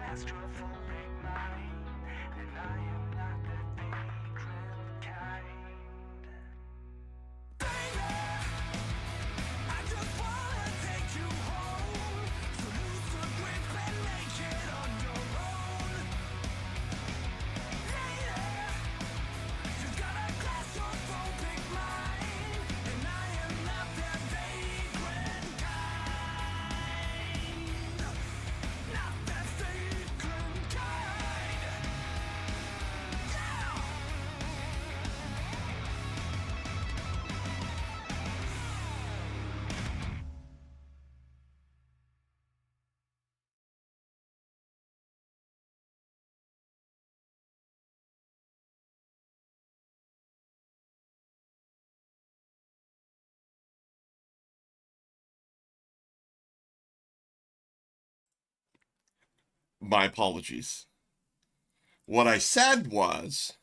claustrophobic mind, and I am not the vagrant kind. Baby, I just wanna take you home, so lose the grip and make it on your own. Lady, you've got a claustrophobic mind, and I am not that vagrant kind. Not that vagrant kind. Yeah! My apologies. What I said was,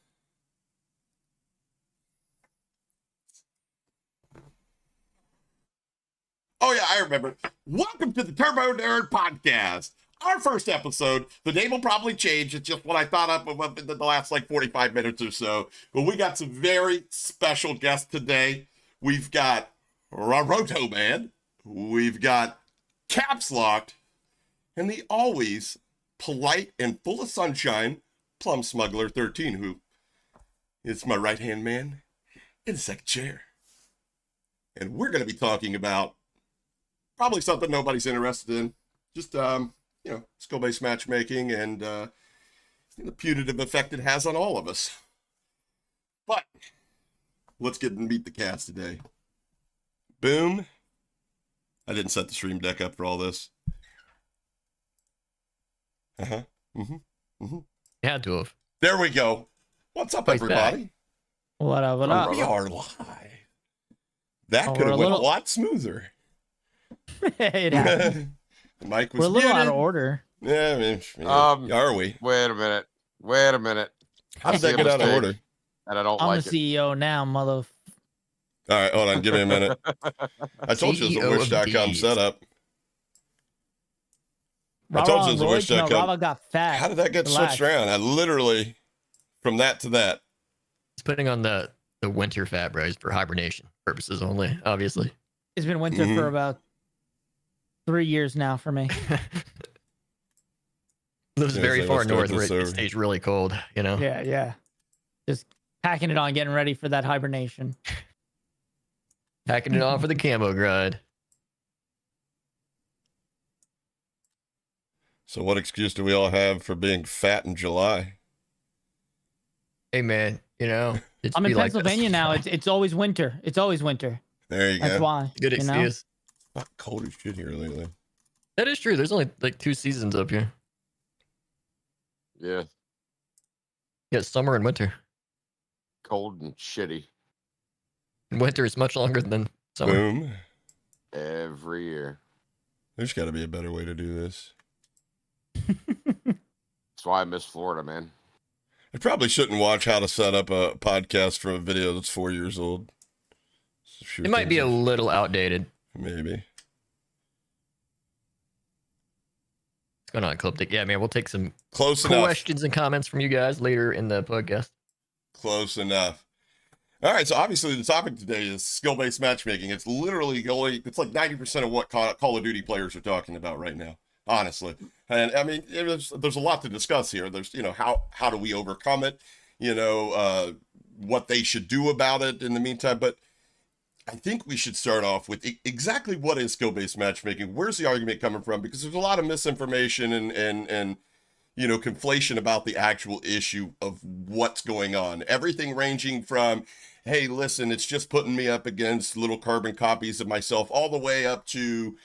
oh yeah, I remember. Welcome to the TurboNerd podcast. Our first episode. The name will probably change. It's just what I thought up in the last 45 minutes or so. But we got some very special guests today. We've got Roto Man. We've got Caps Locked. And the always polite and full of sunshine Plum Smuggler 13, who is my right-hand man in the second chair. And we're going to be talking about probably something nobody's interested in. Just, skill-based matchmaking and the punitive effect it has on all of us. But let's get and meet the cast today. Boom. I didn't set the stream deck up for all this. You had to have. There we go. What's up, everybody? What up, what up? We are live. That could have went a lot smoother. It happened. Mike was We're a little muted. out of order. Yeah, I mean, are we? Wait a minute. How did that get out of order? And I don't I'm like the CEO now, mother. All right, hold on. Give me a minute. I told you it was a CEO of Wish.com D's. setup. I told you it was a Wish.com. Rava got fat. How did that get Relax. switched around? I literally, from that to that. It's putting on the winter fat, bros, for hibernation purposes only, obviously. It's been winter for about 3 years now for me. Lives Yeah, very so far let's start north where this it over. stays really cold, you know? Yeah. Just packing it on, getting ready for that hibernation. Packing it on for the camo grind. So what excuse do we all have for being fat in July? Hey, man, it's I'm in be like this. Pennsylvania now. It's always winter. It's always winter. There you That's go. why. Good you know? excuse. It's cold as shit here lately. That is true. There's only like 2 seasons up here. Yeah, Yeah, summer and winter. cold and shitty And winter is much longer than summer. Boom. every year. There's got to be a better way to do this. That's why I miss Florida, man. I probably shouldn't watch how to set up a podcast from a video that's 4 years old. It might be a little outdated. Maybe. What's going on, Ecliptic? Yeah, man, we'll take some Close enough. questions and comments from you guys later in the podcast. Close enough. All right, so obviously the topic today is skill-based matchmaking. It's literally it's like 90% of what Call of Duty players are talking about right now, honestly. And I mean, there's a lot to discuss here. There's, how do we overcome it? What they should do about it in the meantime. But I think we should start off with exactly what is skill-based matchmaking. Where's the argument coming from? Because there's a lot of misinformation and conflation about the actual issue of what's going on. Everything ranging from, hey, listen, it's just putting me up against little carbon copies of myself, all the way up to,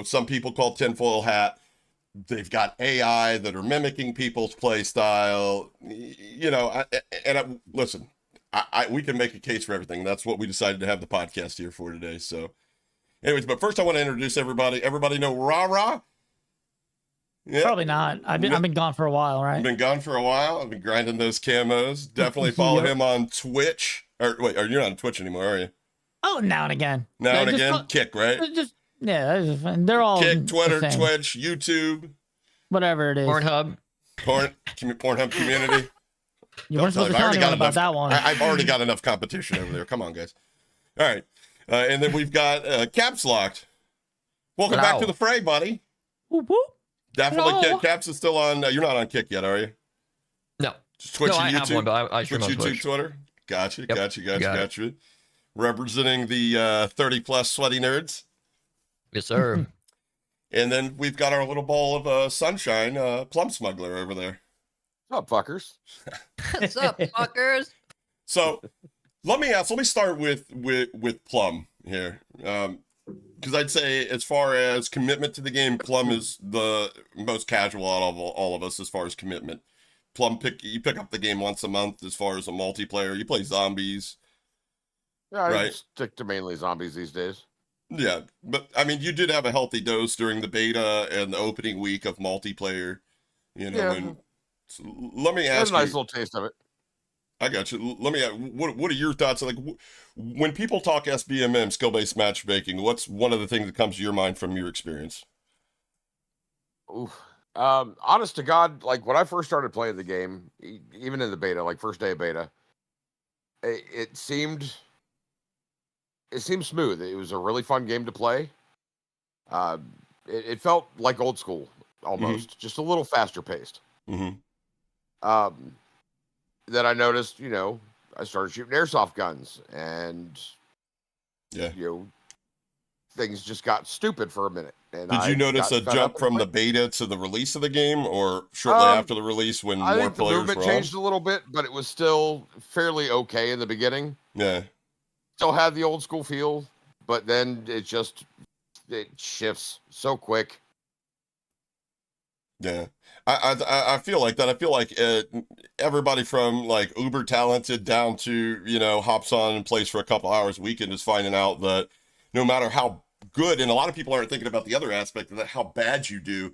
some people call tinfoil hat. They've got AI that are mimicking people's play style, listen, we can make a case for everything. That's what we decided to have the podcast here for today. So anyways, but first I want to introduce everybody. Everybody know Ra? Yeah. Probably not. I've been gone for a while, right? I've been gone for a while. I've been grinding those camos. Definitely follow Yep. him on Twitch. Or wait, you're not on Twitch anymore, are you? Oh, now and again. Now Yeah, and just again? fo- Kick, right? They're just fine. They're all Kick, Twitter, the same. Twitch, YouTube. whatever it is. Pornhub. Pornhub community. You weren't supposed to I tell already anyone got about enough. that one. I've already got enough competition over there. Come on, guys. All right. And then we've got Caps Locked. Welcome back Hello. to the fray, buddy. Whoop, whoop. Definitely. Hello. Caps is still on. You're not on Kick yet, are you? No. Just Twitch No, and I YouTube. have one, but I stream Twitch, on YouTube, Twitch. Twitter. Gotcha. Yep, Gotcha. you got it. Gotcha. Representing the 30 plus sweaty nerds. Yes, sir. And then we've got our little ball of sunshine, Plum Smuggler over there. What's up, fuckers? What's up, fuckers? So let me start with Plum here. Because I'd say as far as commitment to the game, Plum is the most casual out of all of us as far as commitment. Plum, you pick up the game once a month as far as a multiplayer. You play zombies. Yeah, I Right. stick to mainly zombies these days. Yeah, but I mean, you did have a healthy dose during the beta and the opening week of multiplayer. You know, Yeah. and so let me I had ask a nice you. little taste of it. I got you. Let me. What are your thoughts? Like, when people talk SBMM, skill-based matchmaking, what's one of the things that comes to your mind from your experience? Oof. Honest to God, like when I first started playing the game, even in the beta, like first day of beta, it seemed smooth. It was a really fun game to play. It felt like old school almost, just a little faster paced. Mm-hmm. Then I noticed, I started shooting airsoft guns, and Yeah. things just got stupid for a minute. And Did you notice a got fed jump up from and the beta to the release of the game, or shortly after the release when I more think the players movement were changed on? a little bit, but it was still fairly okay in the beginning. Yeah. Still had the old school feel, but then it shifts so quick. Yeah, I feel like that. I feel like everybody from like uber talented down to hops on and plays for a couple hours a weekend is finding out that no matter how good, and a lot of people aren't thinking about the other aspect of that, how bad you do,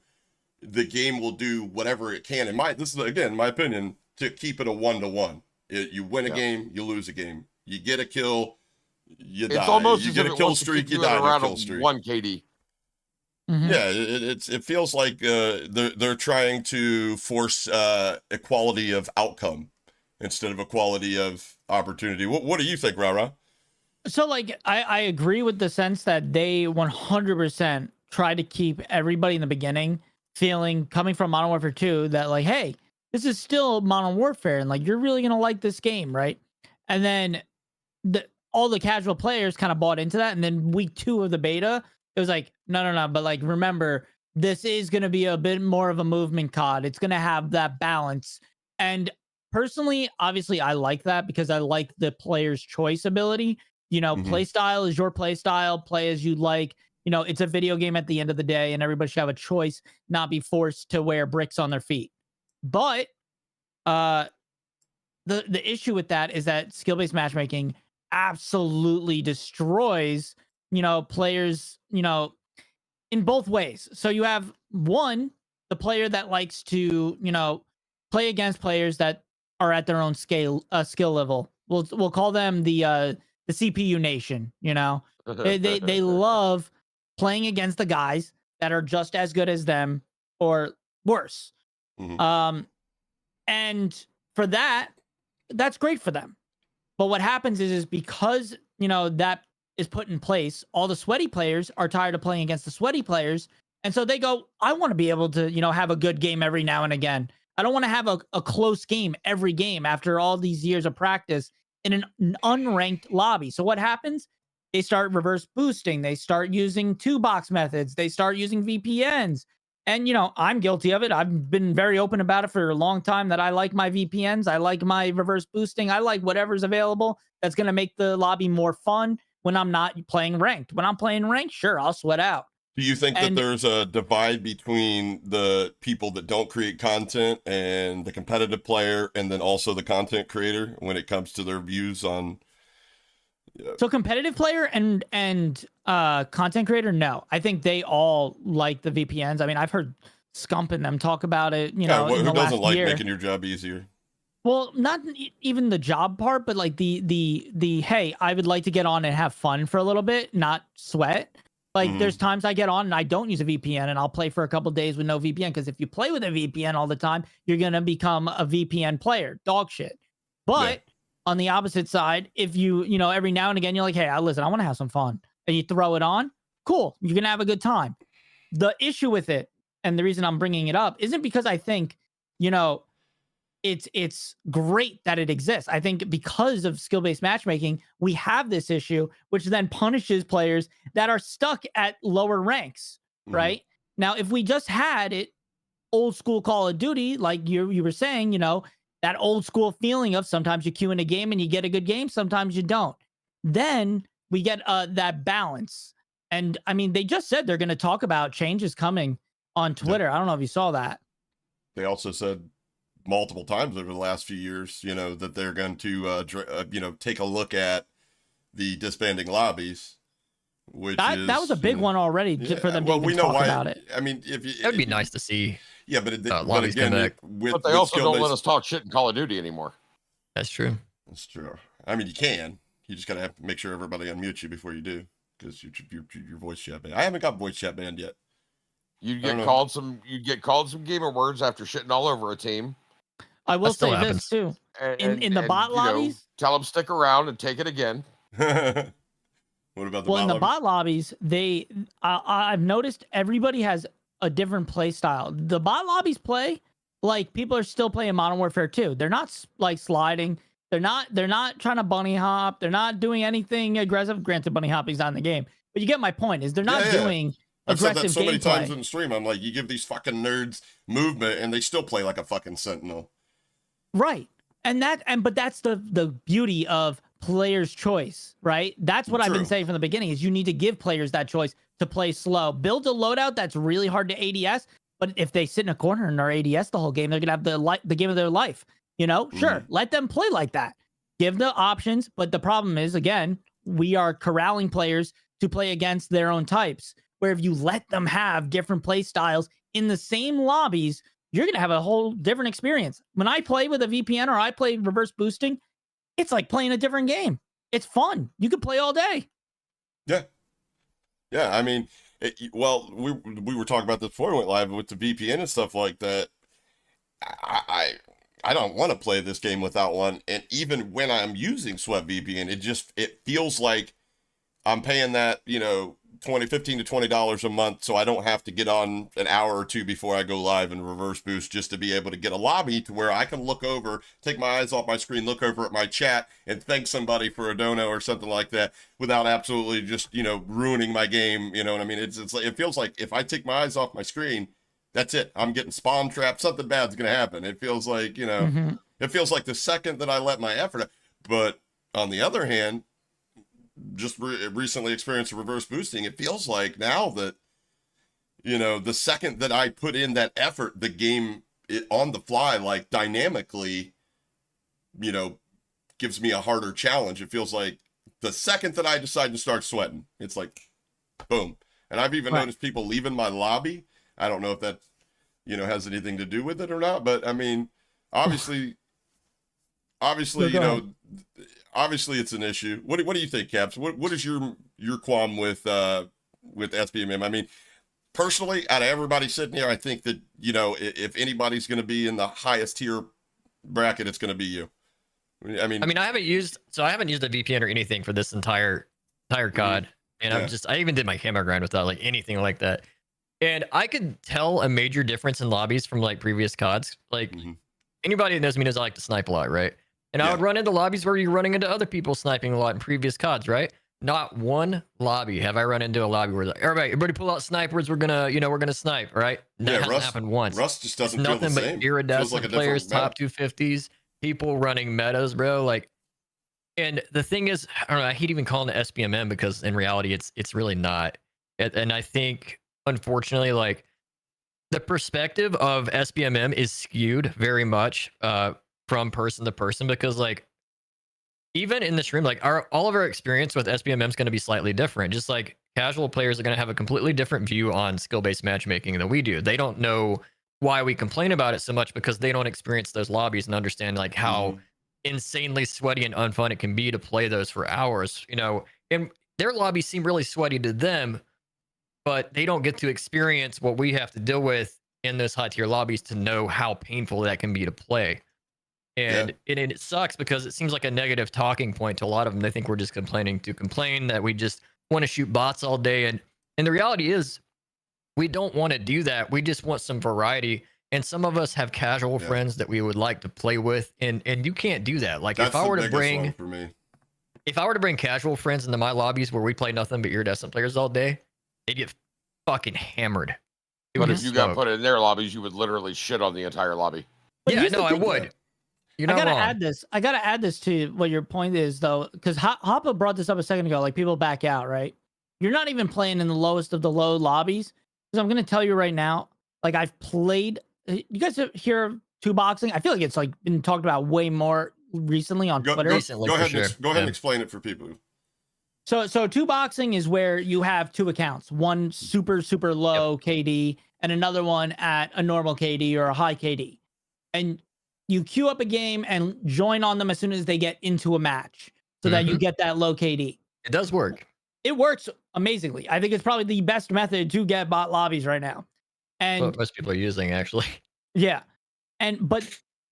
the game will do whatever it can. And this is again my opinion, to keep it a 1-to-1. You win a game, you lose a game. You get a kill, you die. It's almost You as get if a it kill wants to streak, keep you you at die in a around kill streak. 1 KD. Mhm. Yeah, it feels like they're trying to force equality of outcome instead of equality of opportunity. What do you think, Rara? So, like, I agree with the sense that they 100% try to keep everybody in the beginning coming from Modern Warfare 2, that like, hey, this is still Modern Warfare, and like, you're really gonna like this game, right? And then all the casual players kind of bought into that, and then week 2 of the beta, it was like, no, but like, remember, this is gonna be a bit more of a movement COD. It's gonna have that balance, and personally, obviously, I like that because I like the player's choice ability. Play style is your play style. Play as you like. It's a video game at the end of the day, and everybody should have a choice, not be forced to wear bricks on their feet. But the issue with that is that skill-based matchmaking absolutely destroys, players, in both ways. So you have the player that likes to, play against players that are at their own skill level. We'll call them the CPU nation. They love playing against the guys that are just as good as them or worse. Mhm. And for that's great for them. But what happens is because that is put in place, all the sweaty players are tired of playing against the sweaty players, and so they go, I want to be able to have a good game every now and again. I don't want to have a close game every game after all these years of practice in an unranked lobby. So what happens? They start reverse boosting. They start using 2-box methods. They start using VPNs. And, I'm guilty of it. I've been very open about it for a long time that I like my VPNs. I like my reverse boosting. I like whatever's available that's going to make the lobby more fun when I'm not playing ranked. When I'm playing ranked, sure, I'll sweat out. Do you think that there's a divide between the people that don't create content and the competitive player, and then also the content creator when it comes to their views on? So competitive player and content creator, no. I think they all like the VPNs. I mean, I've heard Scump and them talk about it, in the who doesn't last like year. making your job easier? Well, not even the job part, but like the hey, I would like to get on and have fun for a little bit, not sweat. Like there's times I get on and I don't use a VPN and I'll play for a couple days with no VPN, because if you play with a VPN all the time, you're gonna become a VPN player, dog shit. But on the opposite side, if you every now and again you're like, hey, listen, I want to have some fun, and you throw it on, cool, you're gonna have a good time. The issue with it, and the reason I'm bringing it up, isn't because I think it's great that it exists. I think because of skill-based matchmaking, we have this issue, which then punishes players that are stuck at lower ranks, right? Now, if we just had it old school Call of Duty, like you were saying, that old school feeling of sometimes you queue in a game and you get a good game, sometimes you don't. Then we get that balance. And I mean, they just said they're going to talk about changes coming on Twitter. I don't know if you saw that. They also said multiple times over the last few years, that they're going to, take a look at the disbanding lobbies, which that was a big one already for them to even talk about it. I mean, it would be nice to see. Yeah, but lobbies come back. But they also don't let us talk shit in Call of Duty anymore. That's true. That's true. I mean, you can. You just gotta have to make sure everybody unmutes you before you do, because your voice chat banned. I haven't got voice chat banned yet. You get called some gamer words after shitting all over a team. I will say this too. In the bot lobbies, tell them stick around and take it again. What about the in the bot lobbies, I've noticed everybody has a different play style. The bot lobbies play like people are still playing Modern Warfare 2. They're not like sliding. They're not trying to bunny hop. They're not doing anything aggressive. Granted, bunny hopping's not in the game, but you get my point. Is they're not doing I've said aggressive that so many gameplay. times in the stream. I'm like, you give these fucking nerds movement and they still play like a fucking sentinel. Right. But that's the beauty of players' choice, right? That's what I've been saying from the beginning, is you need to give players that choice to play slow. Build a loadout that's really hard to ADS, but if they sit in a corner and are ADS the whole game, they're going to have the game of their life. Sure, let them play like that. Give the options, but the problem is, again, we are corralling players to play against their own types, where if you let them have different play styles in the same lobbies, you're going to have a whole different experience. When I play with a VPN or I play reverse boosting, it's like playing a different game. It's fun. You can play all day. Yeah. Yeah, I mean, we were talking about this before we went live with the VPN and stuff like that. I don't want to play this game without one. And even when I'm using Sweat VPN, it feels like I'm paying that, $15 to $20 a month, so I don't have to get on an hour or two before I go live and reverse boost, just to be able to get a lobby to where I can look over, take my eyes off my screen, look over at my chat, and thank somebody for a dono or something like that without absolutely just, ruining my game. You know what I mean? It's like, it feels like if I take my eyes off my screen, that's it. I'm getting spawn trapped. Something bad's going to happen. It feels like, it feels like the second that I let my effort, but on the other hand, just recently experienced reverse boosting, it feels like now that, the second that I put in that effort, the game on the fly, like dynamically, gives me a harder challenge. It feels like the second that I decide to start sweating, it's like, boom. And I've even noticed people leaving my lobby. I don't know if that, has anything to do with it or not, but I mean, obviously, obviously it's an issue. What do you think, Caps? What is your qualm with SBMM? I mean, personally, out of everybody sitting here, I think that, if anybody's going to be in the highest tier bracket, it's going to be you. I mean, I haven't used a VPN or anything for this entire COD. And I even did my camera grind without like anything like that. And I could tell a major difference in lobbies from like previous CODs. Like anybody that knows me knows I like to snipe a lot, right? And I would run into lobbies where you're running into other people sniping a lot in previous CODs, right? Not one lobby have I run into a lobby where like, everybody pull out snipers. We're gonna snipe, right? That hasn't happened once. Rust just doesn't feel the same. Nothing but iridescent players, top 250s, people running metas, bro. Like, and the thing is, I don't know. I hate even calling it SBMM because in reality, it's really not. And I think, unfortunately, like the perspective of SBMM is skewed very much from person to person, because like even in the stream, like all of our experience with SBMM is going to be slightly different. Just like casual players are going to have a completely different view on skill-based matchmaking than we do. They don't know why we complain about it so much because they don't experience those lobbies and understand like how insanely sweaty and unfun it can be to play those for hours, and their lobbies seem really sweaty to them, but they don't get to experience what we have to deal with in those high tier lobbies to know how painful that can be to play. And it sucks because it seems like a negative talking point to a lot of them. They think we're just complaining to complain, that we just want to shoot bots all day. And the reality is we don't want to do that. We just want some variety. And some of us have casual friends that we would like to play with. And you can't do that. Like, That's if I were the to biggest bring one for me. if I were to bring casual friends into my lobbies where we play nothing but iridescent players all day, they'd get fucking hammered. But if you got put in their lobbies, you would literally shit on the entire lobby. But Yeah, here's the no, I thing, would. You're not wrong. I gotta add this to what your point is, though, because Hoppa brought this up a second ago. Like, people back out, right? You're not even playing in the lowest of the low lobbies. Because I'm gonna tell you right now, like, I've played. You guys hear of two boxing? I feel like it's like been talked about way more recently on Twitter. Recently, go ahead, for sure. go ahead and explain it for people. So two boxing is where you have two accounts, one super low KD and another one at a normal KD or a high KD, and you queue up a game and join on them as soon as they get into a match, so that you get that low KD. It does work. It works amazingly. I think it's probably the best method to get bot lobbies right now. And What most people are using, actually. yeah, but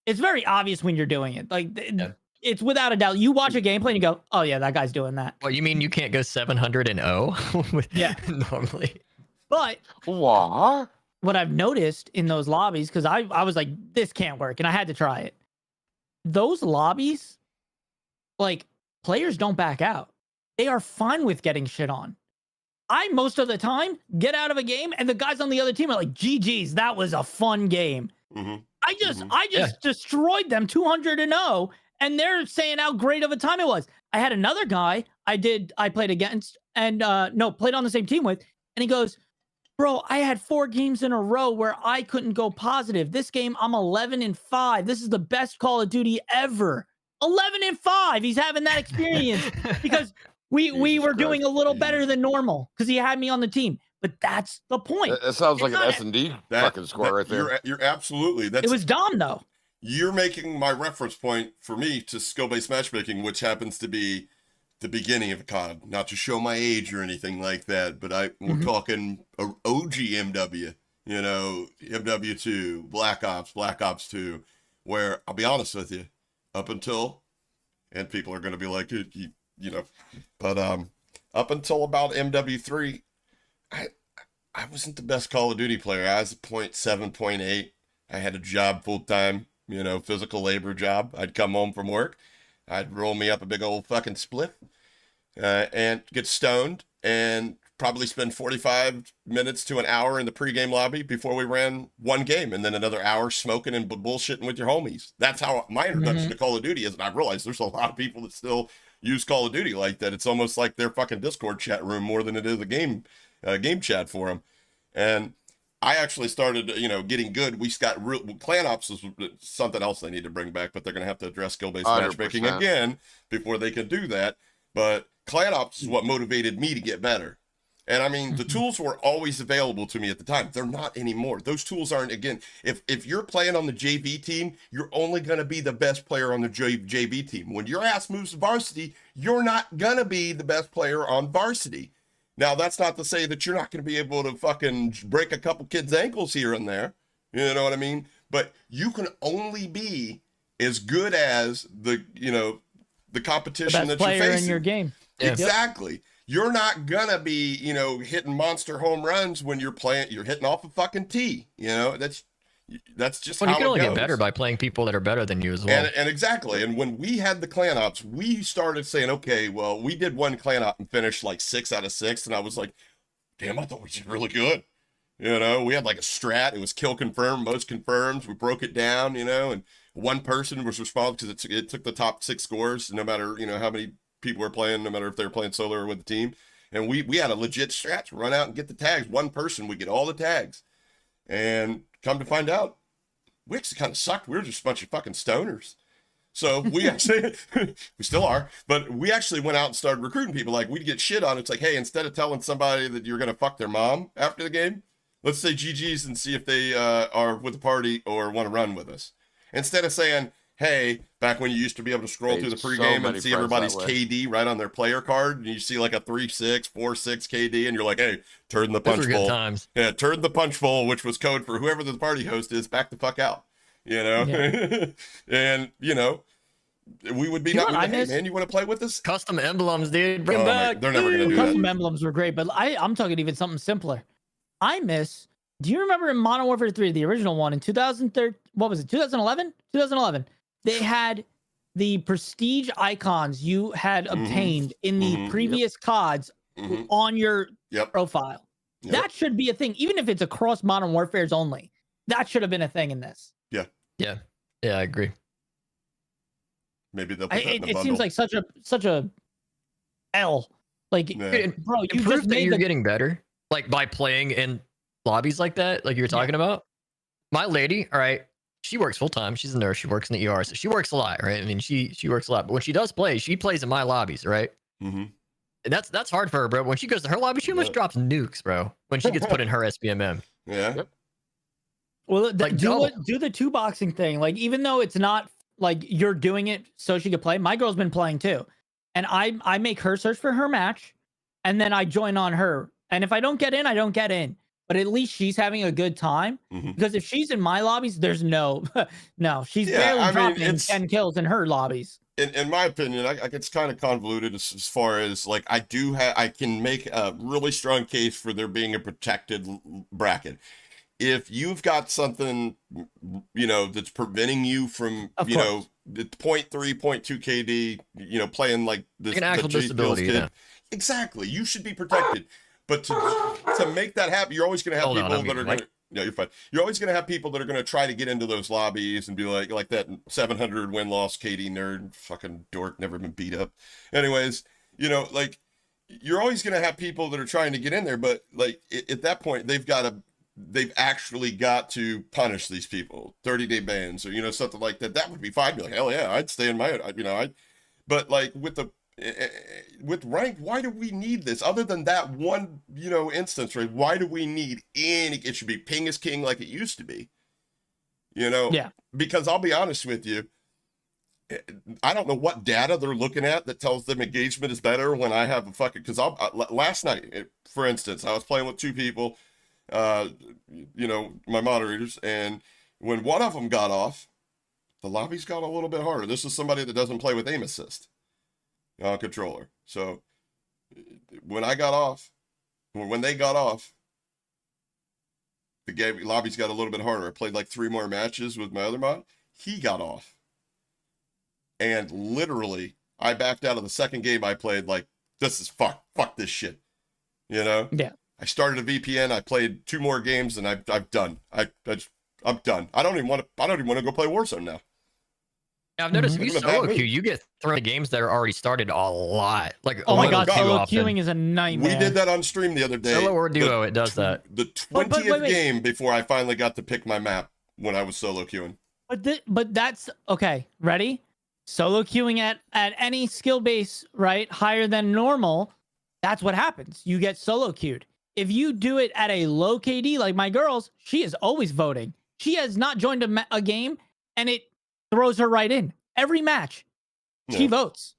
it's very obvious when you're doing it. Like, it's without a doubt. You watch a gameplay and you go, "Oh yeah, that guy's doing that." Well, you mean you can't go 700-0 Yeah. normally? But what I've noticed in those lobbies, because I was like, this can't work, and I had to try it. Those lobbies, like, players don't back out. They are fine with getting shit on. I, most of the time, get out of a game, and the guys on the other team are like, GG's, that was a fun game. I just destroyed them 200-0, and they're saying how great of a time it was. I had another guy I played against, and played on the same team with, and he goes, "Bro, I had 4 games in a row where I couldn't go positive. This game, I'm 11-5. This is the best Call of Duty ever." 11-5. He's having that experience because we were doing a little better than normal because he had me on the team. But that's the point. It sounds like an S&D fucking score right there. You're absolutely. It was dumb, though. You're making my reference point for me to skill-based matchmaking, which happens to be the beginning of COD. Not to show my age or anything like that, but we're talking OG MW, MW2, Black Ops 2, where I'll be honest with you, up until, and people are going to be like, but up until about MW3, I wasn't the best Call of Duty player. I was a 0.7, 0.8. I had a job full-time, physical labor job. I'd come home from work. I'd roll me up a big old fucking spliff and get stoned and probably spend 45 minutes to an hour in the pregame lobby before we ran one game, and then another hour smoking and bullshitting with your homies. That's how my introduction to Call of Duty is, and I realized there's a lot of people that still use Call of Duty like that. It's almost like their fucking Discord chat room more than it is a game chat for them. And I actually started, getting good. We got Clan Ops is something else they need to bring back, but they're going to have to address skill-based matchmaking again before they can do that. But Clan Ops is what motivated me to get better. And I mean, the tools were always available to me at the time. They're not anymore. Those tools aren't, again, if you're playing on the JV team, you're only going to be the best player on the JV team. When your ass moves to varsity, you're not going to be the best player on varsity. Now, that's not to say that you're not going to be able to fucking break a couple kids' ankles here and there. You know what I mean? But you can only be as good as the competition that you're facing. Player in your game. Exactly. You're not going to be, hitting monster home runs when you're hitting off a fucking tee. That's just how it goes. You can only get better by playing people that are better than you as well. And exactly. And when we had the Clan Ops, we started saying, okay, well, we did one Clan Op and finished like 6 out of 6. And I was like, damn, I thought we did really good. We had like a strat. It was kill confirm, most confirms. We broke it down, and one person was responsible because it took the top 6 scores, no matter, how many people were playing, no matter if they were playing solo or with the team. And we had a legit strat to run out and get the tags. One person would get all the tags. And come to find out, we actually kind of sucked. We were just a bunch of fucking stoners. So we actually, we still are, but we actually went out and started recruiting people. Like, we'd get shit on. It's like, hey, instead of telling somebody that you're going to fuck their mom after the game, let's say GG's and see if they are with the party or want to run with us. Instead of saying, hey, back when you used to be able to scroll Made through the so pregame many and see friends everybody's that way. KD right on their player card, and you see like a 3.6, 4.6 KD, and you're like, hey, turn the Those punch were good bowl. times. Yeah, turn the punch bowl, which was code for whoever the party host is, back the fuck out. You know? Yeah. And, you know, we would be You know not, what I hey, miss? man, you want to play with us? Custom emblems, dude. Bring Oh, them my- back. they're never gonna do Custom that. emblems were great, but I'm talking even something simpler. I miss. Do you remember in Modern Warfare 3, the original one in 2013? What was it? 2011? 2011. They had the prestige icons you had obtained in the previous CODs on your profile. Yep. That should be a thing, even if it's across Modern Warfare's only. That should have been a thing in this. Yeah, I agree. Maybe they'll put that in a It bundle. seems like such a L. Like, Yeah. bro, you Proof just that made you're the getting better, like by playing in lobbies like that, like you were talking about. My lady, all right, she works full time. She's a nurse. She works in the ER, so she works a lot, right? I mean, she works a lot. But when she does play, she plays in my lobbies, right? Mm-hmm. And that's hard for her, bro. When she goes to her lobby, she almost drops nukes, bro. When she gets put in her SBMM. Yeah. Yep. Well, Like, do the two boxing thing. Like, even though it's not like you're doing it so she could play, my girl's been playing too, and I make her search for her match, and then I join on her. And if I don't get in, I don't get in. But at least she's having a good time, because if she's in my lobbies, there's no, she's barely dropping 10 kills in her lobbies. In my opinion, it's kind of convoluted as far as like I can make a really strong case for there being a protected bracket. If you've got something, you know, that's preventing you from, you know, the 0.3, 0.2 KD, you know, playing like this, an actual disability, kid, exactly, you should be protected. But to make that happen, you're always going to have people that are going to. Yeah, you're fine. You're always going to have people that are going to try to get into those lobbies and be like that 700 win-loss KD nerd, fucking dork, never been beat up. Anyways, you know, like, you're always going to have people that are trying to get in there, but like at that point, they've actually got to punish these people, 30-day bans or, you know, something like that. That would be fine. Be like, hell yeah, I'd stay in my, you know, but like with rank, why do we need this other than that one, you know, instance, right? Why do we need it should be ping is king like it used to be, you know? Yeah. Because I'll be honest with you, I don't know what data they're looking at that tells them engagement is better when I have a fucking, because last night, for instance, I was playing with two people, you know, my moderators, and when one of them got off, the lobbies got a little bit harder. This is somebody that doesn't play with aim assist on controller. So when they got off, the lobbies got a little bit harder. I played like 3 more matches with my other mod. He got off. And literally, I backed out of the second game I played like, this is fuck this shit. You know? Yeah. I started a VPN. I played 2 more games, and I'm done. I'm done. I don't even want to go play Warzone now. Yeah, I've noticed if you solo queue, you get thrown in games that are already started a lot. Like, oh my god, solo queuing is a nightmare. We did that on stream the other day. Solo or duo, it does that. The 20th game before I finally got to pick my map when I was solo queuing. But that's okay. Ready? Solo queuing at any skill base, right, higher than normal. That's what happens. You get solo queued. If you do it at a low KD, like my girl's, she is always voting. She has not joined a game, and it throws her right in. Every match, she votes.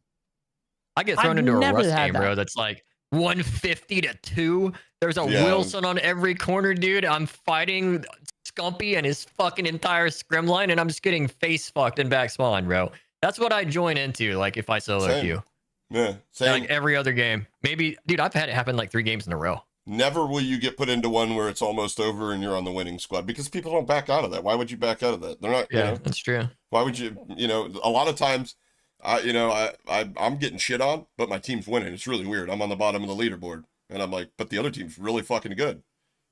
I get thrown into a Rust game, bro, that's like 150 to 2. There's a Wilson on every corner, dude. I'm fighting Scumpy and his fucking entire scrim line, and I'm just getting face fucked in back spawn, bro. That's what I join into, like, if I solo queue. Yeah, same. Like every other game. Maybe, dude, I've had it happen like 3 games in a row. Never will you get put into one where it's almost over and you're on the winning squad, because people don't back out of that. Why would you back out of that? They're not. Yeah, you know, that's true. Why would you? You know, a lot of times, I'm getting shit on, but my team's winning. It's really weird. I'm on the bottom of the leaderboard, and I'm like, but the other team's really fucking good.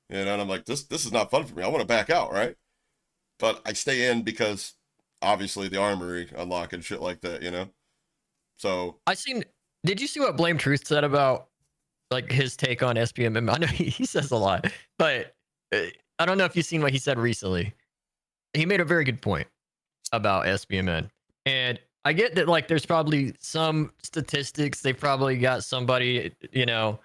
You know, and I'm like, this is not fun for me. I want to back out, right? But I stay in because obviously the armory unlock and shit like that. You know, so Did you see what Blame Truth said about, like, his take on SBMM? I know he says a lot, but I don't know if you've seen what he said recently. He made a very good point about SBMM. And I get that, like, there's probably some statistics. They've probably got somebody, you know,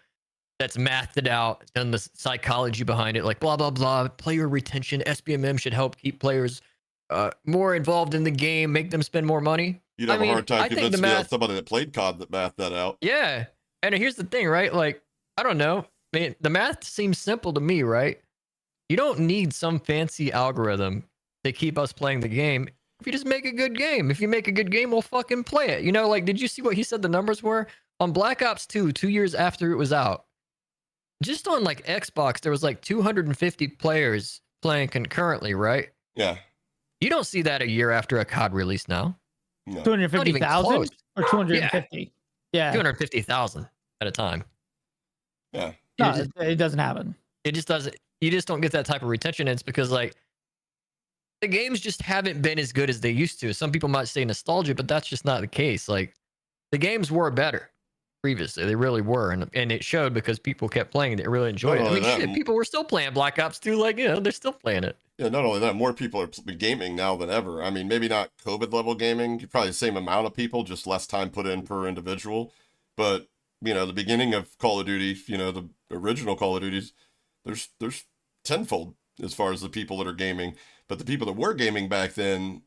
that's mathed it out, done the psychology behind it, like, blah, blah, blah. Player retention, SBMM should help keep players more involved in the game, make them spend more money. You'd have I mean, a hard time I think convincing the me of math, somebody that played COD that mathed that out. yeah. And here's the thing, right? Like, I don't know. I mean, the math seems simple to me, right? You don't need some fancy algorithm to keep us playing the game. If you just make a good game, if you make a good game, we'll fucking play it. You know, like, did you see what he said the numbers were? On Black Ops 2, 2 years after it was out, just on like Xbox, there was like 250 players playing concurrently, right? Yeah. You don't see that a year after a COD release now. No. 250,000 close. or 250? Yeah. 250,000 at a time. Yeah. No, It it doesn't happen. just doesn't. You just don't get that type of retention. And it's because like the games just haven't been as good as they used to. Some people might say nostalgia, but that's just not the case. Like the games were better previously. They really were, and it showed because people kept playing it. They really enjoyed it. I mean, shit, people were still playing Black Ops 2. Like, you know, they're still playing it. Yeah, not only that, more people are gaming now than ever. I mean, maybe not COVID level gaming, probably the same amount of people, just less time put in per individual. But, you know, the beginning of Call of Duty, you know, the original Call of Duties, there's tenfold as far as the people that are gaming. But the people that were gaming back then,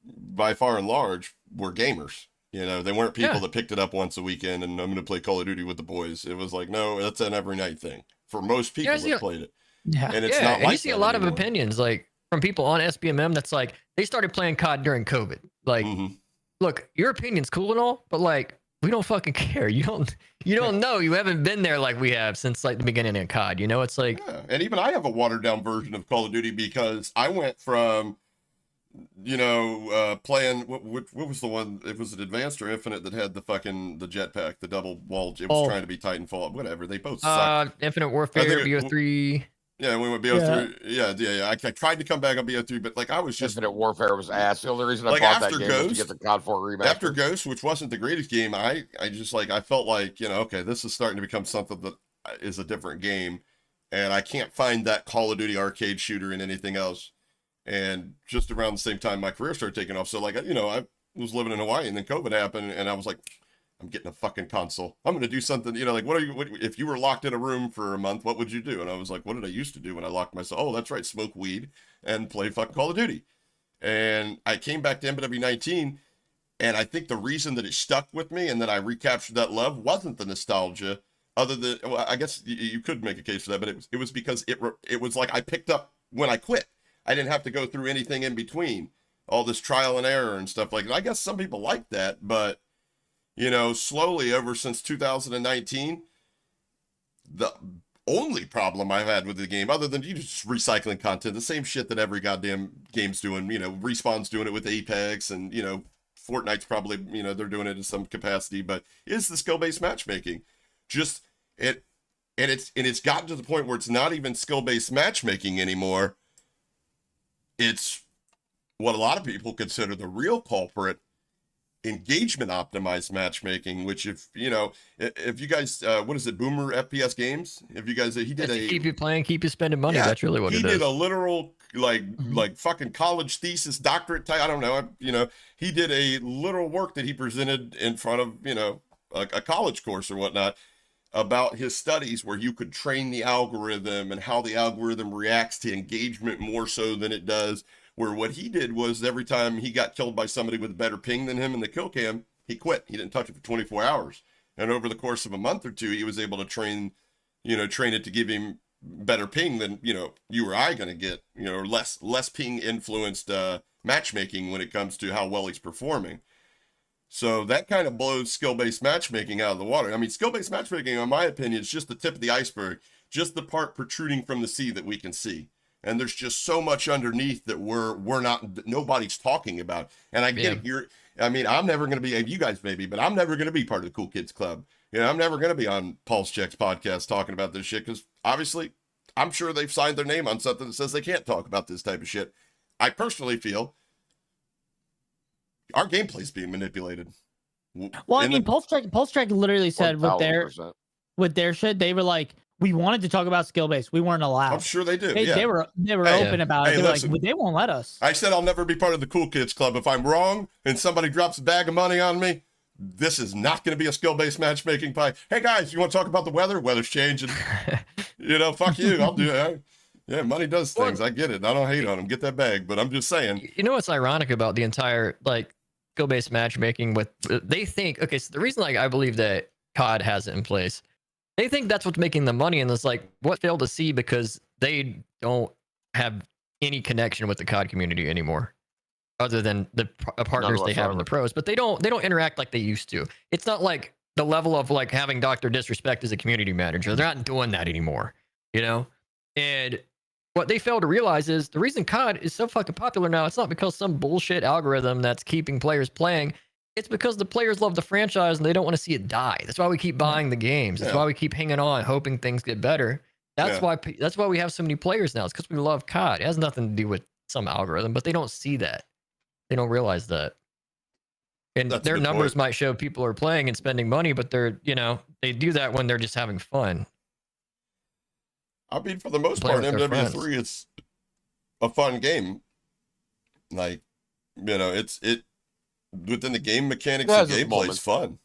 by far and large, were gamers. You know, they weren't people that picked it up once a weekend and I'm going to play Call of Duty with the boys. It was like, no, that's an every night thing for most people that played it. Yeah. And it's not and like you see that a lot anymore. of opinions like from people on SBMM that's like they started playing COD during COVID. Like, look, your opinion's cool and all, but like we don't fucking care. You don't know. You haven't been there like we have since like the beginning of COD. You know, it's like and even I have a watered down version of Call of Duty because I went from playing what was the one? It was an Advanced or Infinite that had the jetpack, the double wall. It was trying to be Titanfall, whatever. They both sucked. Infinite Warfare, BO3. Yeah, we went BO3. Yeah. I tried to come back on BO3, but like I was just Infinite Warfare was ass. The only reason I like bought after that game was to Ghost, get the COD 4 remaster. after Ghost, which wasn't the greatest game, I just like I felt like okay, this is starting to become something that is a different game, and I can't find that Call of Duty arcade shooter in anything else. And just around the same time my career started taking off. So like, I was living in Hawaii and then COVID happened and I was like, I'm getting a fucking console. I'm going to do something, like, what if you were locked in a room for a month, what would you do? And I was like, what did I used to do when I locked myself? Oh, that's right. Smoke weed and play fucking Call of Duty. And I came back to MW19. And I think the reason that it stuck with me and that I recaptured that love wasn't the nostalgia other than, well, I guess you could make a case for that, but it was because it was like I picked up when I quit. I didn't have to go through anything in between, all this trial and error and stuff like that. I guess some people like that, but, slowly over since 2019, the only problem I've had with the game, other than just recycling content, the same shit that every goddamn game's doing, Respawn's doing it with Apex and, Fortnite's probably, they're doing it in some capacity, but is the skill-based matchmaking. It's gotten to the point where it's not even skill-based matchmaking anymore. It's what a lot of people consider the real culprit, engagement optimized matchmaking, which if you guys, what is it, Boomer FPS Games? If you guys, he did keep you playing, keep you spending money. That's really what it is. He did a literal, like fucking college thesis, doctorate type, I don't know, he did a literal work that he presented in front of, a college course or whatnot, about his studies where you could train the algorithm and how the algorithm reacts to engagement more so than it does, where what he did was every time he got killed by somebody with a better ping than him in the kill cam, he quit. He didn't touch it for 24 hours. And over the course of a month or two, he was able to train it to give him better ping than, you or I going to get, or less ping influenced matchmaking when it comes to how well he's performing. So that kind of blows skill-based matchmaking out of the water. I mean, skill-based matchmaking, in my opinion, is just the tip of the iceberg, just the part protruding from the sea that we can see. And there's just so much underneath that nobody's talking about. And I get it. I'm never going to be, you guys maybe, but I'm never going to be part of the Cool Kids Club. I'm never going to be on Pulse Check's podcast talking about this shit because obviously I'm sure they've signed their name on something that says they can't talk about this type of shit. I personally feel our gameplay's being manipulated. Well, Pulse Check literally said with their shit, they were like, we wanted to talk about skill based. We weren't allowed. I'm sure they do. They were open about it. They were like, they won't let us. I said I'll never be part of the Cool Kids Club. If I'm wrong and somebody drops a bag of money on me, this is not going to be a skill-based matchmaking pie. Hey guys, you want to talk about the weather? Weather's changing. Fuck you. I'll do it. Yeah, money does things. I get it. I don't hate on them. Get that bag, but I'm just saying. You know what's ironic about the entire like skill-based matchmaking? With they think, okay, so the reason like I believe that COD has it in place, they think that's what's making the money, and it's like what failed to see because they don't have any connection with the COD community anymore, other than the partners they have in the pros. But they don't interact like they used to. It's not like the level of like having Dr. Disrespect as a community manager. They're not doing that anymore, you know? And what they fail to realize is the reason COD is so fucking popular now, it's not because some bullshit algorithm that's keeping players playing. It's because the players love the franchise and they don't want to see it die. That's why we keep buying the games. That's why we keep hanging on, hoping things get better. That's why we have so many players now. It's because we love COD. It has nothing to do with some algorithm, but they don't see that. They don't realize that. And their numbers might show people are playing and spending money, but they're, you know, they do that when they're just having fun. I mean, for the most part, MW3 is a fun game. Like, you know, it within the game mechanics and gameplay is fun.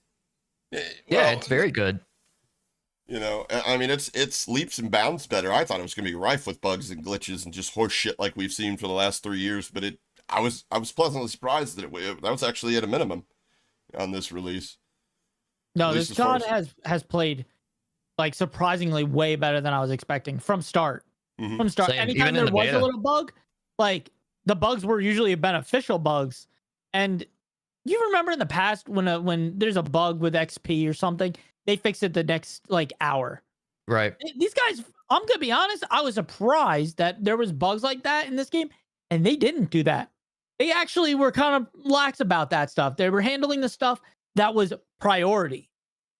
Yeah, it's very good. You know, I mean, it's leaps and bounds better. I thought it was going to be rife with bugs and glitches and just horse shit like we've seen for the last 3 years, but I was pleasantly surprised that that was actually at a minimum on this release. No, this COD has played like surprisingly way better than I was expecting from start. Mm-hmm. From start, Same. anytime there was a little bug, like the bugs were usually beneficial bugs. And you remember in the past when there's a bug with XP or something, they fix it the next like hour. Right. These guys, I'm gonna be honest, I was surprised that there was bugs like that in this game, and they didn't do that. They actually were kind of lax about that stuff. They were handling the stuff that was priority.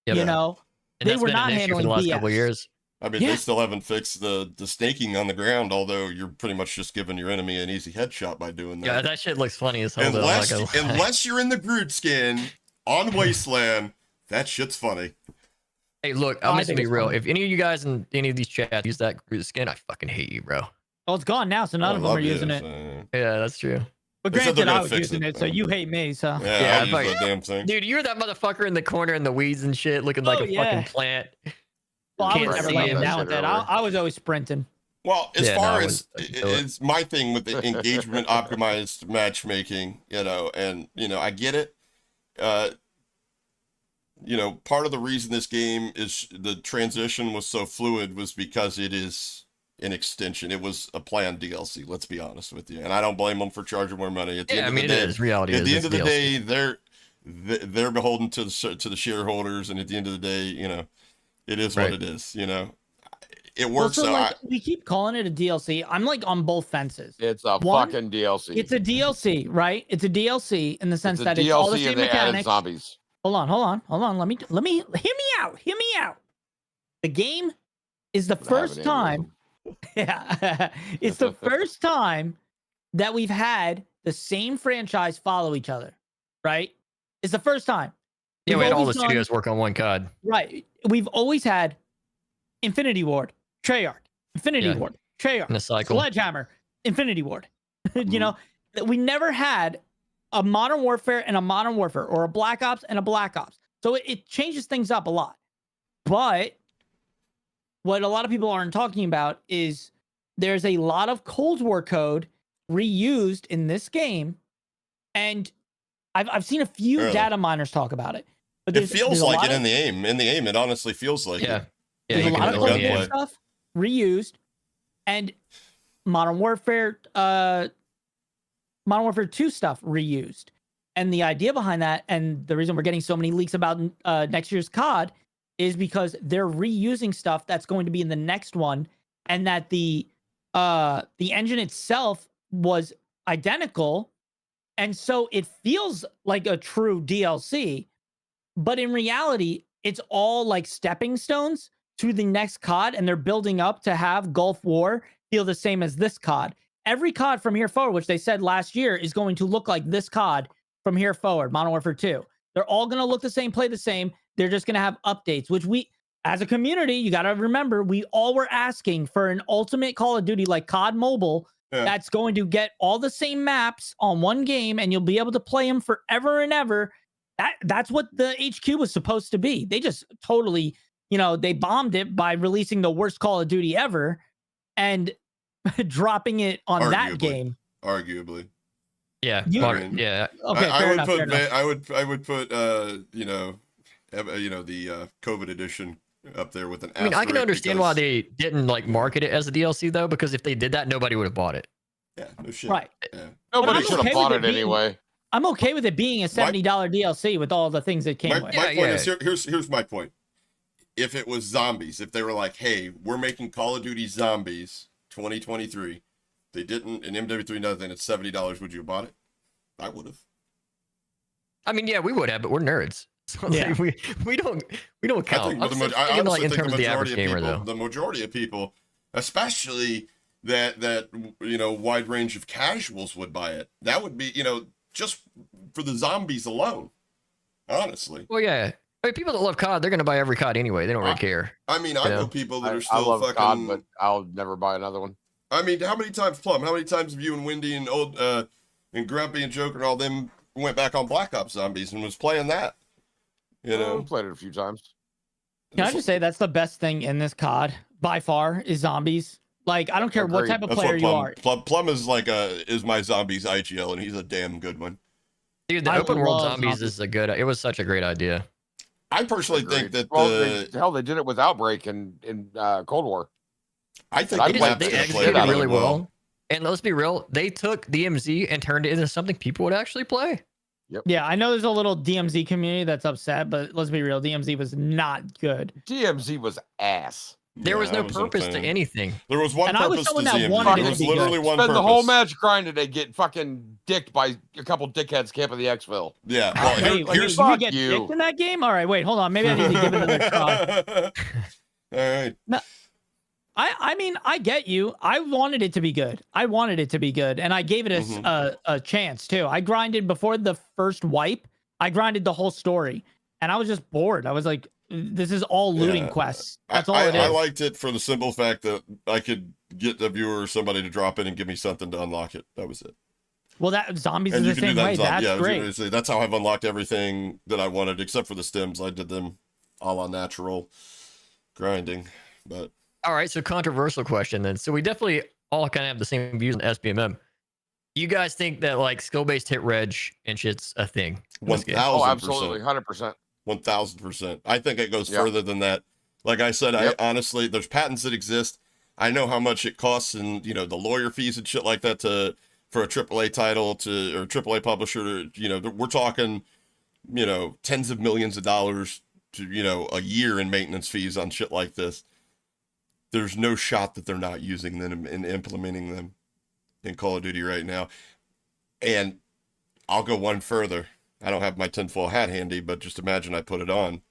Yep. You know, and they were not handling for the last BS. couple of years. I mean, they still haven't fixed the staking on the ground, although you're pretty much just giving your enemy an easy headshot by doing that. Yeah, that shit looks funny as hell. Unless you're in the Groot skin on Wasteland, that shit's funny. Hey, look, I'm just gonna be real. If any of you guys in any of these chats use that Groot skin, I fucking hate you, bro. Well, it's gone now, so none of them are using it. Yeah, that's true. But granted, I was using it, so you hate me, so. Yeah, I'll use that damn thing. Dude, you're that motherfucker in the corner in the weeds and shit, looking like a fucking plant. Well, I was never laying down with that. I was always sprinting. Well, as far as it's my thing with the engagement optimized matchmaking, you know, and you know, I get it. You know, part of the reason this game is the transition was so fluid was because it is an extension. It was a planned DLC. Let's be honest with you, and I don't blame them for charging more money. At the end of the day, it is reality. At the end of the day, they're beholden to the shareholders, and at the end of the day, you know, it is what it is. You know, it works. Well, so like, we keep calling it a DLC. I'm like on both fences. It's a fucking DLC. It's a DLC, right? It's a DLC in the sense that it's DLC all the same and they mechanics. added zombies. Hold on. Let me hear me out. The game is the first time. Yeah, it's the first time that we've had the same franchise follow each other, right? It's the first time. Yeah, we had all the studios work on one COD. Right. We've always had Infinity Ward, Treyarch, Infinity Ward, Treyarch, in a cycle. Sledgehammer, Infinity Ward. You know, we never had a Modern Warfare and a Modern Warfare, or a Black Ops and a Black Ops. So it changes things up a lot. But what a lot of people aren't talking about is there's a lot of Cold War code reused in this game, and I've seen a few data miners talk about it. But it feels like it in the aim. In the aim, it honestly feels like it. Yeah, there's a lot of Cold War stuff reused, and Modern Warfare 2 stuff reused. And the idea behind that, and the reason we're getting so many leaks about next year's COD, is because they're reusing stuff that's going to be in the next one, and that the engine itself was identical, and so it feels like a true DLC, but in reality, it's all like stepping stones to the next COD, and they're building up to have Gulf War feel the same as this COD. Every COD from here forward, which they said last year, is going to look like this COD from here forward, Modern Warfare 2. They're all going to look the same, play the same. They're just going to have updates, which we, as a community, you got to remember, we all were asking for an ultimate Call of Duty like COD Mobile that's going to get all the same maps on one game, and you'll be able to play them forever and ever. That's what the HQ was supposed to be. They just totally, you know, they bombed it by releasing the worst Call of Duty ever. And dropping it on that Arguably. game. Arguably. Yeah, You- yeah. Okay, I fair would enough. put Fair enough. I would put the COVID edition up there with an I mean, I can asterisk understand why because- they didn't like market it as a DLC though, because if they did that, nobody would have bought it. Yeah, no shit. Right. Yeah. Nobody I'm should okay have bought with it it being- anyway. I'm okay with it being a $70 DLC with all the things it came My with. point Yeah, is here's my point. If it was zombies, if they were like, hey, we're making Call of Duty Zombies 2023, they didn't, and MW3 nothing, it's $70, would you have bought it? I would have. I mean, yeah, we would have, but we're nerds. So Yeah. like, we don't count. I think, but I'm I thinking, honestly like, in think terms of the average gamer though. the majority of people, especially that wide range of casuals would buy it. That would be, just for the zombies alone. Honestly. Well, yeah. I mean, people that love COD, they're gonna buy every COD anyway. They don't really care. I mean, I Yeah. know people that are I still love fucking. COD, but I'll never buy another one. I mean, how many times, Plum? How many times have you and Wendy and and Grumpy and Joker and all them went back on Black Ops Zombies and was playing that? I've played it a few times. Can I just say that's the best thing in this COD by far is zombies. Like, I don't care what Agreed. type of That's player what you are. Plum is like is my zombies IGL, and he's a damn good one. Dude, the I open world love zombies is it was such a great idea. I personally think Agreed. that they did it with Outbreak in Cold War. I think I the did- map's They gonna play executed really really well. And let's be real, they took DMZ and turned it into something people would actually play. Yeah, I know there's a little DMZ community that's upset, but let's be real, DMZ was not good. DMZ was ass. There was Yeah, I no wasn't a purpose to fan. anything. There was one And I was purpose to someone that ZMZ. wanted it There to was be literally good. one Spend purpose. the whole match grinding to get fucking dicked by a couple dickheads camping the Exfil. Yeah. Well, Wait, here's you fuck get you. dicked in that game? All right, wait, hold on. Maybe I need to give it another try. All right. I mean, I get you. I wanted it to be good. And I gave it a chance too. I grinded before the first wipe. I grinded the whole story, and I was just bored. I was like, this is all looting Yeah. quests. That's all it is. I liked it for the simple fact that I could get a viewer or somebody to drop in and give me something to unlock it. That was it. Well, that zombies And is you the can do same that way. in Zombie. That's Yeah, I was great. gonna say, that's how I've unlocked everything that I wanted, except for the stems. I did them all on natural grinding. But All right, so controversial question then. So we definitely all kind of have the same views on SBMM. You guys think that like skill-based hit reg and shit's a thing? in this game? 1,000%. Oh, absolutely, 100%. 1,000%. I think it goes Yeah. further than that. Like I said, Yep. I honestly, there's patents that exist. I know how much it costs, and the lawyer fees and shit like that for a AAA title or AAA publisher. We're talking, tens of millions of dollars to a year in maintenance fees on shit like this. There's no shot that they're not using them and implementing them in Call of Duty right now. And I'll go one further. I don't have my tinfoil hat handy, but just imagine I put it on.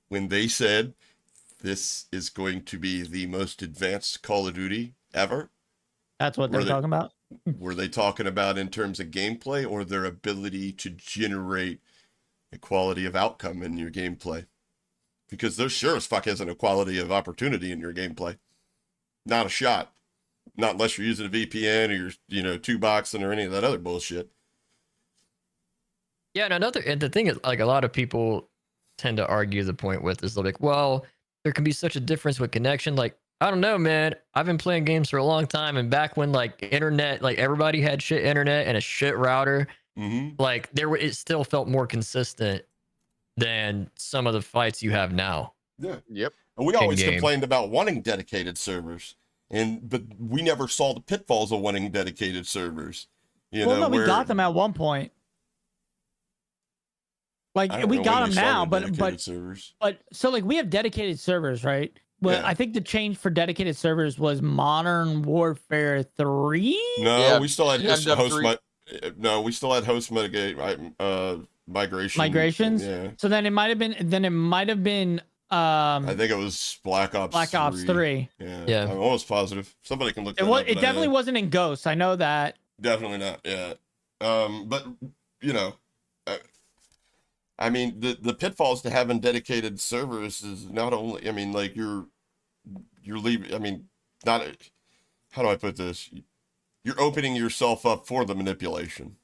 When they said this is going to be the most advanced Call of Duty ever, That's what they're Were they- talking about. were they talking about in terms of gameplay or their ability to generate a quality of outcome in your gameplay? Because there sure as fuck isn't a quality of opportunity in your gameplay. Not a shot. Not unless you're using a VPN or you're, two boxing or any of that other bullshit. Yeah, and the thing is, like, a lot of people tend to argue the point with is they're like, well, there can be such a difference with connection. Like, I don't know, man. I've been playing games for a long time, and back when like internet, like everybody had shit internet and a shit router, Mm-hmm. like it still felt more consistent than some of the fights you have now. Yeah. Yep. And we always In-game. complained about wanting dedicated servers, but we never saw the pitfalls of wanting dedicated servers. Well, no, we got them at one point. Like I don't we know got when them they now, started but dedicated servers. so like we have dedicated servers, right? Well, Yeah. I think the change for dedicated servers was Modern Warfare 3. No, Yeah, we still had MW3. we still had host mitigate migration. Migrations? Yeah, So then it might have been I think it was Black Ops. Black Ops 3. Yeah, Yeah. I'm almost positive. Somebody can look. It That was up, it but definitely wasn't in Ghosts. I know that. Definitely not. Yeah. But I mean, the pitfalls to having dedicated servers is not only. I mean, like you're leaving. I mean, not. How do I put this? You're opening yourself up for the manipulation.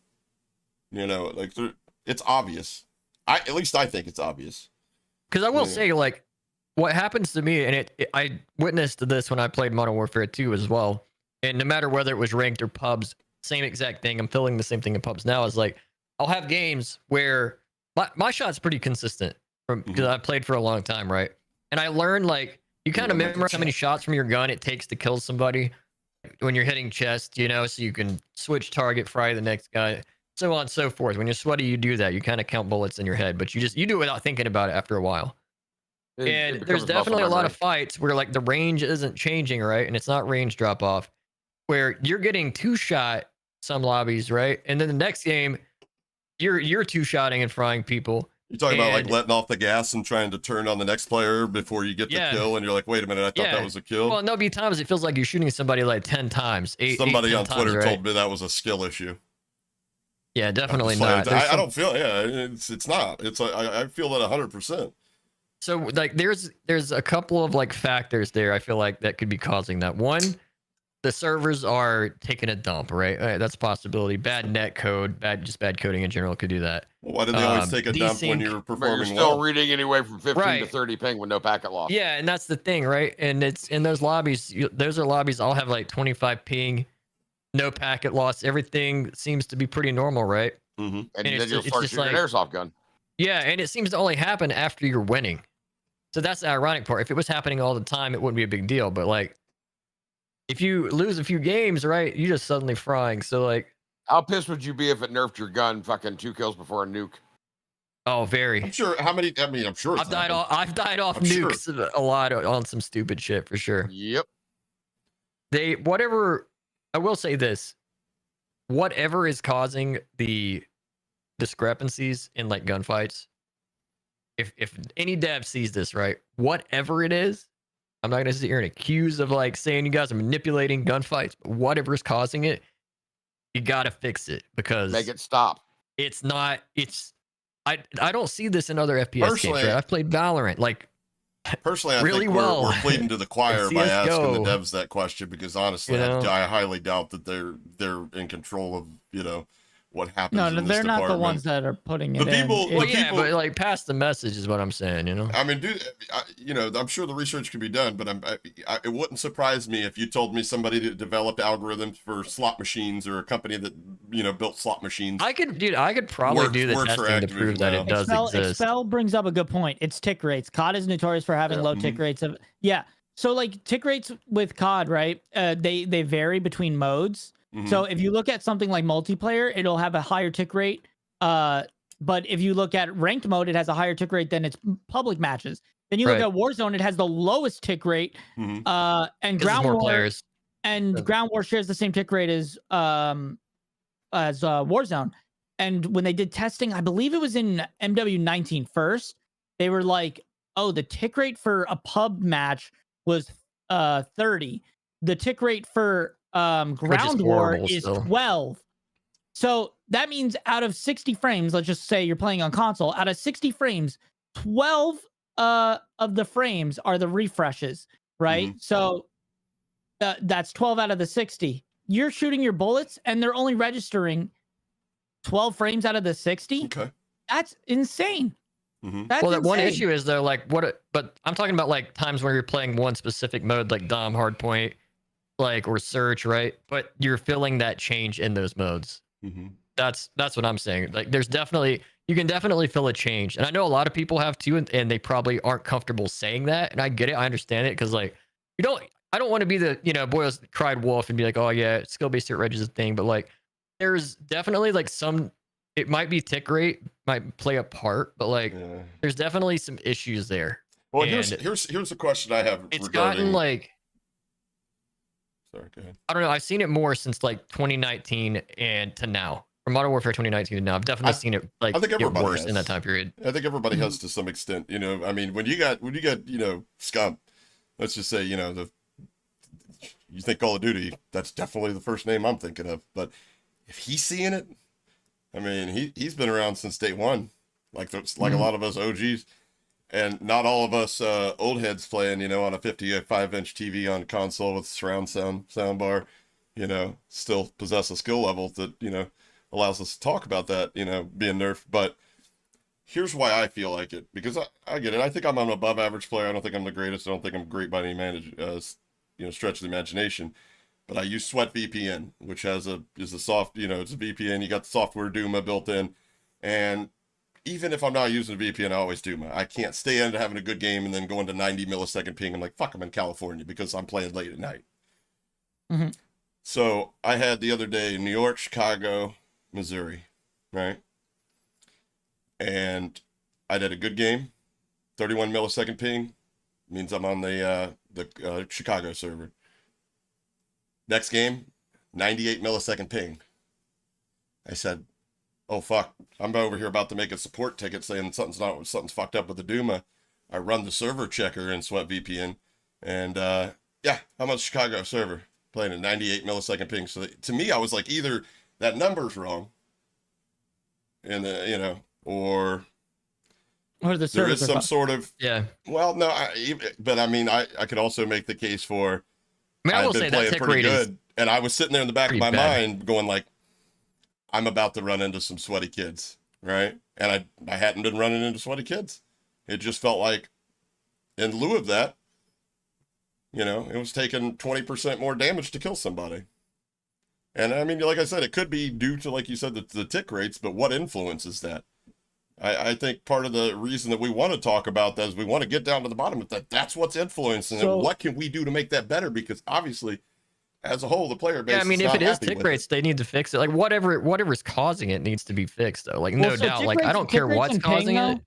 Like it's obvious. At least I think it's obvious. Because I will Yeah. say, like, what happens to me, and I witnessed this when I played Modern Warfare 2 as well. And no matter whether it was ranked or pubs, same exact thing. I'm feeling the same thing in pubs now. Is like I'll have games where my shot's pretty consistent from because I played for a long time, right? And I learned like you kind of memorize how many shots from your gun it takes to kill somebody when you're hitting chest, you know, so you can switch target, fry the next guy, so on and so forth. When you're sweaty, you do that. You kind of count bullets in your head, but you do it without thinking about it after a while. And there's definitely a lot of fights where like the range isn't changing, right? And it's not range drop off, where you're getting two shot some lobbies, right? And then the next game, you're two shotting and frying people. You're talking about like letting off the gas and trying to turn on the next player before you get the kill, and you're like, wait a minute, I thought that was a kill. Well, no, be times it feels like you're shooting somebody like 10 times. Somebody on Twitter times, told me that was a skill issue. Yeah, definitely not. I don't feel. Yeah, it's not. It's I feel that 100%. So like there's a couple of like factors there. I feel like that could be causing that. One, the servers are taking a dump, right? That's a possibility. Bad net code, bad coding in general could do that. Well, why do they always take a dump when you're performing you're still reading anywhere from 15 to 30 ping with no packet loss. Yeah, and that's the thing, right? And it's in those lobbies. Those are lobbies all have like 25 ping, no packet loss. Everything seems to be pretty normal, right? Mm-hmm. And then you'll start shooting an airsoft gun. Yeah, and it seems to only happen after you're winning. So that's the ironic part. If it was happening all the time, it wouldn't be a big deal. But like, if you lose a few games, right, you're just suddenly frying. So like, how pissed would you be if it nerfed your gun fucking 2 kills before a nuke? Oh, very. I'm sure. How many? I mean, I'm sure. I've died off nukes a lot on some stupid shit for sure. Yep. I will say this: whatever is causing the discrepancies in like gunfights, if any dev sees this, right, whatever it is, I'm not gonna sit here and accuse of like saying you guys are manipulating gunfights, but whatever is causing it, you gotta fix it because make it stop. It's not. I don't see this in other FPS games. Right? I've played Valorant like personally. I really think we're pleading to the choir by asking the devs that question because honestly, I highly doubt that they're in control of what happens. No, in this they're not the department. ones that are putting it in. But like pass the message is what I'm saying. I mean, I'm sure the research can be done, but it wouldn't surprise me if you told me somebody that developed algorithms for slot machines or a company that built slot machines. I could probably do the testing to prove that it does exist. Expel brings up a good point. It's tick rates. COD is notorious for having low tick rates of So like tick rates with COD, right? They vary between modes. Mm-hmm. So if you look at something like multiplayer, it'll have a higher tick rate. But if you look at ranked mode, it has a higher tick rate than its public matches. Then you look at Warzone, it has the lowest tick rate. Mm-hmm. And Ground War players. And Ground War shares the same tick rate as Warzone. And when they did testing, I believe it was in MW19 first, they were like, oh, the tick rate for a pub match was 30. The tick rate for Ground War is 12. So that means out of 60 frames, let's just say you're playing on console, out of 60 frames, 12 of the frames are the refreshes, right? Mm-hmm. So that's 12 out of the 60. You're shooting your bullets and they're only registering 12 frames out of the 60. Okay. That's insane. Mm-hmm. That one issue is though, like but I'm talking about like times where you're playing one specific mode, like Dom, Hardpoint, or Search, right? But you're feeling that change in those modes. Mm-hmm. That's what I'm saying. Like you can definitely feel a change. And I know a lot of people have too, and they probably aren't comfortable saying that. And I get it. I understand it. Cause like, I don't want to be the, boy who cried wolf and be like, oh yeah, skill-based hit reg is a thing. But like, there's definitely like it might be tick rate, might play a part, but like, there's definitely some issues there. Well, here's a question I have. It's gotten like, sorry, go ahead. I don't know. I've seen it more since like 2019 and to now. From Modern Warfare 2019 to now, I've definitely seen it like I think get worse in that time period. I think everybody has to some extent. I mean, when you got scum, let's just say you think Call of Duty, that's definitely the first name I'm thinking of. But if he's seeing it, I mean, he's been around since day one, like a lot of us OGs. And not all of us old heads playing, on a 55-inch TV on console with surround sound bar, still possess a skill level that, allows us to talk about that, being nerfed. But here's why I feel like it, because I get it. I think I'm an above average player. I don't think I'm the greatest. I don't think I'm great by any stretch of the imagination. but I use Sweat VPN, which is a soft, it's a VPN. You got the software Duma built in, and even if I'm not using a VPN, I always Duma. I can't stay into having a good game and then go into 90 millisecond ping. I'm like, fuck, I'm in California because I'm playing late at night. Mm-hmm. So I had the other day New York, Chicago, Missouri, right? And I did a good game, 31 millisecond ping, means I'm on the Chicago server. Next game, 98 millisecond ping. I said, oh fuck, I'm over here about to make a support ticket saying something's fucked up with the Duma. I run the server checker in Sweat VPN, and I'm on Chicago server playing at 98 millisecond ping. So to me, I was like, either that number's wrong, and or the there is some sort of Well, no, but I mean, I could also make the case for I will say that tick rate is and I was sitting there in the back of my bad. mind going like, I'm about to run into some sweaty kids, right? And I hadn't been running into sweaty kids. It just felt like, in lieu of that, it was taking 20% more damage to kill somebody. And I mean, like I said, it could be due to, like you said, the tick rates, but what influences that? I think part of the reason that we want to talk about that is we want to get down to the bottom of that. That's what's influencing it. What can we do to make that better? Because obviously, as a whole, the player base. Yeah, I mean, if it is tick rates, they need to fix it. Like whatever's causing it needs to be fixed, though. Like no doubt. Like I don't care what's causing it.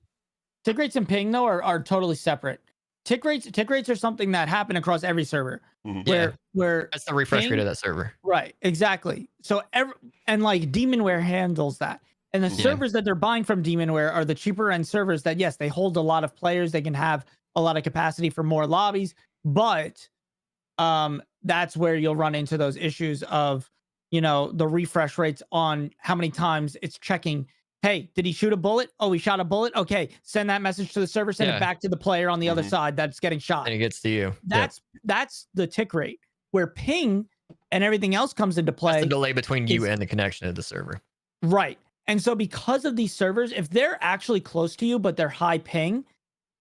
Tick rates and ping though are totally separate. Tick rates are something that happen across every server. Mm-hmm. Where that's the refresh rate of that server. Right, exactly. So like Demonware handles that. And the servers that they're buying from Demonware are the cheaper end servers that, yes, they hold a lot of players. They can have a lot of capacity for more lobbies, but that's where you'll run into those issues of, the refresh rates on how many times it's checking. Hey, did he shoot a bullet? Oh, he shot a bullet. Okay, send that message to the server, send it back to the player on the other side that's getting shot. And it gets to you. That's the tick rate. Where ping and everything else comes into play. That's the delay between you and the connection to the server. Right. And so because of these servers, if they're actually close to you, but they're high ping,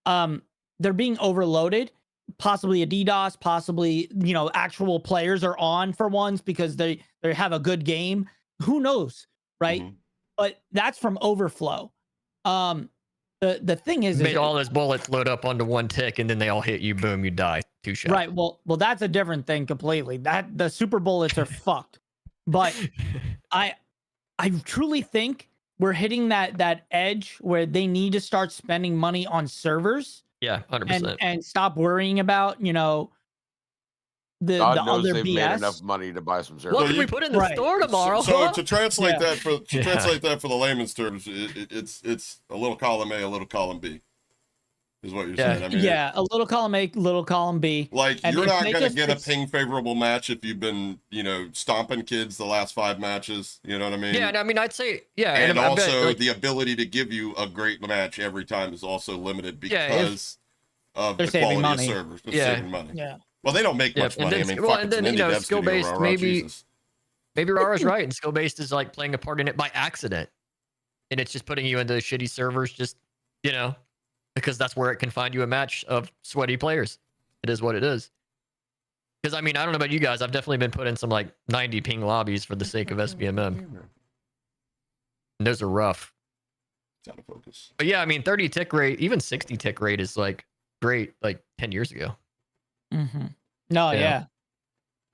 they're being overloaded, possibly a DDoS, possibly, actual players are on for once because they have a good game. Who knows? Right. Mm-hmm. But that's from overflow. The thing is all those bullets load up onto one tick and then they all hit you. Boom, you die. 2 shots. Right. Well, that's a different thing completely. That the super bullets are fucked. But I truly think we're hitting that edge where they need to start spending money on servers. Yeah, 100%. And stop worrying about, the other they've BS. Made enough money to buy some servers. What can we put in the store tomorrow? So to translate that for the layman's terms, it's a little column A, a little column B. Is what you're saying. I mean, a little column A, little column B. Like, and you're not going to get a ping favorable match if you've been, stomping kids the last 5 matches. You know what I mean? Yeah, I mean, I'd say, And also, the ability to give you a great match every time is also limited because of the quality of servers. They're saving money. Yeah. Well, they don't make much money. I mean, and then, skill-based, maybe Rara's right, and skill-based is like playing a part in it by accident. And it's just putting you into shitty servers, just, because that's where it can find you a match of sweaty players. It is what it is. Because, I mean, I don't know about you guys. I've definitely been put in some, 90 ping lobbies for the sake of SBMM. And those are rough. It's out of focus. But, yeah, I mean, 30 tick rate, even 60 tick rate is, great, 10 years ago. Mm-hmm. No, yeah.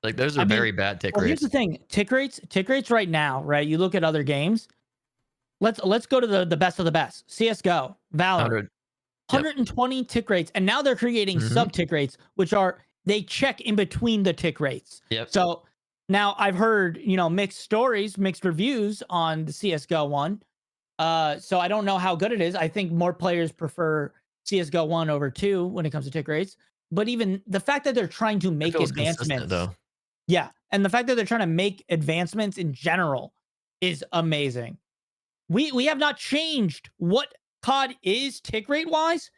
Those are very bad tick rates. Here's the thing. Tick rates right now, right? You look at other games. Let's go to the best of the best. CSGO, Valorant. 120 tick rates, and now they're creating sub tick rates, which they check in between the tick rates. Yep. So now I've heard mixed stories, mixed reviews on the CS:GO 1. So I don't know how good it is. I think more players prefer CS:GO 1 over 2 when it comes to tick rates. But even the fact that they're trying to make advancements, though. Yeah, and the fact that they're trying to make advancements in general is amazing. We have not changed what COD is tick rate wise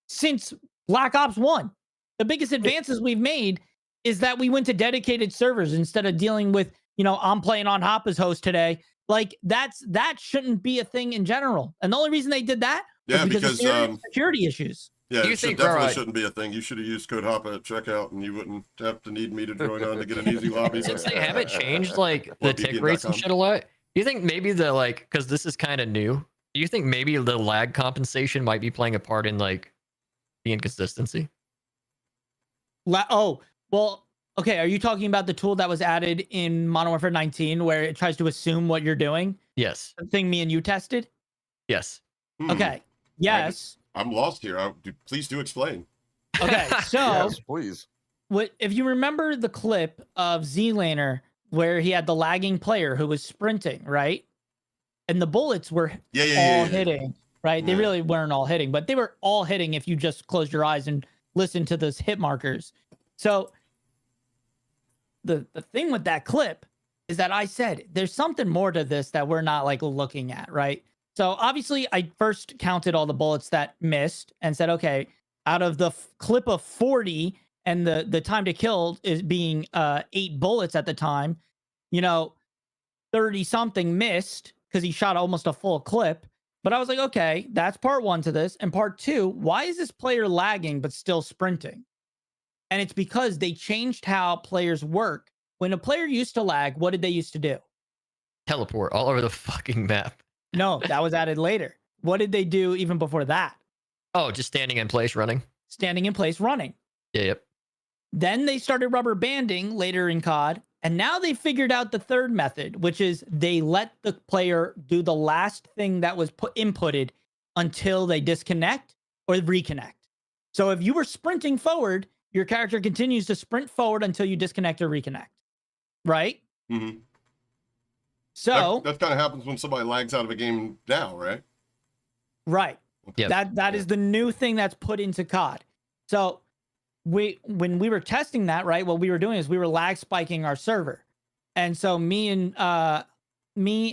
since Black Ops 1. The biggest advances we've made is that we went to dedicated servers instead of dealing with, I'm playing on Hoppa's host today. That shouldn't be a thing in general. And the only reason they did that was because of security issues. Yeah, Do you it should think, definitely Rara, shouldn't be a thing. You should have used code HOPPA at checkout, and you wouldn't have to need me to join on to get an easy lobby. since they haven't changed like the tick rates and VPN.com. shit a lot, do you think maybe the like, because this is kind of new, do you think maybe the lag compensation might be playing a part in like the inconsistency? Oh, well, okay. Are you talking about the tool that was added in Modern Warfare 19 where it tries to assume what you're doing? Yes. The thing me and you tested? Yes. Okay. Yes. I'm lost here. Please do explain. Okay. So, Yes, please. what if you remember the clip of Z-Laner where he had the lagging player who was sprinting, right? And the bullets were all hitting, right? They Yeah. really weren't all hitting, but they were all hitting if you just closed your eyes and listened to those hit markers. So the thing with that clip is that I said there's something more to this that we're not like looking at, right? So obviously I first counted all the bullets that missed and said, okay, out of the clip of 40 and the time to kill is being 8 bullets at the time, 30 something missed because he shot almost a full clip. But I was like, okay, that's part one to this. And part two, why is this player lagging but still sprinting? And it's because they changed how players work. When a player used to lag, what did they used to do? Teleport all over the fucking map. No, that was added later. What did they do even before that? Oh, just standing in place running. Standing in place running. Yeah, yep. Then they started rubber banding later in COD. And now they figured out the third method, which is they let the player do the last thing that was inputted until they disconnect or reconnect. So if you were sprinting forward, your character continues to sprint forward until you disconnect or reconnect. Right? Mm-hmm. So that kind of happens when somebody lags out of a game now, right? right. Yep. That is the new thing that's put into COD. So when we were testing that, right, what we were doing is we were lag spiking our server. And so me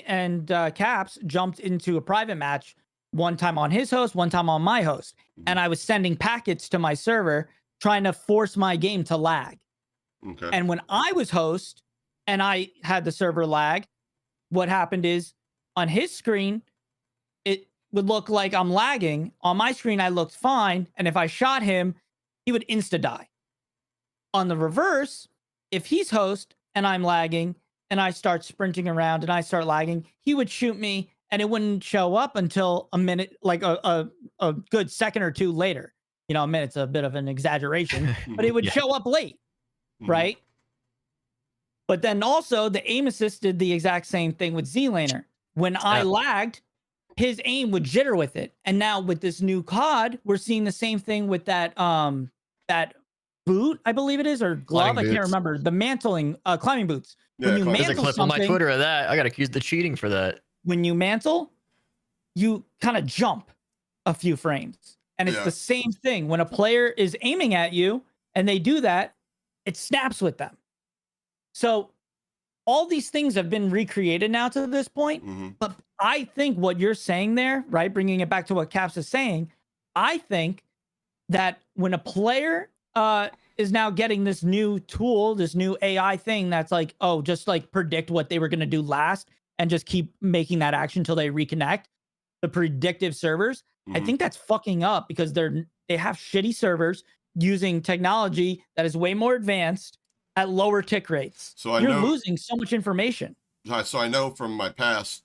and Caps jumped into a private match, one time on his host, one time on my host. And I was sending packets to my server trying to force my game to lag. Okay. And when I was host and I had the server lag, what happened is on his screen, it would look like I'm lagging. On my screen, I looked fine. And if I shot him, he would insta die. On the reverse, if he's host and I'm lagging and I start sprinting around and I start lagging, he would shoot me and it wouldn't show up until a minute, like a good second or two later. A minute's a bit of an exaggeration, but it would show up late, right? But then also the aim assist did the exact same thing with Z-Laner. When I lagged, his aim would jitter with it. And now with this new COD, we're seeing the same thing with that boot, I believe it is, or glove. I can't remember. The mantling, climbing boots. Yeah, when you There's a mantle clip on my something, Twitter of that. I got accused of cheating for that. when you mantle, you kind of jump a few frames. And it's the same thing. When a player is aiming at you and they do that, it snaps with them. So all these things have been recreated now to this point. But I think what you're saying there, right, bringing it back to what Caps is saying, I think that when a player is now getting this new tool, this new AI thing that's like, oh, just like predict what they were going to do last and just keep making that action until they reconnect, the predictive servers, I think that's fucking up because they have shitty servers using technology that is way more advanced at lower tick rates. So you're losing so much information. So I know from my past,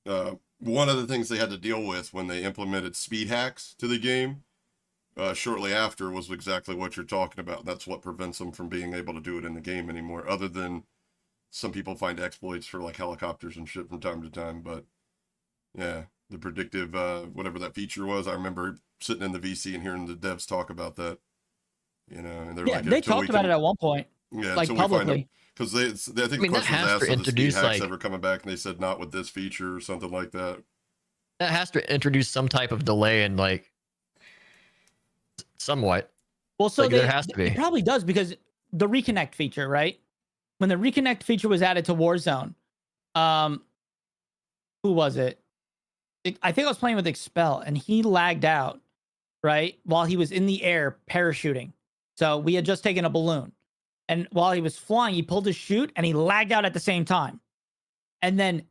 one of the things they had to deal with when they implemented speed hacks to the game shortly after was exactly what you're talking about. That's what prevents them from being able to do it in the game anymore, other than some people find exploits for like helicopters and shit from time to time. But yeah, the predictive, whatever that feature was, I remember sitting in the VC and hearing the devs talk about that. And they're like, they talked about it at one point. Yeah, like publicly. Because I think the question was asked, are the speed hacks ever coming back? And they said not with this feature or something like that. That has to introduce some type of delay and like somewhat. Well, so like, there has to be. It probably does because the reconnect feature, right? When the reconnect feature was added to Warzone, who was it? I think I was playing with Expel and he lagged out, right? While he was in the air parachuting. So we had just taken a balloon. And while he was flying, he pulled his chute and he lagged out at the same time. And then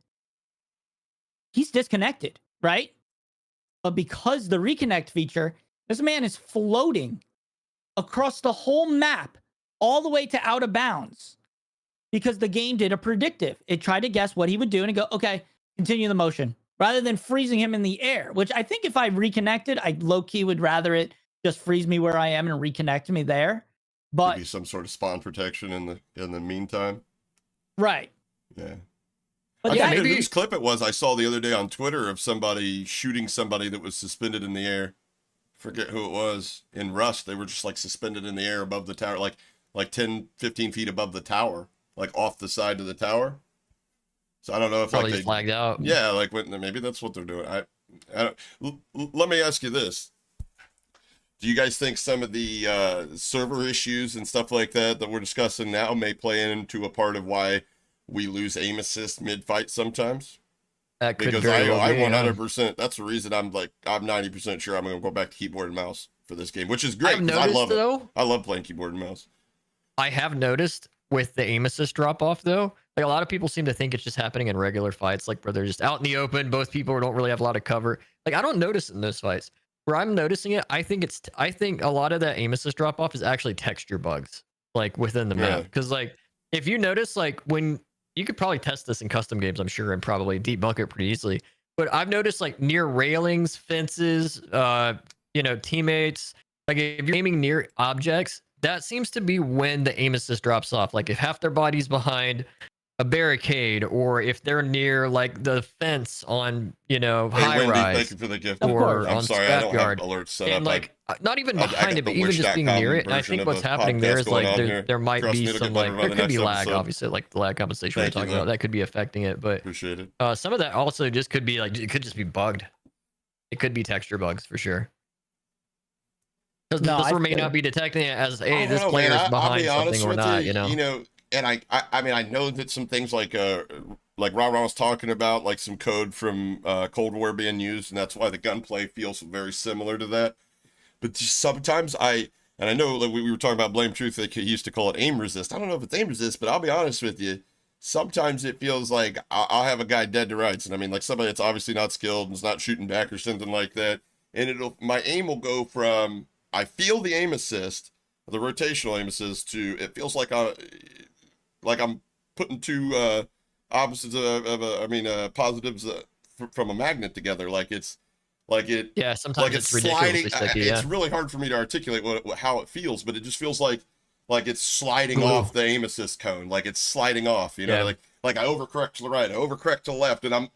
he's disconnected, right? But because the reconnect feature, This man is floating across the whole map all the way to out of bounds because the game did a predictive. It tried to guess what he would do and go, okay, continue the motion rather than freezing him in the air, which I think if I reconnected, I low key would rather it just freeze me where I am and reconnect me there. But Maybe some sort of spawn protection in the meantime. Right. Yeah. But I yeah, forget whose clip it was I saw the other day on Twitter of somebody shooting somebody that was suspended in the air. Forget who it was. In Rust, they were just like suspended in the air above the tower, like 10, 15 feet above the tower, like off the side of the tower. So I don't know if Probably like they flagged out. Yeah, like maybe that's what they're doing. I don't, let me ask you this. Do you guys think some of the server issues and stuff like that we're discussing now may play into a part of why we lose aim assist mid-fight sometimes? That could Because very well I be, 100%, that's the reason I'm 90% sure I'm going to go back to keyboard and mouse for this game, which is great. I've noticed, I love though, it. I love playing keyboard and mouse. I have noticed with the aim assist drop off though, like a lot of people seem to think it's just happening in regular fights, like where they're just out in the open, both people don't really have a lot of cover. Like I don't notice it in those fights. Where I'm noticing it, I think a lot of that aim assist drop off is actually texture bugs, like within the map. Because like if you notice, like when you could probably test this in custom games, I'm sure, and probably debunk it pretty easily. But I've noticed like near railings, fences, teammates, like if you're aiming near objects, that seems to be when the aim assist drops off. Like if half their body's behind a barricade, or if they're near like the fence on high rise. Thank you for the gift. Or I'm on sorry, I don't have Scrapyard. alerts set And up. like not even I behind got it, but the even just being wish.com near it. And I version think of what's the happening there podcast is going like on here. there might Trust be me, it'll some get better like by there the could be next lag, episode. obviously, like the lag compensation we're Thank you, talking about. man. That could be affecting it, but Appreciate it. some of that also just could be like it could just be bugged. It could be texture bugs for sure. Because the server may not be detecting it as, hey, this player is behind something or not, And I mean, I know that some things like Ron was talking about, like some code from Cold War being used, and that's why the gunplay feels very similar to that. But just sometimes and I know like we were talking about Blame Truth, like he used to call it aim resist. I don't know if it's aim resist, but I'll be honest with you. Sometimes it feels like I'll have a guy dead to rights, and I mean like somebody that's obviously not skilled and is not shooting back or something like that, and my aim will go from I feel the aim assist, the rotational aim assist, to it feels like I'm putting two opposites positives from a magnet together. Sometimes it's sliding. ridiculously sticky, It's really hard for me to articulate how it feels, but it just feels like it's sliding Glue. off the aim assist cone, like it's sliding off. Like I overcorrect to the right, I overcorrect to the left, and I'm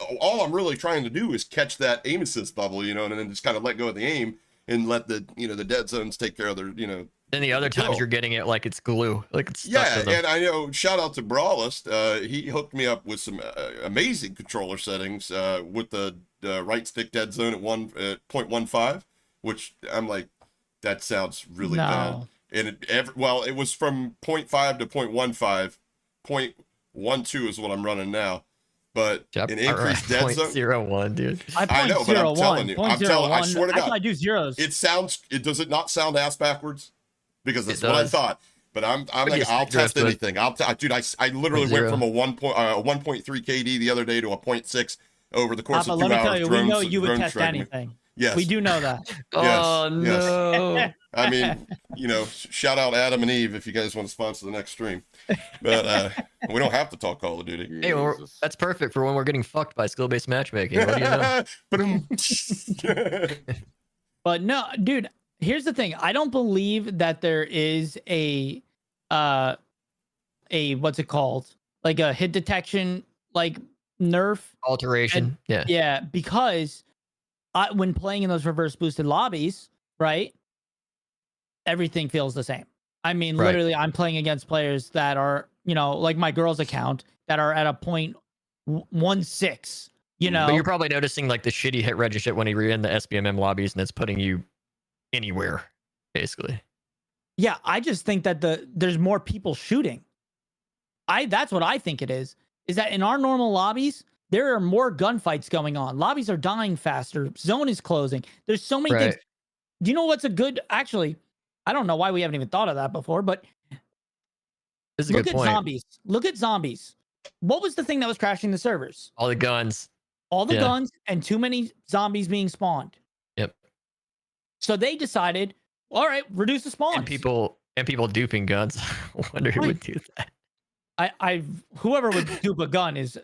really trying to do is catch that aim assist bubble, and then just kind of let go of the aim and let the dead zones take care of their Then the other times you're getting it like it's glue, like it's stuck to them. And I know, shout out to Brawlist, he hooked me up with some amazing controller settings with the right stick dead zone at 0.15, which I'm like, that sounds really bad. And it was from 0.5 to 0.15. 0.12 is what I'm running now. But an increased dead zone. 0.01, dude. I know, but I'm telling you. I swear to God. I do zeros. Does it not sound ass backwards? Because that's what I thought. But I'm like, I'll test anything. I literally went from a 1.3 KD the other day to a 0.6 over the course of 2 hours. Let me tell you, we know you would test anything. Yes. We do know that. Oh, no. I mean, shout out Adam and Eve if you guys want to sponsor the next stream. But we don't have to talk Call of Duty. Hey, well, that's perfect for when we're getting fucked by skill-based matchmaking. What do you know? But no, dude, here's the thing. I don't believe that there is a what's it called? Like a hit detection, like nerf. Alteration. Yeah, because when playing in those reverse boosted lobbies, right? Everything feels the same. I mean, literally, I'm playing against players that are, like my girl's account, that are at a 0.16. But you're probably noticing like the shitty hit register when you're in the SBMM lobbies, and it's putting you anywhere, basically. Yeah, I just think that there's more people shooting. That's what I think it is that in our normal lobbies, there are more gunfights going on. Lobbies are dying faster. Zone is closing. There's so many things. Do you know what's actually, I don't know why we haven't even thought of that before, but look at zombies. Look at zombies. What was the thing that was crashing the servers? All the guns. All the guns and too many zombies being spawned. Yep. So they decided, all right, reduce the spawns. And people duping guns. I wonder who would do that. Whoever would dupe a gun is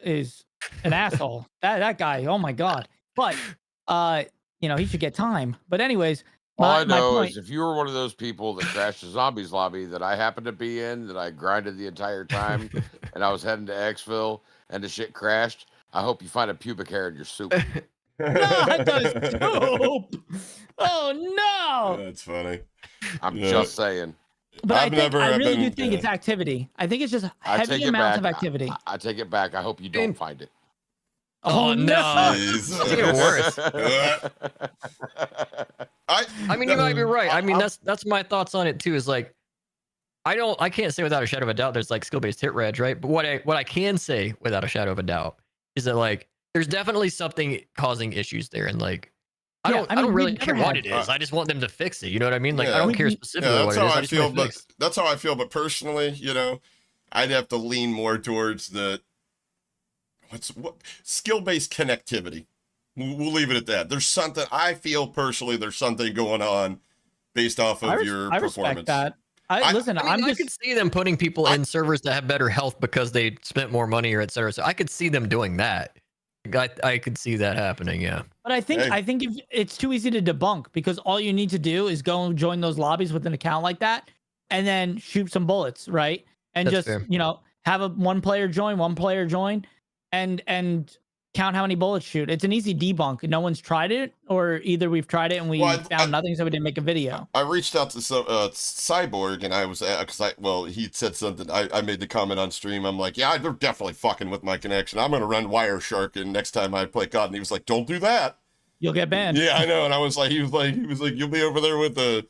an asshole. That guy, oh my god. But he should get time. But anyways, all I know point is if you were one of those people that crashed the zombies lobby that I happened to be in, that I grinded the entire time, and I was heading to Xville, and the shit crashed, I hope you find a pubic hair in your soup. Not the soup. Oh no. That's funny. I'm just saying. But I really do think it's activity. I think it's just heavy amounts of activity. I take it back. I hope you don't find it. Oh no! It's getting worse. I mean, you might be right. I mean, that's my thoughts on it too. Is like, I can't say without a shadow of a doubt there's like skill-based hit reg, right? But what I can say without a shadow of a doubt is that like there's definitely something causing issues there, and like I don't really care what it is. I just want them to fix it. You know what I mean? Like I don't care specifically what it is. I feel, but that's how I feel. But personally, I'd have to lean more towards the skill-based connectivity. We'll leave it at that. There's something I feel personally. There's something going on based off of your performance. I respect that. I could see them putting people in servers that have better health because they spent more money or et cetera. So I could see them doing that. I could see that happening. Yeah. But I think if it's too easy to debunk because all you need to do is go and join those lobbies with an account like that, and then shoot some bullets, right? And That's just fair. Have one player join, and count how many bullets shoot. It's an easy debunk. No one's tried it, or either we've tried it and we found nothing, so we didn't make a video. I reached out to Cyborg, and I was he said something. I made the comment on stream. I'm like, yeah, they're definitely fucking with my connection. I'm gonna run Wireshark, and next time I play COD, and he was like, don't do that. You'll get banned. Yeah, I know. And I was like, he was like, you'll be over there with the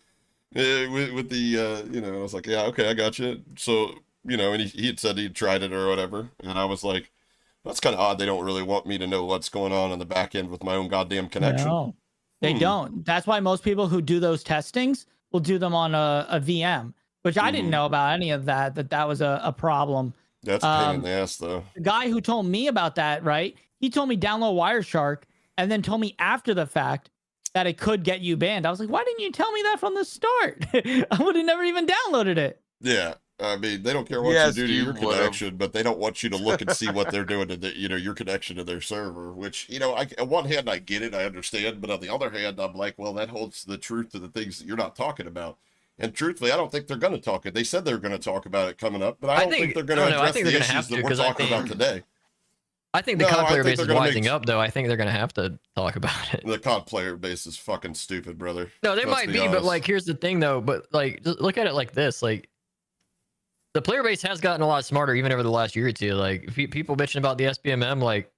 I was like, yeah, okay, I got you. So and he had said he'd tried it or whatever, and I was like, that's kind of odd. They don't really want me to know what's going on the back end with my own goddamn connection. No, they don't. That's why most people who do those testings will do them on a VM, which I didn't know about any of that was a problem. That's a pain in the ass, though. The guy who told me about that, right? He told me download Wireshark and then told me after the fact that it could get you banned. I was like, why didn't you tell me that from the start? I would have never even downloaded it. Yeah. I mean, they don't care what you do to your connection, but they don't want you to look and see what they're doing to your connection to their server, which, on one hand, I get it, I understand, but on the other hand, I'm like, well, that holds the truth to the things that you're not talking about. And truthfully, I don't think they're going to talk it. They said they're going to talk about it coming up, but I don't think they're going to address the issues that we're talking about today. I think the COD player base is wising up, though. I think they're going to have to talk about it. The COD player base is fucking stupid, brother. No, they might be, but like, here's the thing, though. But like, just look at it like this, like. The player base has gotten a lot smarter even over the last year or two. Like people bitching about the SBMM, like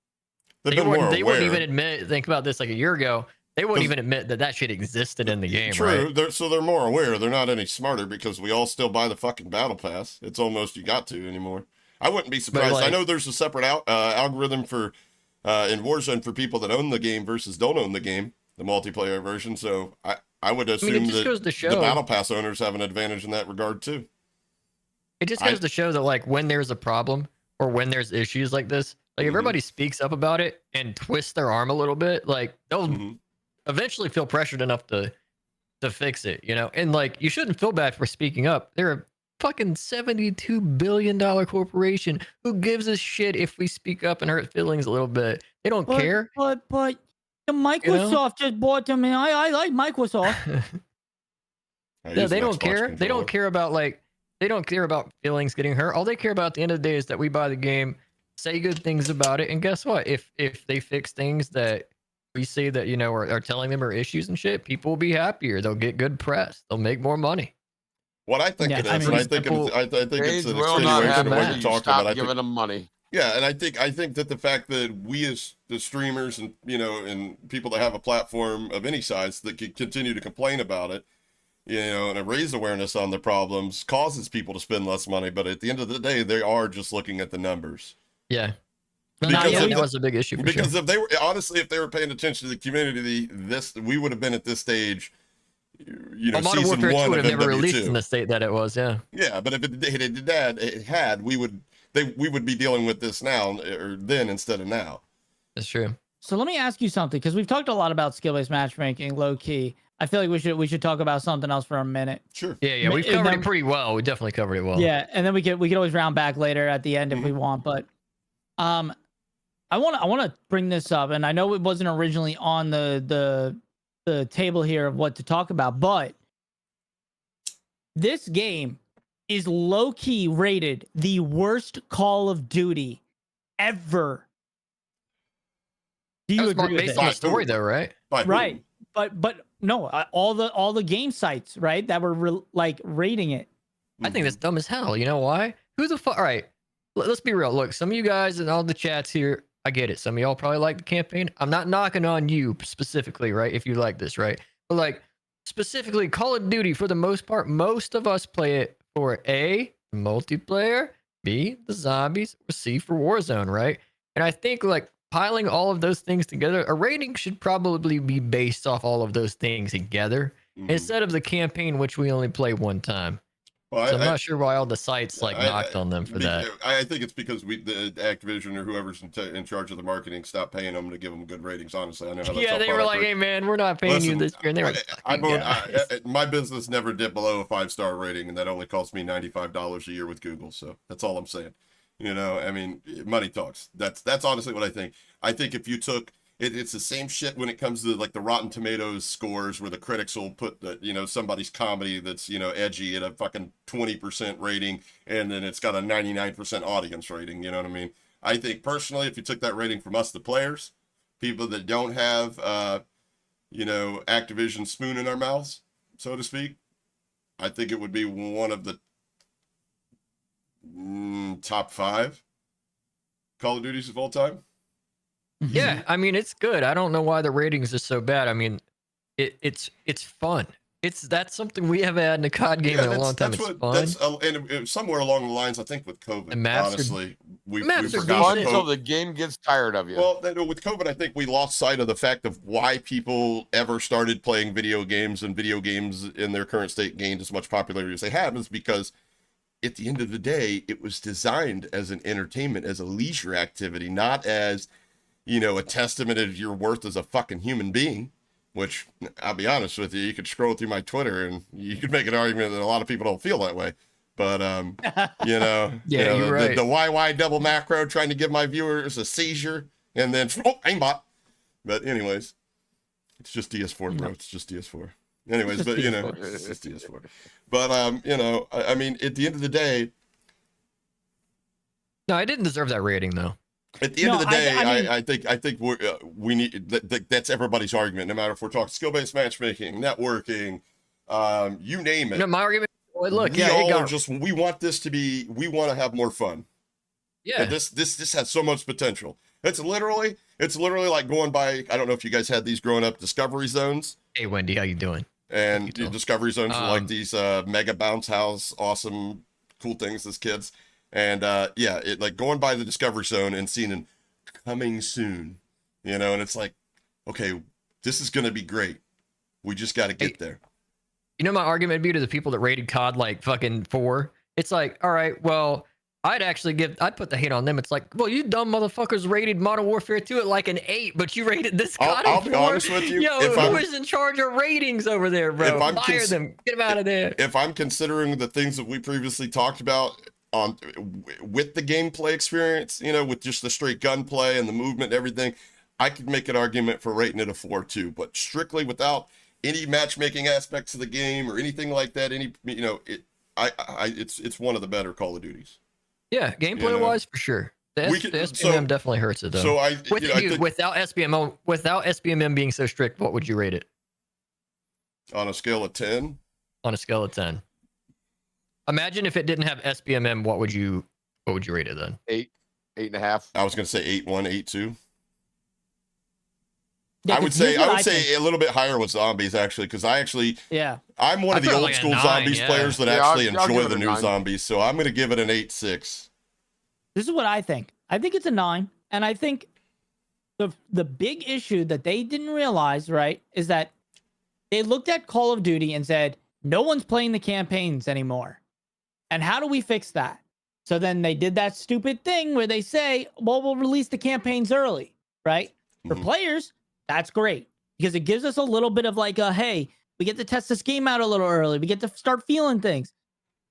they wouldn't even admit. Think about this, like a year ago, they wouldn't even admit that shit existed in the game. True, right? So they're more aware. They're not any smarter because we all still buy the fucking battle pass. It's almost you got to anymore. I wouldn't be surprised. I know there's a separate algorithm for in Warzone for people that own the game versus don't own the game, the multiplayer version. So I would assume that the battle pass owners have an advantage in that regard too. It just goes to show that, like, when there's a problem or when there's issues like this, like, if everybody speaks up about it and twists their arm a little bit, like, they'll eventually feel pressured enough to fix it, And, like, you shouldn't feel bad for speaking up. They're a fucking $72 billion corporation. Who gives a shit if we speak up and hurt feelings a little bit? They don't care. But the Microsoft just bought them, and I like Microsoft. No, they don't care. They don't care about, like, they don't care about feelings getting hurt. All they care about at the end of the day is that we buy the game, say good things about it, and guess what? If they fix things that we say that are telling them are issues and shit, people will be happier. They'll get good press. They'll make more money. What I think it is, and I think it's an extenuation of what you're talking about. Giving them money. Yeah, and I think that the fact that we as the streamers and and people that have a platform of any size that can continue to complain about it, and raise awareness on the problems causes people to spend less money. But at the end of the day, they are just looking at the numbers. Yeah. That was a big issue. Because if they were if they were paying attention to the community, we would have been at this stage. Modern Warfare 2 would have never released in the state that it was. Yeah. Yeah, but if it had, we would be dealing with this now or then instead of now. That's true. So let me ask you something, because we've talked a lot about skill-based matchmaking, low key. I feel like we should talk about something else for a minute. Sure. Yeah, we've And covered then- it pretty well. We definitely covered it well. Yeah, and then we could always round back later at the end if we want. But I want to bring this up, and I know it wasn't originally on the table here of what to talk about, but this game is low key rated the worst Call of Duty ever. Do you That's agree with based it? on the story, though, right? By who? Right, but no, all the game sites, right, that were like rating it. I think that's dumb as hell. You know why? Who the fuck? All right, let's be real. Look, some of you guys in all the chats here, I get it. Some of y'all probably like the campaign. I'm not knocking on you specifically, right? If you like this, right? But like specifically, Call of Duty, for the most part, most of us play it for A, multiplayer, B, the zombies, or C, for Warzone, right? And I think like piling all of those things together, a rating should probably be based off all of those things together instead of the campaign, which we only play one time. Well, So I'm not sure why all the sites like I- knocked on them for that. I think it's because the Activision or whoever's in charge of the marketing stopped paying them to give them good ratings. Honestly, I know how that's Yeah, all they were product like, works. "Hey man, we're not paying you Listen, this year." And they were like, my business never dipped below a 5-star rating, and that only cost me $95 a year with Google. So that's all I'm saying. You know, I mean, money talks. That's honestly what I think. I think if you took it's the same shit when it comes to like the Rotten Tomatoes scores, where the critics will put somebody's comedy that's edgy at a fucking 20% rating, and then it's got a 99% audience rating. You know what I mean? I think personally, if you took that rating from us, the players, people that don't have Activision spoon in our mouths, so to speak, I think it would be one of the top 5 Call of Duties of all time. "Yeah, I mean, it's good. I don't know why the ratings are so bad. I mean, it's fun. That's something we haven't had in a COD game in a long time. It's fun. And somewhere along the lines, I think with COVID, The maps are- honestly, we maps are forgot Fun decent. until the game gets tired of you. Well, with COVID, I think we lost sight of the fact of why people ever started playing video games, and video games in their current state gained as much popularity as they have, is because at the end of the day, it was designed as an entertainment, as a leisure activity, not as, a testament of your worth as a fucking human being. Which, I'll be honest with you could scroll through my Twitter and you could make an argument that a lot of people don't feel that way. But, you're right. the YY double macro trying to give my viewers a seizure, and then, aimbot. But anyways, it's just DS4, bro. It's just DS4. Anyways, but, it's just DS4. But, I mean, at the end of the day, No, I didn't deserve that rating though. at the end of the No, day, I mean- I think we need that's everybody's argument. No matter if we're talking skill-based matchmaking, networking, you name it. My argument. Well, look, we want this to be. We want to have more fun. yeah. And this has so much potential. It's literally like going by. I don't know if you guys had these growing up, discovery zones. Hey Wendy, how you doing? And You too. discovery zones are like these mega bounce house, awesome, cool things as kids. And it like going by the discovery zone and seeing them coming soon, and it's like, okay, this is gonna be great. We just got to get there. My argument would be to the people that rated COD like fucking 4. It's like, all right, well, I'd put the hate on them. It's like, well, you dumb motherfuckers rated Modern Warfare 2 at like an 8, but you rated this COD I'll at 4. be honest with you. Yo, who is in charge of ratings over there, bro? Fire them. Get them out of there. If I'm considering the things that we previously talked about with the gameplay experience, with just the straight gunplay and the movement and everything, I could make an argument for rating it a 4 too. But strictly without any matchmaking aspects of the game or anything like that, it's one of the better Call of Duties. Yeah, gameplay wise, for sure. The SBMM definitely hurts it though. So without SBMM being so strict, what would you rate it on a scale of 10? On a scale of 10. Imagine if it didn't have SBMM, what would you rate it then? 8.5. I was gonna say 8.1, 8.2. Yeah, I would say a little bit higher with zombies actually, because I'm one of the thought old like a school 9, zombies yeah. players that Yeah, actually I'll give enjoy it the a new 9. zombies. So I'm gonna give it an 8.6. This is what I think. I think it's a 9, and I think the big issue that they didn't realize, right, is that they looked at Call of Duty and said, no one's playing the campaigns anymore. And how do we fix that? So then they did that stupid thing where they say, well, we'll release the campaigns early, right? For Mhm. players, that's great because it gives us a little bit of like a, hey, We get to test this game out a little early. We get to start feeling things.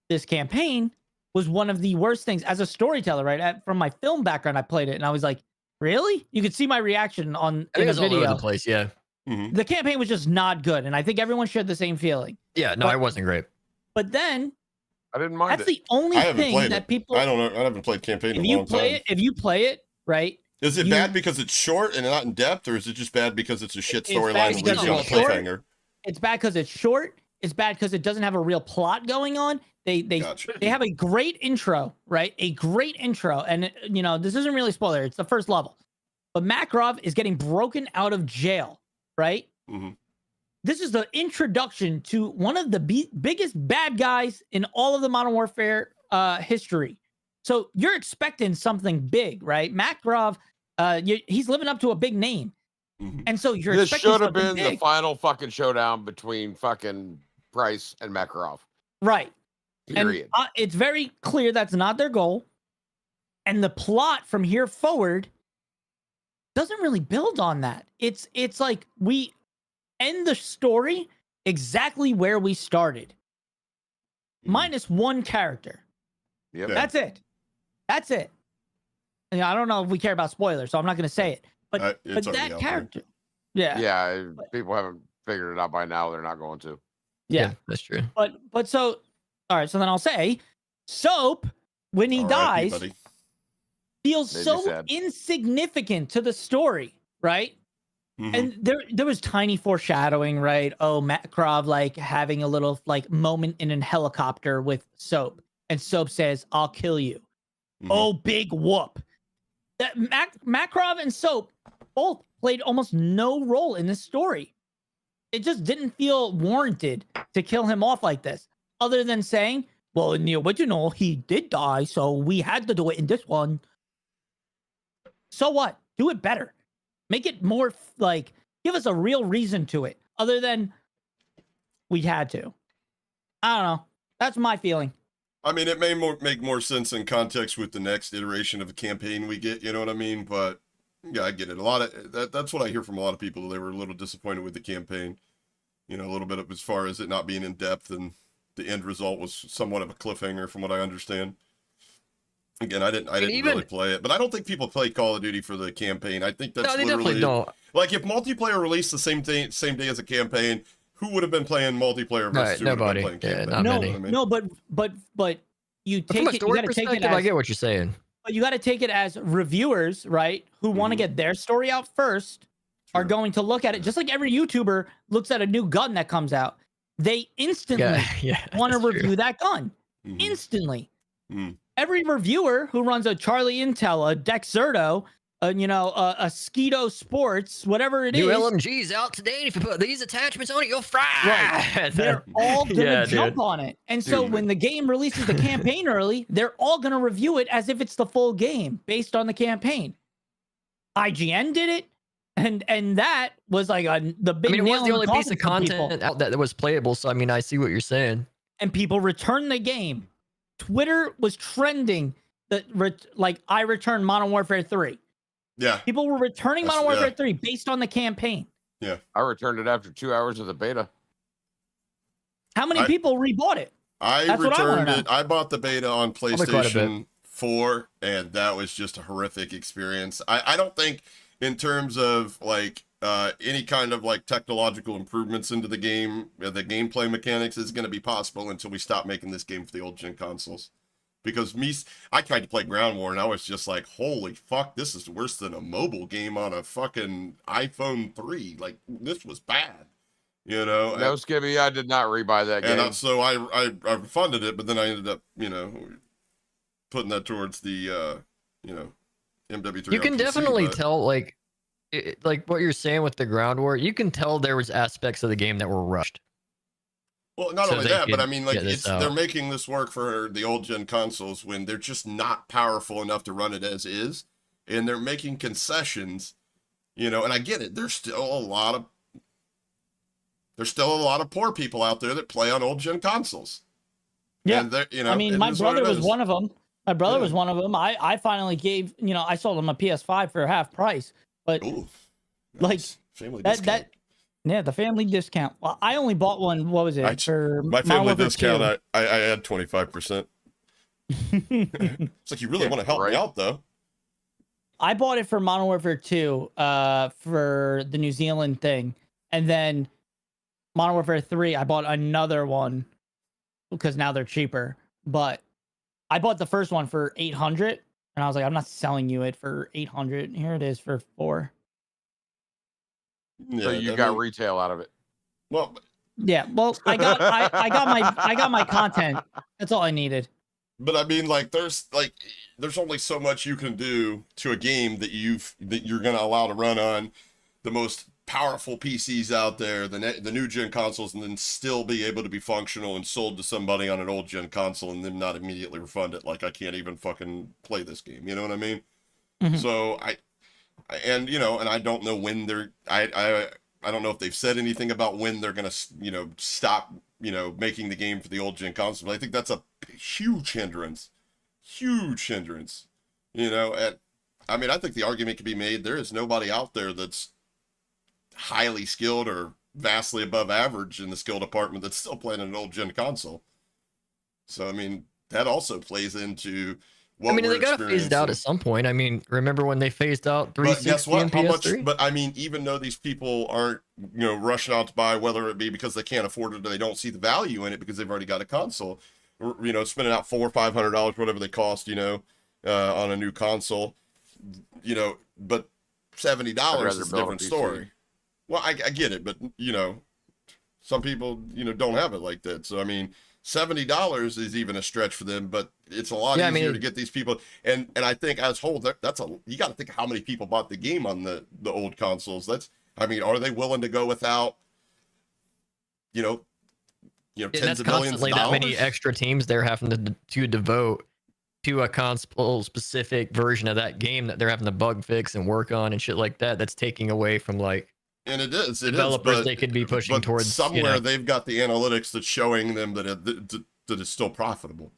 This campaign was one of the worst things as a storyteller, right? From my film background, I played it and I was like, really? You could see my reaction in the video. All over the place, yeah. Mhm. The campaign was just not good. And I think everyone shared the same feeling. Yeah, no, But- it wasn't great. But then I didn't mind that's it. the only I haven't thing played that it. people, I don't know. I haven't played campaign in if a you long play time. it, if you play it, right? Is it you- bad because it's short and not in depth, or is it just bad because it's a shit It's bad storyline and because leaves you on a it's short. cliffhanger? It's bad because it's short. It's bad because it doesn't have a real plot going on. They Gotcha. they have a great intro, right? A great intro. And this isn't really spoiler. It's the first level. But Makarov is getting broken out of jail, right? Mhm. This is the introduction to one of the biggest bad guys in all of the Modern Warfare history. So you're expecting something big, right? Makarov, he's living up to a big name. Mhm. And so you're This expecting should have something been the big. final fucking showdown between fucking Price and Makarov. Right. Period. And it's very clear that's not their goal. And the plot from here forward doesn't really build on that. It's like we end the story exactly where we started. Minus one character. Yep. Yeah. That's it. That's it. And I don't know if we care about spoilers, so I'm not going to say it. But It's already that out there. character. Yeah. Yeah, if people haven't figured it out by now, they're not going to. Yeah. That's true. But so all right, so then I'll say Soap, when he R.I.P., dies, buddy. feels Made me so sad. insignificant to the story, right? Mhm. And there was tiny foreshadowing, right? Oh, Makarov like having a little like moment in a helicopter with Soap, and Soap says, "I'll kill you." Mhm. Oh, big whoop! That Makarov and Soap both played almost no role in this story. It just didn't feel warranted to kill him off like this, other than saying, "Well, in the original, he did die, so we had to do it in this one." So what? Do it better. Make it more like, give us a real reason to it, other than we had to. I don't know. That's my feeling. I mean, it may make more sense in context with the next iteration of a campaign we get. You know what I mean? But yeah, I get it. A lot of that's what I hear from a lot of people. They were a little disappointed with the campaign. A little bit of as far as it not being in depth, and the end result was somewhat of a cliffhanger, from what I understand. Again, I didn't really play it, but I don't think people play Call of Duty for the campaign. I think that's No, they literally definitely don't. like if multiplayer released the same day as a campaign, who would have been playing multiplayer versus who would have been Nobody. playing Yeah, campaign? not No, many. You know what I mean? no, but you But from a take it. You story got to take it perspective, I as, get what you're saying. but you got to take it as reviewers, right? Who want to Mhm. get their story out first, are Sure. going to look at it just like every YouTuber looks at a new gun that comes out. They instantly Yeah, want to that's true. review that gun. Mhm. Instantly. Mm. Every reviewer who runs a Charlie Intel, a Dexerto, a Skeeto Sports, whatever it New is, LMG's out today, and if you put these attachments on it, you'll fry. Right. they're all gonna Yeah, jump dude. on it. And so Dude. when the game releases the campaign early, they're all gonna review it as if it's the full game based on the campaign. IGN did it, and that was like the big. I mean, it was nail the in only piece coffin of for people. content out that was playable. So I mean, I see what you're saying. And people returned the game. Twitter was trending that I returned Modern Warfare 3. Yeah. People were returning That's- Modern Warfare yeah. 3 based on the campaign. I returned it after 2 hours of the beta. How many I- people rebought it? I That's what I wanna returned it. I bought the beta on Probably quite a bit. PlayStation 4, and that was just a horrific experience. I don't think, in terms of like any kind of like technological improvements into the game, the gameplay mechanics is going to be possible until we stop making this game for the old gen consoles. Because I tried to play Ground War, and I was just like, holy fuck, this is worse than a mobile game on a fucking iPhone 3. Like, this was bad. No, Skibby, I did not rebuy that game. And so I funded it, but then I ended up, putting that towards the, MW3. You can on PC, definitely but- tell, like what you're saying with the ground war. You can tell there was aspects of the game that were rushed. Well, not so only they that, but could I mean, like, get this they're out. making this work for the old gen consoles when they're just not powerful enough to run it as is, and they're making concessions, and I get it. There's still a lot of poor people out there that play on old gen consoles. Yeah. And they're, I mean, it my is what brother it was is. one of them. My brother Yeah. was one of them. I finally gave, I sold him a PS5 for half price. But Ooh, like, nice. Family that discount. Yeah, the family discount. Well, I only bought one. What was it for My Modern family Warfare discount, I had 25%. 2? It's like, you really want to help me right. out, though. I bought it for Modern Warfare 2 for the New Zealand thing. And then Modern Warfare 3, I bought another one because now they're cheaper. But I bought the first one for 800 and I was like, I'm not selling you it for 800. Here it is for 4. Yeah, So you got retail out of it. well, Yeah, well, I got my content. That's all I needed. but I mean, like, there's only so much you can do to a game that you're gonna allow to run on the most powerful PCs out there, the new gen consoles, and then still be able to be functional and sold to somebody on an old gen console and then not immediately refund it. Like, I can't even fucking play this game. You know what I mean? Mhm. So and I don't know when I don't know if they've said anything about when they're gonna stop making the game for the old gen console. But I think that's a huge hindrance. And I mean, I think the argument can be made there is nobody out there that's highly skilled or vastly above average in the skill department that's still playing an old gen console. So I mean, that also plays into what they got to phase it out experiencing. at some point. I mean, remember when they phased out But guess 360 what? and How much? PS3? But I mean, even though these people aren't, rushing out to buy, whether it be because they can't afford it or they don't see the value in it because they've already got a console, or, spending out $400 or $500, whatever they cost, on a new console, but $70 rather is a build a different PC. story. Well, I get it, but some people, don't have it like that. So I mean, $70 is even a stretch for them, but it's a lot easier to get these people. And I think as a whole, you got to think of how many people bought the game on the old consoles. Are they willing to go without, tens that's of millions constantly of that dollars? many extra teams they're having to devote to a console specific version of that game that they're having to bug fix and work on and shit like that. That's taking away from And it is developers but, they could be pushing but towards. somewhere they've got the analytics that's showing them that that it's still profitable.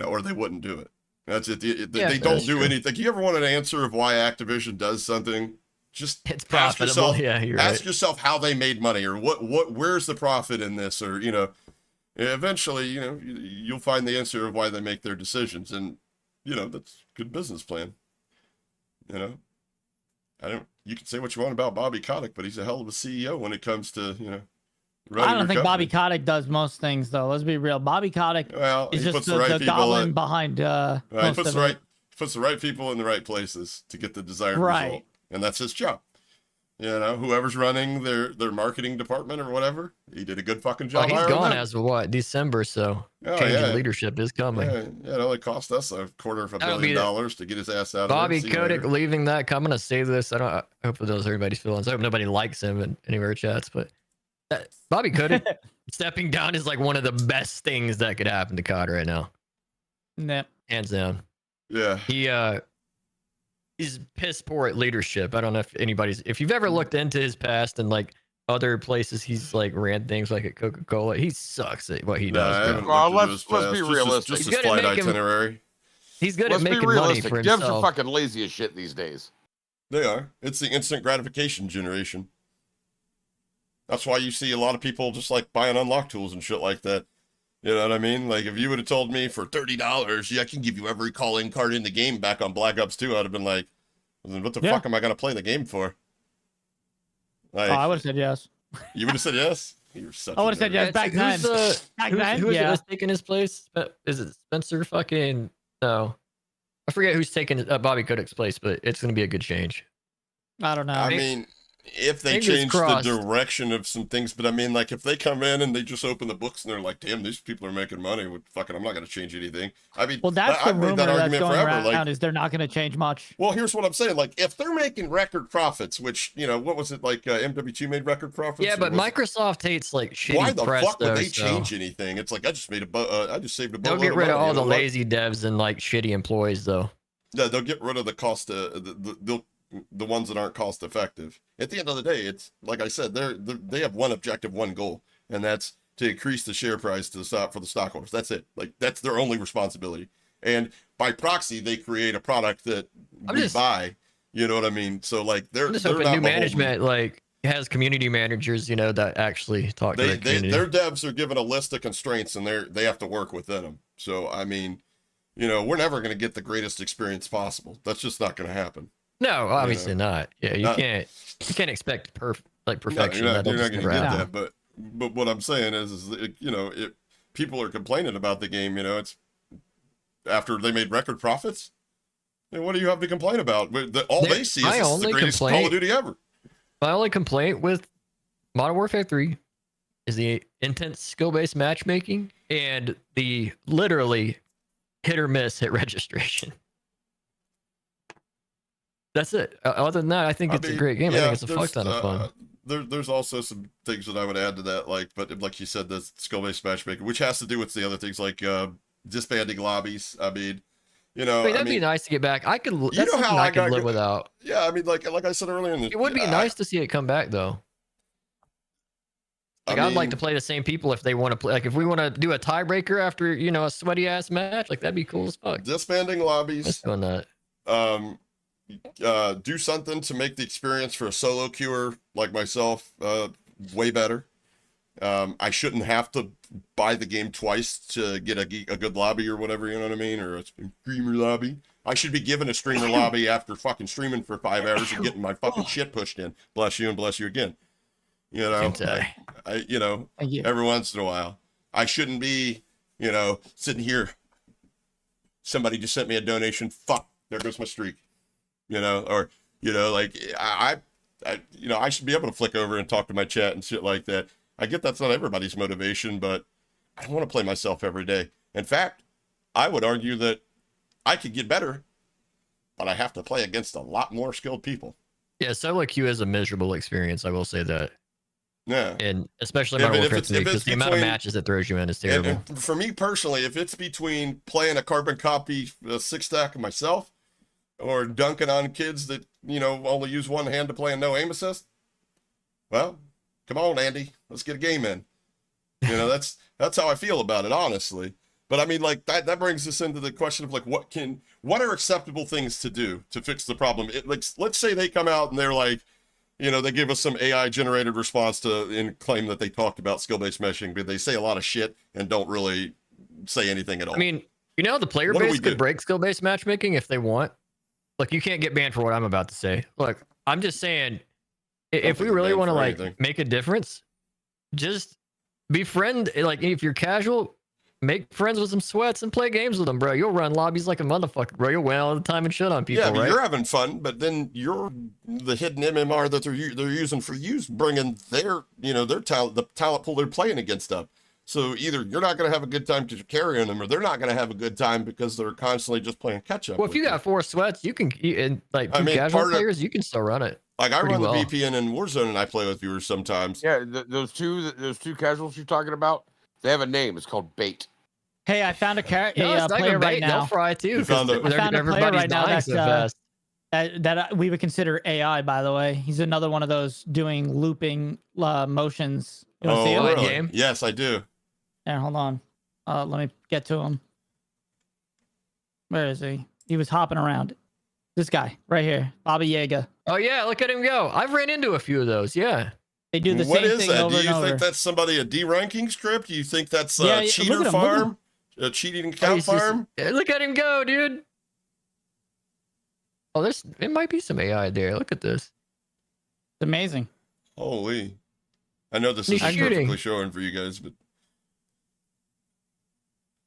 Or they wouldn't do it. That's it. They don't do anything. You ever want an answer of why Activision does something? Just it's profitable. Ask yourself how they made money, or where's the profit in this, or eventually you'll find the answer of why they make their decisions, and that's a good business plan. You can say what you want about Bobby Kotick, but he's a hell of a CEO when it comes to running I don't think company. Bobby Kotick does most things, though. Let's be real. Bobby Kotick is just the goblin behind he most puts of the it. puts the right people in the right places to get the desired Right. result, and that's his job. Whoever's running their marketing department or whatever, he did a good fucking job. He's hiring gone them. as of what, December, so Oh, changing leadership is coming. Yeah, it only cost us $250 That'll be million to get his ass out Bobby of there. See you Kotick later. leaving that. I'm gonna say this. I hope it does everybody's feelings. I hope nobody likes him in any of our chats, but Bobby Kotick stepping down is like one of the best things that could happen to COD right now. Yep. Hands down. Yeah. He's piss poor at leadership. I don't know if you've ever looked into his past and other places he's ran things like at Coca-Cola. He sucks at what he does. Well, let's be realistic. Just his flight itinerary. He's good Let's at be making money realistic. for Devs himself. are fucking lazy as shit these days. They are. It's the instant gratification generation. That's why you see a lot of people just buying unlock tools and shit like that. You know what I mean? Like, if you would have told me for $30, yeah, I can give you every calling card in the game back on Black Ops 2, I'd have been like, what the fuck am I going to play the game for? I would have said yes. You would have said yes? You're such I would have said yes back then. Who is it taking his place? Is it Spencer fucking... No. I forget who's taking Bobby Kotick's place, but it's going to be a good change. I don't know. I mean, if they Fingers change crossed. the direction of some things, but I mean, if they come in and they just open the books and they're like, damn, these people are making money, fucking, I'm not going to change anything. I mean, well, that's the I've made rumor that that's argument going forever. around is they're not going to change much. Well, here's what I'm saying. If they're making record profits, which, what was it, MW2 made record profits? Yeah, but Microsoft hates shitty why the press, fuck would though, they change anything? It's like, I just saved a boatload They'll get rid of money, all the lazy devs and shitty employees, though. Yeah, they'll get rid of the cost, the ones that aren't cost effective. At the end of the day, it's like I said, they have one objective, one goal, and that's to increase the share price for the stockholders. That's it. That's their only responsibility. And by proxy, they create a product that we buy. You know what I mean? So they're I'm just they're hoping not new beholden. management has community managers, that actually talk to the community. Their devs are given a list of constraints, and they have to work within them. So I mean, we're never going to get the greatest experience possible. That's just not going to happen. No, obviously not. Yeah, you can't expect perfection. No, you're not going to get happen. that. But what I'm saying is if people are complaining about the game, it's after they made record profits. What do you have to complain about? All they see is this is the greatest Call of Duty ever. My only complaint with Modern Warfare 3 is the intense skill-based matchmaking and the literally hit or miss hit registration. That's it. Other than that, I think it's a great game. I think it's a fuck ton of fun. There's also some things that I would add to that, but like you said, the skill-based matchmaking, which has to do with the other things like disbanding lobbies. I mean, that'd be nice to get back. I could. That's something I could live without. Yeah, I mean, like I said earlier, it would be nice to see it come back, though. I'd like to play the same people if they want to play. Like, if we want to do a tiebreaker after a sweaty ass match, like that'd be cool as fuck. Disbanding lobbies. Doing that. Do something to make the experience for a solo queuer like myself way better. I shouldn't have to buy the game twice to get a good lobby or whatever, you know what I mean? Or a streamer lobby. I should be given a streamer lobby after fucking streaming for 5 hours and getting my fucking shit pushed in. Bless you and bless you again. Every once in a while. I shouldn't be, sitting here. Somebody just sent me a donation. Fuck, there goes my streak. I should be able to flick over and talk to my chat and shit like that. I get that's not everybody's motivation, but I don't want to play myself every day. In fact, I would argue that I could get better, but I have to play against a lot more skilled people. Yeah, solo queue is a miserable experience. I will say that. Yeah. And especially Modern Warfare 3, because the amount of matches it throws you in is terrible. And for me personally, if it's between playing a carbon copy 6-stack of myself or dunking on kids that, only use one hand to play and no aim assist, well, come on, Andy, let's get a game in. That's how I feel about it, honestly. But I mean, like that brings us into the question of like, what are acceptable things to do to fix the problem? Let's say they come out and they're like, they give us some AI generated response and claim that they talked about skill-based meshing, but they say a lot of shit and don't really say anything at all. I mean, the player base could break skill-based matchmaking if they want. Look, you can't get banned for what I'm about to say. Look, I'm just saying, if we really want to make a difference, just befriend. Like, if you're casual, make friends with some sweats and play games with them, bro. You'll run lobbies like a motherfucker, bro. You'll win all the time and shit on people. Yeah, right? You're having fun, but then you're the hidden MMR that they're using for you, bringing their talent, the talent pool they're playing against up. So either you're not going to have a good time because you're carrying them, or they're not going to have a good time because they're constantly just playing catch up. Well, if you got 4 sweats, you can, casual players, you can still run it. Like I run the VPN in Warzone, and I play with viewers sometimes. Yeah, those two casuals you're talking about, they have a name. It's called Bait. Hey, I found a player right now. They'll fry too. I found a player right now that we would consider AI. By the way, he's another one of those doing looping motions. You want to see him? Really? Game? Yes, I do. Yeah, hold on. Let me get to him. Where is he? He was hopping around. This guy right here, Baba Yaga. Oh yeah, look at him go. I've ran into a few of those. Yeah. They do the same thing over and over. Do you think that's somebody a D-ranking script? Do you think that's a cheater farm? A cheating account farm? Look at him go, dude. Oh, it might be some AI there. Look at this. It's amazing. Holy. I know this isn't perfectly showing for you guys, but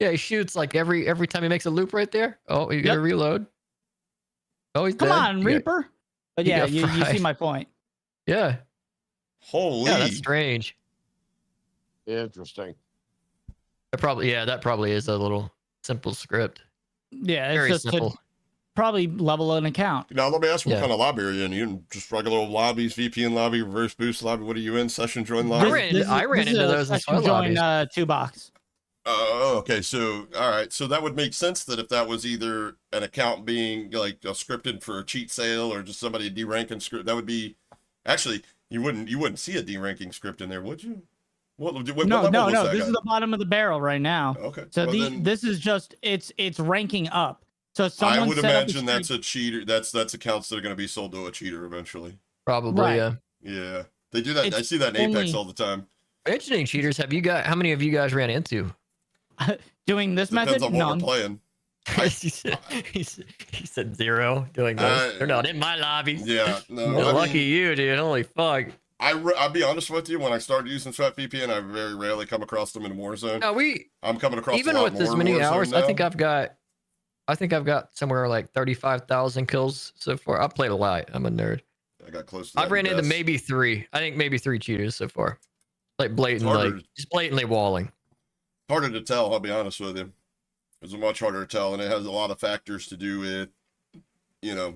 yeah, he shoots like every time he makes a loop right there. Oh, you gotta reload. Oh, he's Come dead. on, Reaper. But yeah, you see my point. Yeah. Holy. Yeah, that's strange. Interesting. That probably is a little simple script. Yeah, it's very just simple. Probably level an account. Now let me ask you, what kind of lobby are you in? You in just regular old lobbies, VPN lobby, reverse boost lobby? What are you in? Session join lobby? I ran into those in session join 2 box. Okay. So, all right. So that would make sense that if that was either an account being like scripted for a cheat sale or just somebody deranking script, that would be actually you wouldn't see a deranking script in there, would you? No. This is the bottom of the barrel right now. Okay. So this is just it's ranking up. So I would imagine that's a cheater. That's accounts that are going to be sold to a cheater eventually. Probably, right. Yeah. They do that. I see that in Apex all the time. Mentioning cheaters, how many of you guys ran into? Doing this Depends method? on what None. we're playing. he said 0 doing this. They're not in my lobbies. Yeah, no. Lucky you, dude. Holy fuck. I'll be honest with you. When I started using SweatVPN, I very rarely come across them in Warzone. No, I'm coming across even a lot with as more many in Warzone hours. now. I think I've got somewhere like 35,000 kills so far. I've played a lot. I'm a nerd. I got close to that. I've ran into maybe 3. I think maybe 3 cheaters so far. Like just blatantly walling. Harder to tell. I'll be honest with you. It's much harder to tell, and it has a lot of factors to do with, you know.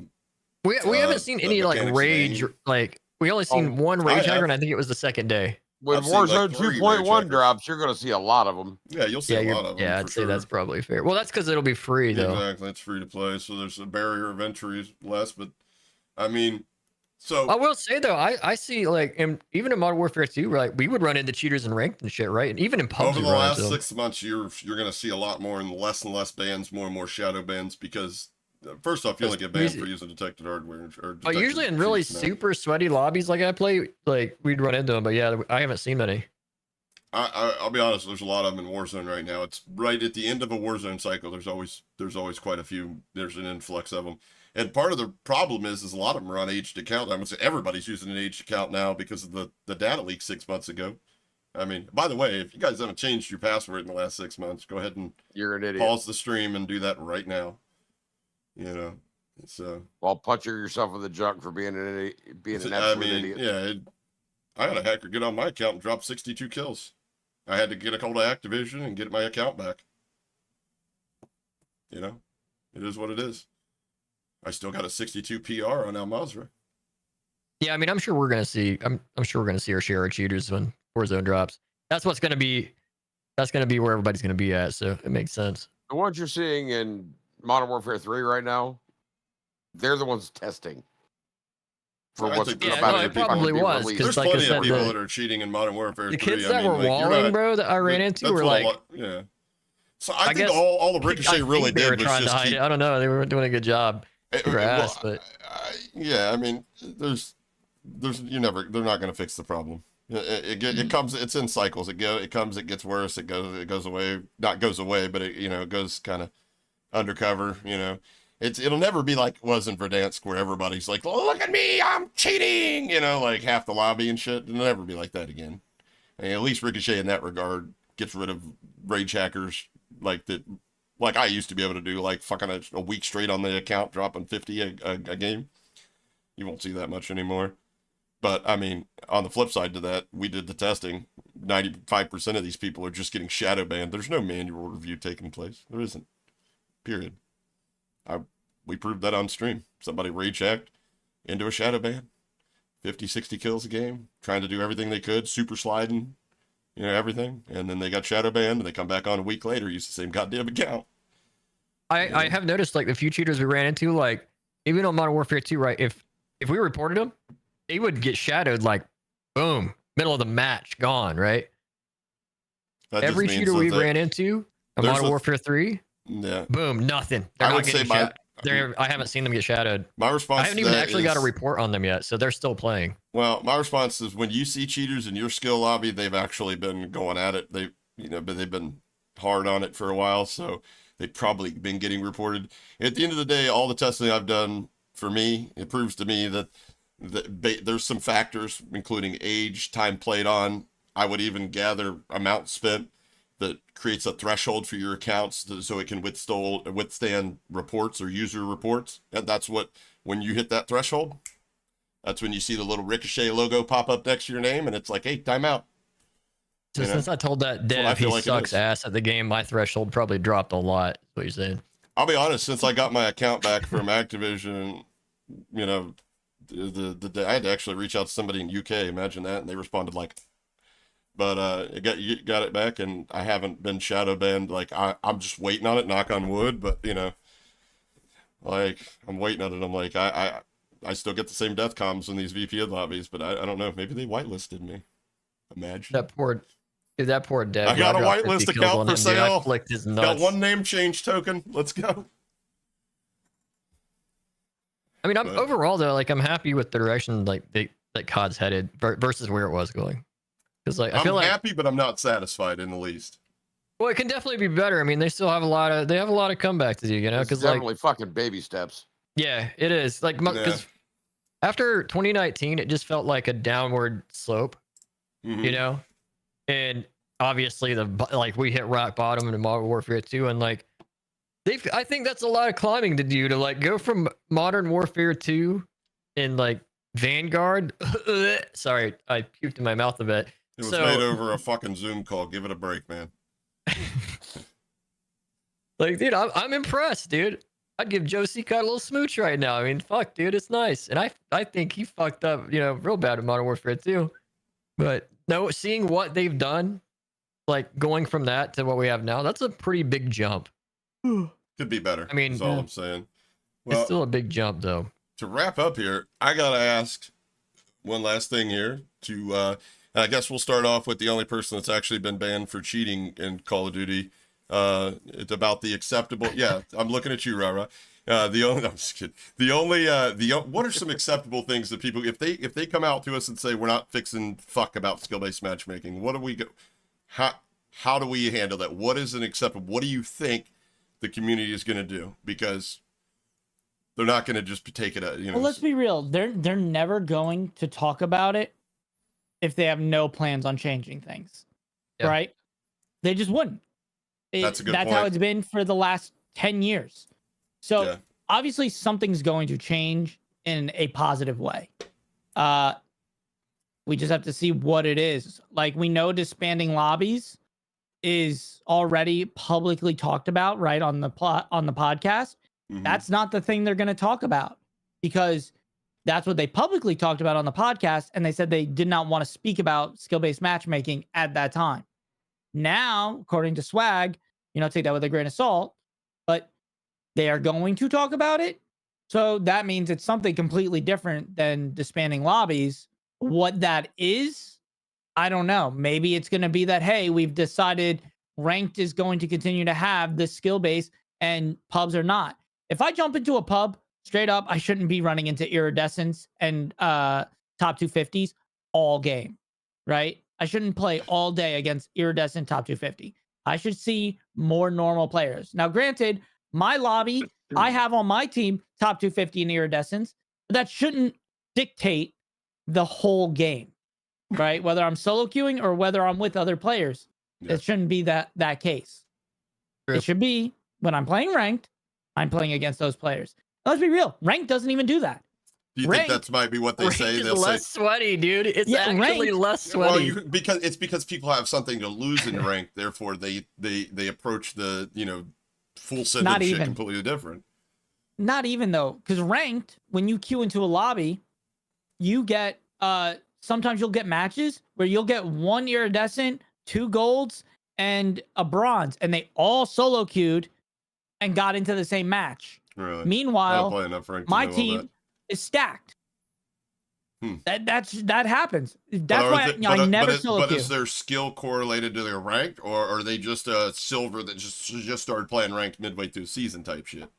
We haven't seen any like rage. Like we only seen one rage hacker, and I think it was the second day. When Warzone 2.1 drops, you're going to see a lot of them. Yeah, you'll see a lot of them. Yeah, I'd say that's probably fair. Well, that's because it'll be free though. Exactly, it's free to play, so there's a barrier of entry less. But I mean, so I will say though, I see like even in Modern Warfare 2, like we would run into cheaters in ranked and shit, right? And even in PUBG. Over the last 6 months, you're going to see a lot more and less bans, more and more shadow bans because. First off, you only get banned for using detected hardware. But usually in really super sweaty lobbies like I play, like we'd run into them. But yeah, I haven't seen many. I'll be honest. There's a lot of them in Warzone right now. It's right at the end of a Warzone cycle. There's always quite a few. There's an influx of them. And part of the problem is a lot of them are on aged account. I would say everybody's using an aged account now because of the data leak 6 months ago. I mean, by the way, if you guys haven't changed your password in the last 6 months, go ahead and you're an idiot. Pause the stream and do that right now. You know, it's Well, puncher yourself in the junk for being an absolute idiot. Yeah, I had a hacker get on my account and drop 62 kills. I had to get a call to Activision and get my account back. You know, it is what it is. I still got a 62 PR on Al Mazrah. Yeah, I mean, I'm sure we're gonna see our share of cheaters when Warzone drops. That's gonna be where everybody's gonna be at. So it makes sense. The ones you're seeing in Modern Warfare 3 right now, they're the ones testing for what's about to it probably was. There's like plenty of people that are cheating in Modern Warfare 3. The kids that were walling, bro, that I ran into were like, yeah. So I think all the Ricochet really did was trying to hide it. I don't know. They were doing a good job. Yeah, I mean, they're not going to fix the problem. It comes, it's in cycles. It comes, it gets worse. It goes away. Not goes away, but it goes kind of undercover. You know, it'll never be like it was in Verdansk where everybody's like, look at me, I'm cheating. You know, like half the lobby and shit. It'll never be like that again. I mean, at least Ricochet in that regard gets rid of rage hackers like that. Like I used to be able to do, like fucking a week straight on the account, dropping 50 a game. You won't see that much anymore. But I mean, on the flip side to that, we did the testing. 95% of these people are just getting shadow banned. There's no manual review taking place. There isn't. Period. We proved that on stream. Somebody rage hacked into a shadow ban. 50, 60 kills a game. Trying to do everything they could. Super sliding. You know, everything. And then they got shadow banned and they come back on a week later, use the same goddamn account. I have noticed like the few cheaters we ran into, like even on Modern Warfare 2, right? If we reported them, they would get shadowed like boom, middle of the match, gone, right? Every cheater we ran into on Modern Warfare 3, yeah, boom, nothing. They're not getting I haven't seen them get shadowed. My response I haven't even actually got a report on them yet, so they're still playing. Well, my response is when you see cheaters in your skill lobby, they've actually been going at it. But they've been hard on it for a while, so they've probably been getting reported. At the end of the day, all the testing I've done for me, it proves to me that there's some factors, including age, time played on. I would even gather amount spent that creates a threshold for your accounts so it can withstand reports or user reports. And that's when you hit that threshold, that's when you see the little Ricochet logo pop up next to your name, and it's like, hey, timeout. So since I told that dev he sucks ass at the game, my threshold probably dropped a lot. Is what you're saying? I'll be honest. Since I got my account back from Activision, you know, I had to actually reach out to somebody in UK. Imagine that, and they responded like. But you got it back, and I haven't been shadow banned. Like I'm just waiting on it. Knock on wood. But you know, like I'm waiting on it. I'm like I still get the same death comms in these VPN lobbies, but I don't know. Maybe they whitelisted me. Imagine that poor dev. I got a whitelist account for sale. His nuts. Got one name change token. Let's go. I mean, overall though, like I'm happy with the direction like that COD's headed versus where it was going. Because like I I'm feel like happy, but I'm not satisfied in the least. well, it can definitely be better. I mean, they still have a lot of comeback to do, you know, It's because like definitely fucking baby steps. yeah, it is like Yeah. because after 2019, it just felt like a downward slope, Mhm. you know, and obviously like we hit rock bottom in Modern Warfare 2, and like I think that's a lot of climbing to do to like go from Modern Warfare 2 and like Vanguard. Sorry, I puked in my mouth a bit. It was So made over a fucking Zoom call. Give it a break, man. like, dude, I'm impressed, dude. I'd give Joe Seacott a little smooch right now. I mean, fuck, dude, it's nice. And I think he fucked up, you know, real bad in Modern Warfare 2. But no, seeing what they've done, like going from that to what we have now, that's a pretty big jump. Could be better. I mean, that's all yeah. I'm saying. It's Well, still a big jump, though. to wrap up here, I gotta ask one last thing here. And I guess we'll start off with the only person that's actually been banned for cheating in Call of Duty. It's about the acceptable. Yeah, I'm looking at you, Rara. The only, I'm just kidding. What are some acceptable things that people, if they come out to us and say we're not fixing fuck about skill-based matchmaking, what do we go? How do we handle that? What is an acceptable? What do you think the community is going to do? Because they're not going to just take it. You know. Well, let's be real. They're never going to talk about it if they have no plans on changing things, Yeah. right? They just wouldn't. That's a good That's point. how it's been for the last 10 years. So Yeah. obviously something's going to change in a positive way. We just have to see what it is. Like, we know disbanding lobbies is already publicly talked about, right, on the podcast. Mhm. That's not the thing they're going to talk about, because that's what they publicly talked about on the podcast, and they said they did not want to speak about skill-based matchmaking at that time. Now, according to Swag, you know, take that with a grain of salt, but they are going to talk about it. So that means it's something completely different than disbanding lobbies. What that is, I don't know. Maybe it's going to be that, hey, we've decided ranked is going to continue to have this skill base and pubs are not. If I jump into a pub, straight up, I shouldn't be running into iridescence and top 250s all game, right? I shouldn't play all day against iridescent top 250. I should see more normal players. Now, granted, my lobby, I have on my team top 250 and iridescence, but that shouldn't dictate the whole game, right? Whether I'm solo queuing or whether I'm with other players, Yeah. it shouldn't be that case. True. It should be when I'm playing ranked, I'm playing against those players. Now, let's be real. Ranked doesn't even do that. Do you Ranked- think that might be what they Rank say? is They'll less say, sweaty, dude. It's Yeah, actually ranked- less well, sweaty. because people have something to lose in rank, therefore they approach the full send Not shit even. completely different. Not even though, because ranked, when you queue into a lobby, you get sometimes you'll get matches where you'll get one iridescent, 2 golds, and a bronze, and they all solo queued and got into the same match. Really. I don't Meanwhile, play enough rank to my know all team that. is stacked. Hmm. That happens. That's But why I never solo But queue. is their skill correlated to their ranked, or are they just a silver that just started playing ranked midway through season type shit?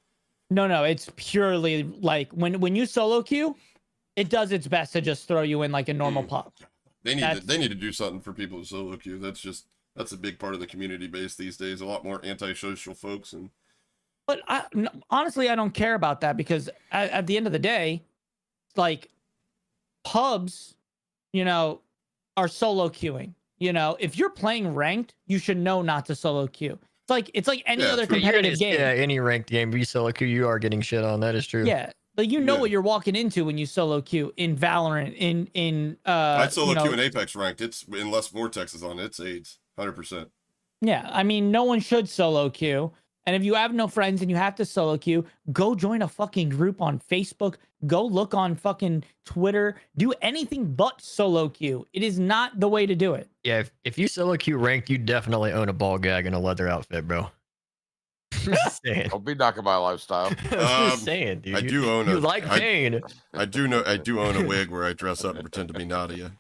No, it's purely like when you solo queue, it does its best to just throw you in like a normal pub. They need That's- they need to do something for people to solo queue. That's a big part of the community base these days. A lot more antisocial folks, and But honestly, I don't care about that, because at the end of the day, like, pubs, are solo queuing. If you're playing ranked, you should know not to solo queue. It's like any Yeah, other true. competitive game. Yeah, any ranked game, you solo queue, you are getting shit on. That is true. Yeah, like Yeah. what you're walking into when you solo queue in Valorant. In I solo queue in Apex ranked. It's unless Vortex is on, it's AIDS, 100%. Yeah, I mean, no one should solo queue. And if you have no friends and you have to solo queue, go join a fucking group on Facebook. Go look on fucking Twitter. Do anything but solo queue. It is not the way to do it. Yeah, if you solo queue ranked, you definitely own a ball gag and a leather outfit, bro. I'm just saying. Don't be knocking my lifestyle. I'm just saying, dude. I do own You a- like pain. I do own a wig where I dress up and pretend to be Nadia.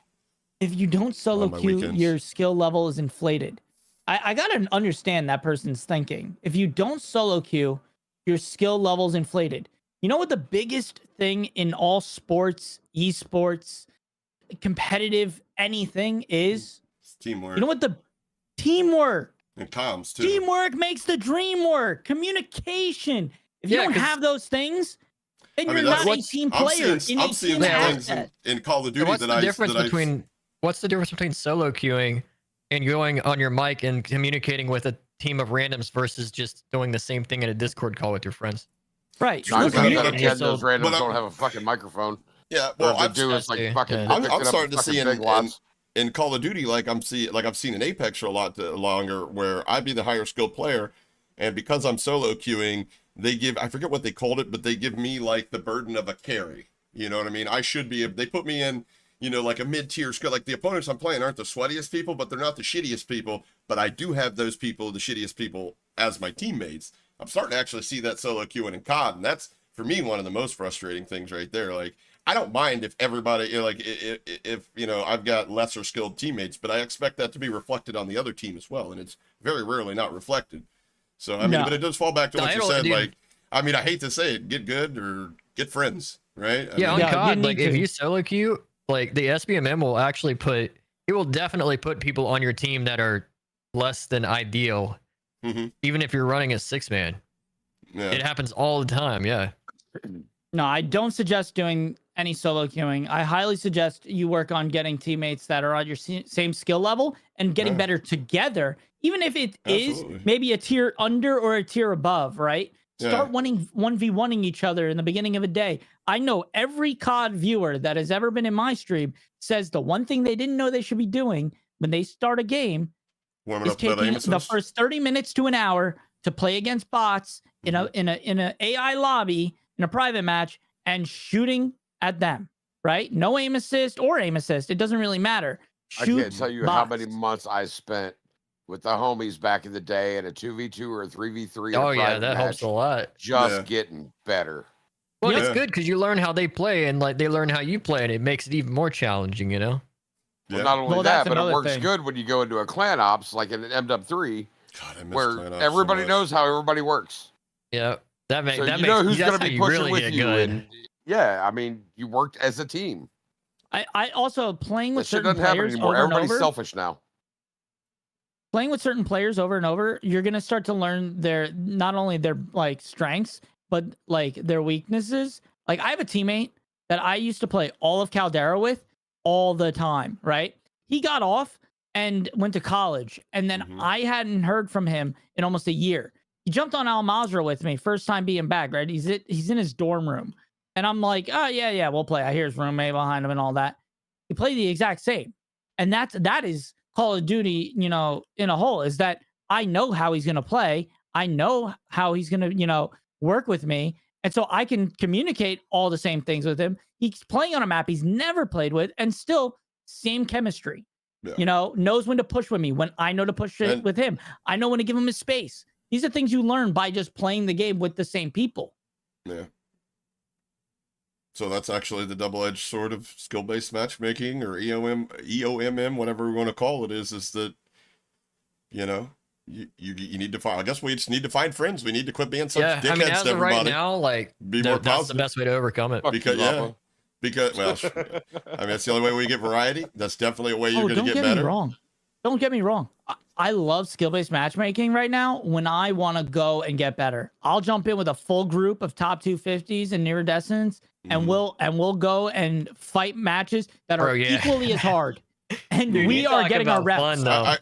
If you don't solo On my queue, weekends. your skill level is inflated. I gotta understand that person's thinking. If you don't solo queue, your skill level's inflated. You know what the biggest thing in all sports, esports, competitive anything is? It's teamwork. You know what? The teamwork. And comms too. Teamwork makes the dream work. Communication. If you Yeah, don't 'cause- have those things, then I mean, you're that's not a what's- team I'm player. seeing In a things team asset. in Call of So Duty what's that the difference I've between what's the difference between solo queuing and going on your mic and communicating with a team of randoms versus just doing the same thing in a Discord call with your friends? Right. True, Look, but- you- but- Yeah, those randoms but I'm- don't have a fucking microphone. Yeah, Well, well, they I'm, do is that's like it, fucking. yeah. picking I'm up starting to see fucking big lots. in Call of Duty, like I've seen in Apex for a lot longer, where I'd be the higher skilled player, and because I'm solo queuing, they give, I forget what they called it, but they give me like the burden of a carry. You know what I mean? I should be. They put me in, like a mid-tier skill. Like the opponents I'm playing aren't the sweatiest people, but they're not the shittiest people. But I do have those people, the shittiest people, as my teammates. I'm starting to actually see that solo queuing in COD, and that's for me one of the most frustrating things right there. Like, I don't mind if everybody, if I've got lesser skilled teammates, but I expect that to be reflected on the other team as well, and it's very rarely not reflected. So I mean, No. but it does fall back to No, what I you don't- said. dude. Like, I mean, I hate to say it, get good or get friends, right? I Yeah, on mean, Yeah, you COD, like need if to. you solo queue, like the SBMM will actually it will definitely put people on your team that are less than ideal, Mhm. even if you're running a 6-man. yeah. It happens all the time. Yeah. No, I don't suggest doing any solo queuing. I highly suggest you work on getting teammates that are on your same skill level and getting Yeah. better together, even if it is Absolutely. maybe a tier under or a tier above, right? Start Yeah. wanting 1v1ing each other in the beginning of a day. I know every COD viewer that has ever been in my stream says the one thing they didn't know they should be doing when they start a game Warming is up that taking aim the assist. first 30 minutes to an hour to play against bots in a AI lobby in a private match and shooting at them, right? No aim assist or aim assist. It doesn't really matter. I Shoot can't tell you how many bots. months I spent with the homies back in the day in a 2v2 or a 3v3. Oh yeah, that helps a lot. Just Yeah. getting better. Well, Yeah. it's good because you learn how they play and like they learn how you play, and it makes it even more challenging. Well, Yeah. not only Well, that, that's but it another works thing. good when you go into a clan ops like in an MW3 God, I miss where Clan Ops so everybody much. knows how everybody works. Yeah, that makes So that you makes know who's that's going to how be you pushing really with get you. good. And yeah, I mean, you worked as a team. I also playing That with shit certain doesn't happen players anymore. over and Everybody's over. selfish now. Playing with certain players over and over, you're gonna start to learn their not only their like strengths, but like their weaknesses. Like I have a teammate that I used to play all of Caldera with all the time, right? He got off and went to college, and then Mhm. I hadn't heard from him in almost a year. He jumped on Al Mazrah with me, first time being back, right? He's in his dorm room. And I'm like, oh yeah, we'll play. I hear his roommate behind him and all that. He played the exact same. And that is Call of Duty, in a whole, is that I know how he's gonna play. I know how he's gonna, work with me. And so I can communicate all the same things with him. He's playing on a map he's never played with, and still same chemistry. Yeah. Knows when to push with me, when I know to push it And- with him. I know when to give him his space. These are things you learn by just playing the game with the same people. Yeah. So that's actually the double-edged sword of skill-based matchmaking, or EOMM, whatever we want to call it, is that, you need to find. I guess we just need to find friends. We need to quit being such Yeah, dickheads I mean, as to of right everybody. now, like Be more that's the positive. best way to overcome it. Fuck Because you, yeah, Lapa. because I mean that's the only way we get variety. That's definitely a way you're Oh, going don't to get get me better. wrong. Don't get me wrong. I love skill-based matchmaking right now when I want to go and get better. I'll jump in with a full group of top 250s and iridescents, and Mhm. we'll go and fight matches that are Bro, yeah. equally as hard. And Dude, we you are talk getting our about reps. fun, though. I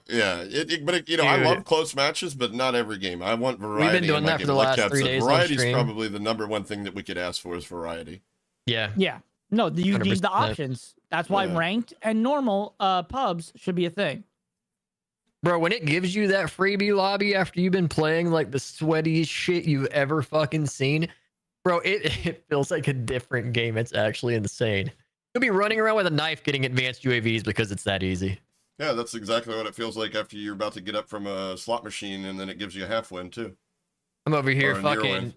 Dude. love close matches, but not every game. I want variety. doing in my that for game. the Like last Kev 3 said, days on variety is stream. probably the number one thing that we could ask for is variety. Yeah. Yeah. No, you need the 100%. options. That's why Yeah. ranked and normal pubs should be a thing. Bro, when it gives you that freebie lobby after you've been playing like the sweatiest shit you've ever fucking seen, bro, it feels like a different game. It's actually insane. You'll be running around with a knife getting advanced UAVs because it's that easy. Yeah, that's exactly what it feels like after you're about to get up from a slot machine, and then it gives you a half win too. I'm over here Or a near fucking win.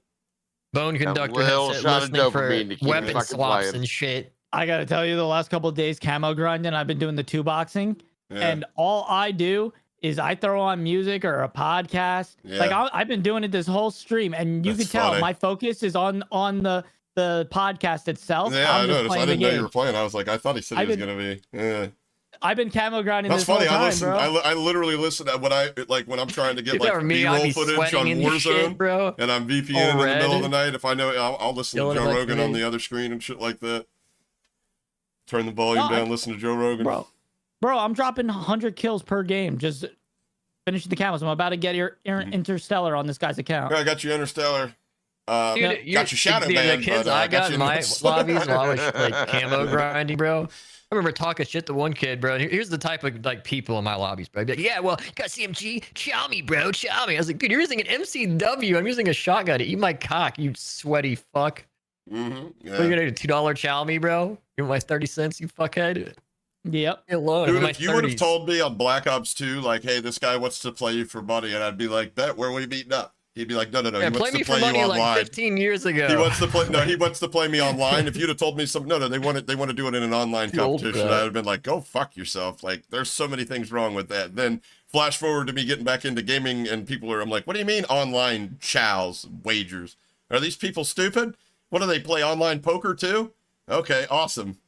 bone conductor little headset shot of listening for dopamine to keep me weapon fucking swaps playing. and shit. I gotta tell you, the last couple of days camo grinding, I've been doing the 2-boxing. Yeah. And all I do is I throw on music or a podcast. Yeah. Like I've been doing it this whole stream, and you That's could tell funny. my focus is on the the podcast itself. Yeah, I I'm just noticed. I playing the didn't know you game. were playing. I was like, I thought he said he was gonna be. Yeah. I've been camo grinding That's this whole funny. I time, listen. bro. I literally listen to when I'm trying to get If that were like me, I'd B-roll be footage on sweating into Warzone, shit, bro. and I'm VPNing in the Red. middle of the night. If I know, I'll listen to Yelling Joe at my Rogan on TV. the other screen and shit like that. Turn the volume No, down, listen to Joe Rogan. Bro, I'm dropping 100 kills per game. Just finishing the camos. I'm about to get your Interstellar on this guy's account. Yeah, I got you Interstellar. Dude, got your shadow the banned, kids but, I got got you in my Interstellar. lobbies while I was like camo grinding, bro. I remember talking shit to one kid, bro. Here's the type of like people in my lobbies, bro. I'd be like, yeah, well, got CMG, chow me, bro, chow me. I was like, dude, you're using an MCW. I'm using a shotgun to eat my cock, you sweaty fuck. Mm-hmm. Yeah. What are you gonna do? $2 chow me, bro? Give me my 30 cents, you fuckhead. Yep. Get low. Dude, if you would have told me on Black Ops 2, like, hey, this guy wants to play you for money, and I'd be like, bet, where are we meeting up? He'd be like, no, Yeah, he play wants me to for play money you like online. 15 years ago. He wants to play. No, he wants to play me online. If you'd have told me they want to do it in an online Too old for competition, that. I'd have been like, go fuck yourself. Like, there's so many things wrong with that. Then flash forward to me getting back into gaming, and I'm like, what do you mean online chows, wagers? Are these people stupid? What do they play online poker too? Okay, awesome.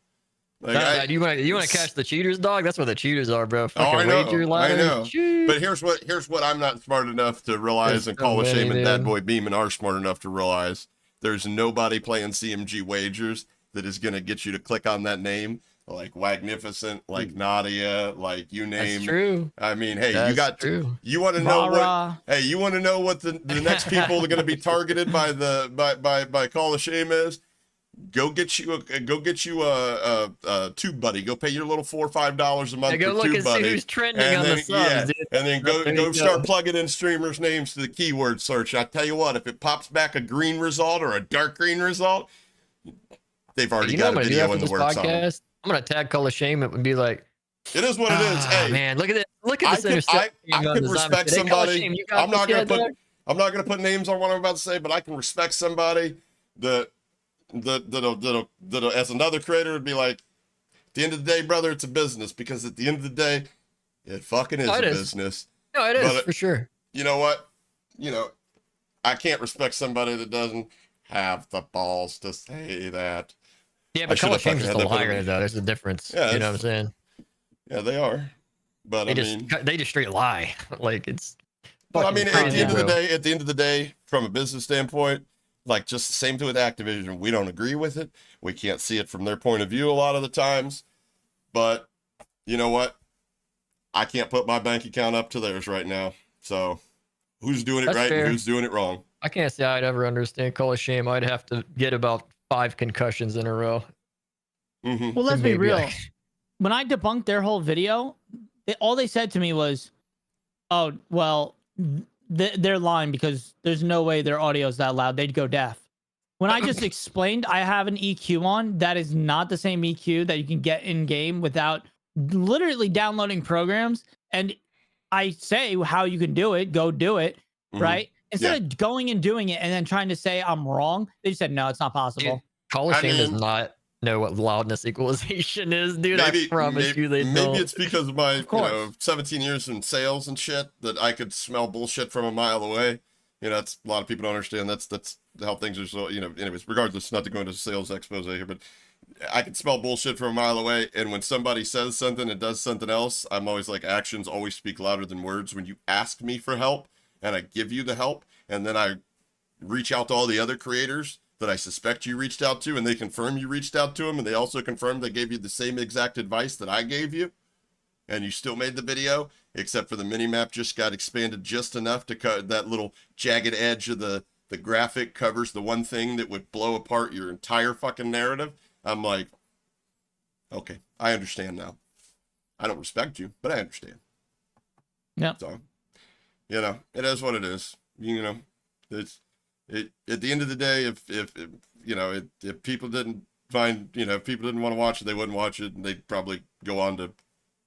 Like, you want to catch the cheaters, dog? That's what the cheaters are, bro. Oh, I know. Wager I ladder. know. Jeez. But here's what I'm not smart enough to realize, There's and so Call of many, Shame and dude. Bad Boy Beeman are smart enough to realize there's nobody playing CMG wagers that is gonna get you to click on that name, like Magnificent, like Nadia, like you name. That's true. I mean, hey, That's you got true. you want to know Rah-rah. what? Hey, you want to know what the next people are gonna be targeted by Call of Shame is? Go get you a Tube Buddy. Go pay your little $4 or $5 a month Yeah, go for look Tube and see Buddy. who's trending on the subs, dude. And then There you go go. start plugging in streamers' names to the keyword search. I tell you what, if it pops back a green result or a dark green result, they've already You know got what a I'm gonna do video after in the this works on it. podcast? I'm gonna tag Call of Shame and be like, It is what it is. Hey, man, look at this. Look at this I interception on could the zombie respect today. Call of somebody. Shame, you got I'm not this, gonna yeah, put dog? I'm not gonna put names on what I'm about to say, but I can respect somebody that'll as another creator would be like, at the end of the day, brother, it's a business, because at the end of the day, it fucking is Oh, a it is. business. No, it is But for sure. You know what? I can't respect somebody that doesn't have the balls to say that. Yeah, I but should Call of have Shame's fucking just had a that put liar, in. though. There's a difference. Yeah, You know what I'm saying? Yeah, they are. But They just straight lie. Like it's. But I fucking mean, at the crazy, end of the bro. day, from a business standpoint, like just the same thing with Activision. We don't agree with it. We can't see it from their point of view a lot of the times. But you know what? I can't put my bank account up to theirs right now. So who's doing it That's right fair. and who's doing it wrong? I can't say I'd ever understand Call of Shame. I'd have to get about 5 concussions in a row. Mm-hmm. Well, let's be Maybe real. I- When I debunked their whole video, all they said to me was, "Oh, well, they're lying because there's no way their audio is that loud. They'd go deaf." When I just explained I have an EQ on, that is not the same EQ that you can get in game without literally downloading programs. And I say how you can do it, go do it, Mhm. right? Instead of going and doing it and then trying to say I'm wrong, they just said no, it's not possible. Dude, Call of I Shame does mean- not know what loudness equalization is, dude. I promise you they maybe don't. it's because of my course. 17 years in sales and shit that I could smell bullshit from a mile away. That's a lot of people don't understand. That's how things are. So anyways, regardless, not to go into sales expose here, but I can smell bullshit from a mile away. And when somebody says something and does something else, I'm always like, actions always speak louder than words. When you ask me for help and I give you the help, and then I reach out to all the other creators that I suspect you reached out to, and they confirm you reached out to them, and they also confirm they gave you the same exact advice that I gave you, and you still made the video, except for the mini-map just got expanded just enough to cut that little jagged edge of the graphic covers the one thing that would blow apart your entire fucking narrative. I'm like, okay, I understand now. I don't respect you, but I understand. Yeah. So, it is what it is. At the end of the day, if people didn't find, if people didn't want to watch it, they wouldn't watch it, and they'd probably go on to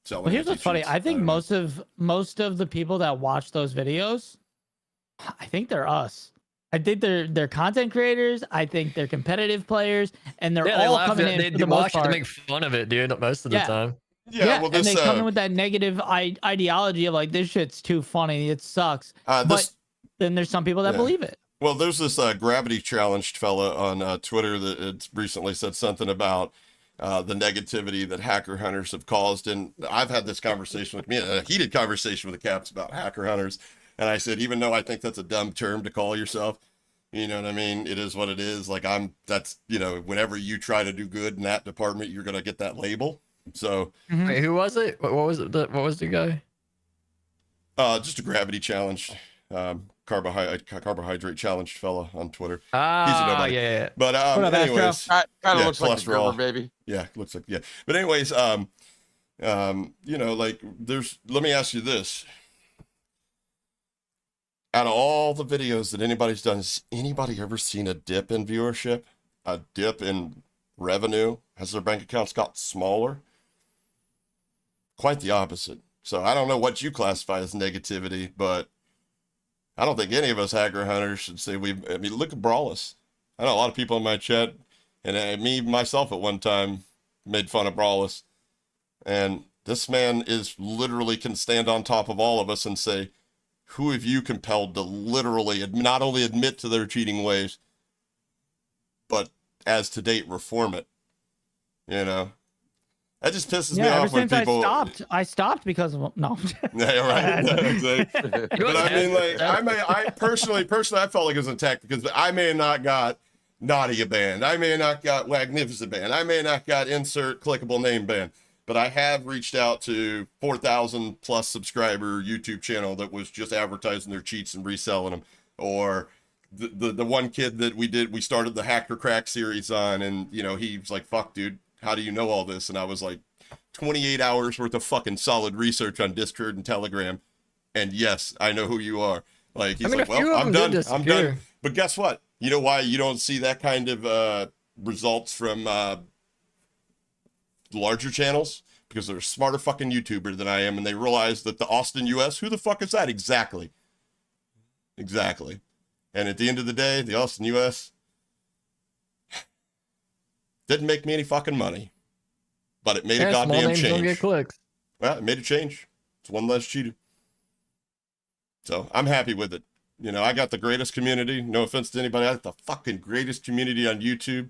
selling. Well, here's what's funny. I think don't know. most of the people that watch those videos, I think they're us. I think they're content creators. I think they're competitive players, and they're Yeah, they all laugh coming at in they for the most watch it to part. make fun of it, dude, most of the Yeah. time. Yeah, well, and this they come in with that negative ideology of like, this shit's too funny, it sucks. this But then there's some people that Yeah. believe it. Well, there's this gravity challenged fella on Twitter that had recently said something about the negativity that hacker hunters have caused. And I've had this conversation with me, a heated conversation with the Caps about hacker hunters. And I said, even though I think that's a dumb term to call yourself, you know what I mean? It is what it is. Like whenever you try to do good in that department, you're going to get that label. So Wait, who was it? What was it? What was the guy? just a gravity challenged, carbohydrate challenged fella on Twitter. He's a Ah, nobody. yeah. But What up, Astro? anyways, Kind of Yeah, looks like a cholesterol. Gerber baby. yeah, looks like yeah. But anyways, like let me ask you this. Out of all the videos that anybody's done, has anybody ever seen a dip in viewership? A dip in revenue? Has their bank accounts got smaller? Quite the opposite. So I don't know what you classify as negativity, but I don't think any of us hacker hunters should say look at Brawlus. I know a lot of people in my chat, and me myself at one time made fun of Brawlus. And this man is literally can stand on top of all of us and say, who have you compelled to literally not only admit to their cheating ways, but as to date reform it? You know, that just pisses me Yeah, ever off when since people. I stopped because of no. Yeah, right. Yeah, exactly. But I mean, like, I personally, I felt like it was an attack because I may have not got Nadia banned. I may have not got Magnificent banned. I may have not got insert clickable name banned. But I have reached out to 4,000 plus subscriber YouTube channel that was just advertising their cheats and reselling them. Or the one kid that we started the Hacker Crack series on, and he was like, fuck, dude, how do you know all this? And I was like, 28 hours worth of fucking solid research on Discord and Telegram. And yes, I know who you are. Like, he's like, well, I'm done. I'm done. But guess what? You know why you don't see that kind of results from larger channels? Because they're a smarter fucking YouTuber than I am, and they realize that the Austin US, who the fuck is that? Exactly. And at the end of the day, the Austin US didn't make me any fucking money, but it made a goddamn change. Don't get clicks. Well, it made a change. It's one less cheater. So I'm happy with it. I got the greatest community. No offense to anybody. I got the fucking greatest community on YouTube.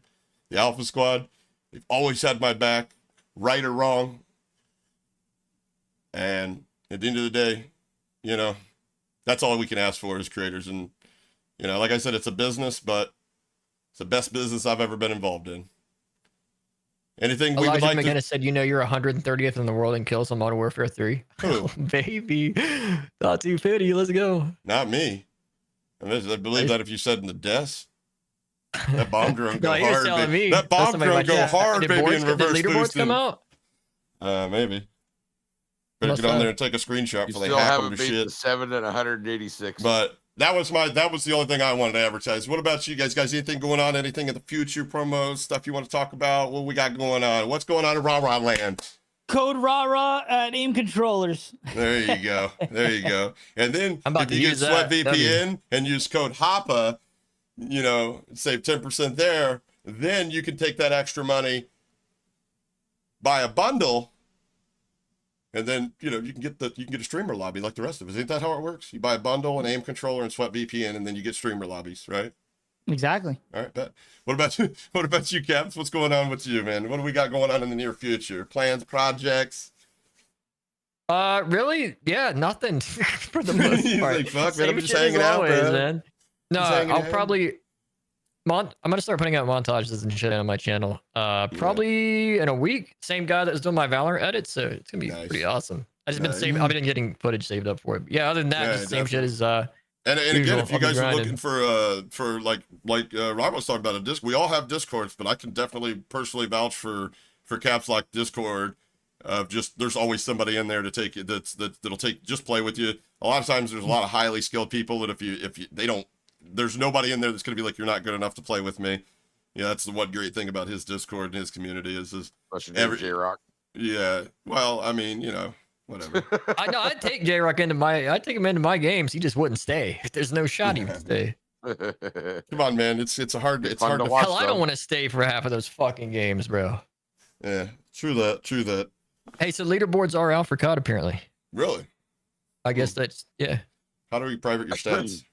The Alpha Squad. They've always had my back, right or wrong. And at the end of the day, that's all we can ask for as creators. And, like I said, it's a business, but it's the best business I've ever been involved in. Anything we would like McGinnis said, you're 130th in the world in kills on Modern Warfare 3. Who? Oh, baby. Not 250. Let's go. Not me. I believe that if you said in the deaths, that bomb drone go No, you're hard. telling me. That bomb drone go hard, Did baby, in reverse leaderboards boosting. come out? Maybe. Better Must get on have. there and take a screenshot You before they still hack them haven't to beat shit. the 7 and 186. But that was the only thing I wanted to advertise. What about you guys? Guys, anything going on? Anything in the future? Promos, stuff you want to talk about? What we got going on? What's going on in Rah Rah Land? Code rah at aim controllers. There you go. There you go. And then I'm about if to you get use Sweat that. VPN and use code HOPPA, save 10% there, then you can take that extra money, buy a bundle, and then you can get a streamer lobby like the rest of us. Ain't that how it works? You buy a bundle, an aim controller, and Sweat VPN, and then you get streamer lobbies, right? Exactly. All right, bet. What about you? What about you, Caps? What's going on with you, man? What do we got going on in the near future? Plans, projects? Really? Yeah, nothing for the most He's part. like, fuck, man, I'm Same just shit hanging as out, always, bro. man. No, Just hanging I'll out. probably I'm gonna start putting out montages and shit on my channel. Probably in a week. Same guy that was doing my Valorant edits, so it's gonna be Nice. pretty awesome. I just Nice. I've been getting footage saved up for it. Yeah, other than that, Yeah, just the same shit as And again, usual. if you I'll be guys are grinding. looking for like Rob was talking about a Discord, we all have Discords, but I can definitely personally vouch for Caps Lock Discord. Just there's always somebody in there to take it that'll just play with you. A lot of times there's a lot of highly skilled people that if you they don't, there's nobody in there that's gonna be like, you're not good enough to play with me. Yeah, that's the one great thing about his Discord and his community is J-Rock. yeah. Well, I mean, whatever. I know I'd take J-Rock into him into my games. He just wouldn't stay. There's no shot he would stay. Come on, man. It's hard to watch. Hell, I don't want to stay for half of those fucking games, bro. Yeah, true that. Hey, so leaderboards are out for COD apparently. Really? I guess that's yeah. How do we private your stats?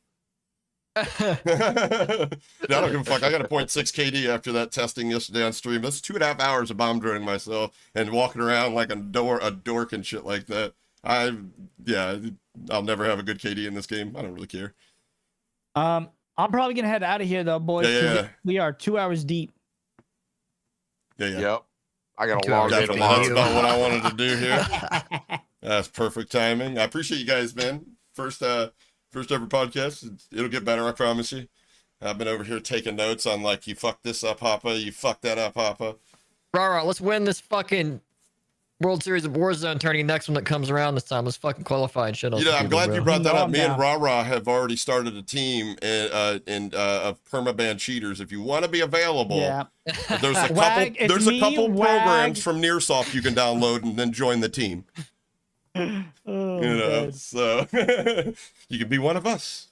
I don't give a fuck. I got a 0.6 KD after that testing yesterday on stream. That's 2.5 hours of bomb droning myself and walking around like a dork and shit like that. I'll never have a good KD in this game. I don't really care. I'm probably gonna head out of here though, boys. Yeah. We are 2 hours deep. Yeah. Yep. I got a 2 long hours day Definitely. tomorrow. That's about what I wanted to do here. That's perfect timing. I appreciate you guys, man. First ever podcast. It'll get better, I promise you. I've been over here taking notes on like, you fucked this up, Hoppa. You fucked that up, Hoppa. Rah, let's win this fucking World Series of Warzone tourney next one that comes around this time. Let's fucking qualify and shit. I'm glad you brought that up. Me and down. Rah have already started a team of permaban cheaters. If you want to be available, Yeah. there's a couple. Wag, it's there's a me, couple Wag. programs from Nearsoft you can download and then join the team. Oh, You know, God. so you can be one of us.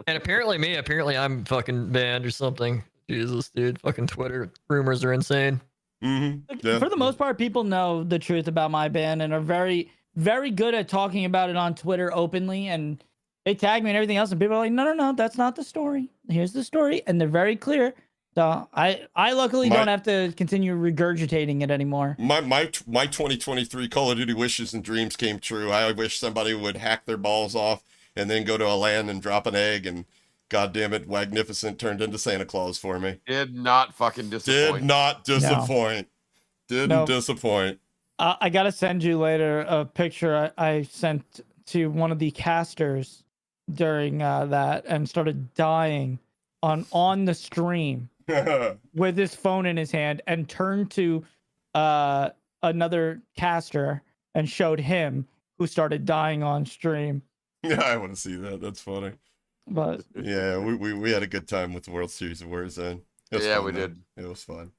And apparently I'm fucking banned or something. Jesus, dude. Fucking Twitter rumors are insane. Mm-hmm. Yeah. For the most part, people know the truth about my ban and are very, very good at talking about it on Twitter openly. And they tag me and everything else. And people are like, no, that's not the story. Here's the story. And they're very clear. So I luckily don't have to continue regurgitating it anymore. My 2023 Call of Duty wishes and dreams came true. I wish somebody would hack their balls off and then go to a land and drop an egg, and God damn it, Magnificent turned into Santa Claus for me. Did not fucking disappoint. Did not disappoint. Didn't disappoint. I gotta send you later a picture I sent to one of the casters during that and started dying on the stream with his phone in his hand, and turned to another caster and showed him, who started dying on stream. Yeah, I want to see that. That's funny. But Yeah, we had a good time with the World Series of Warzone. Yeah, fun, we though. did. It was fun.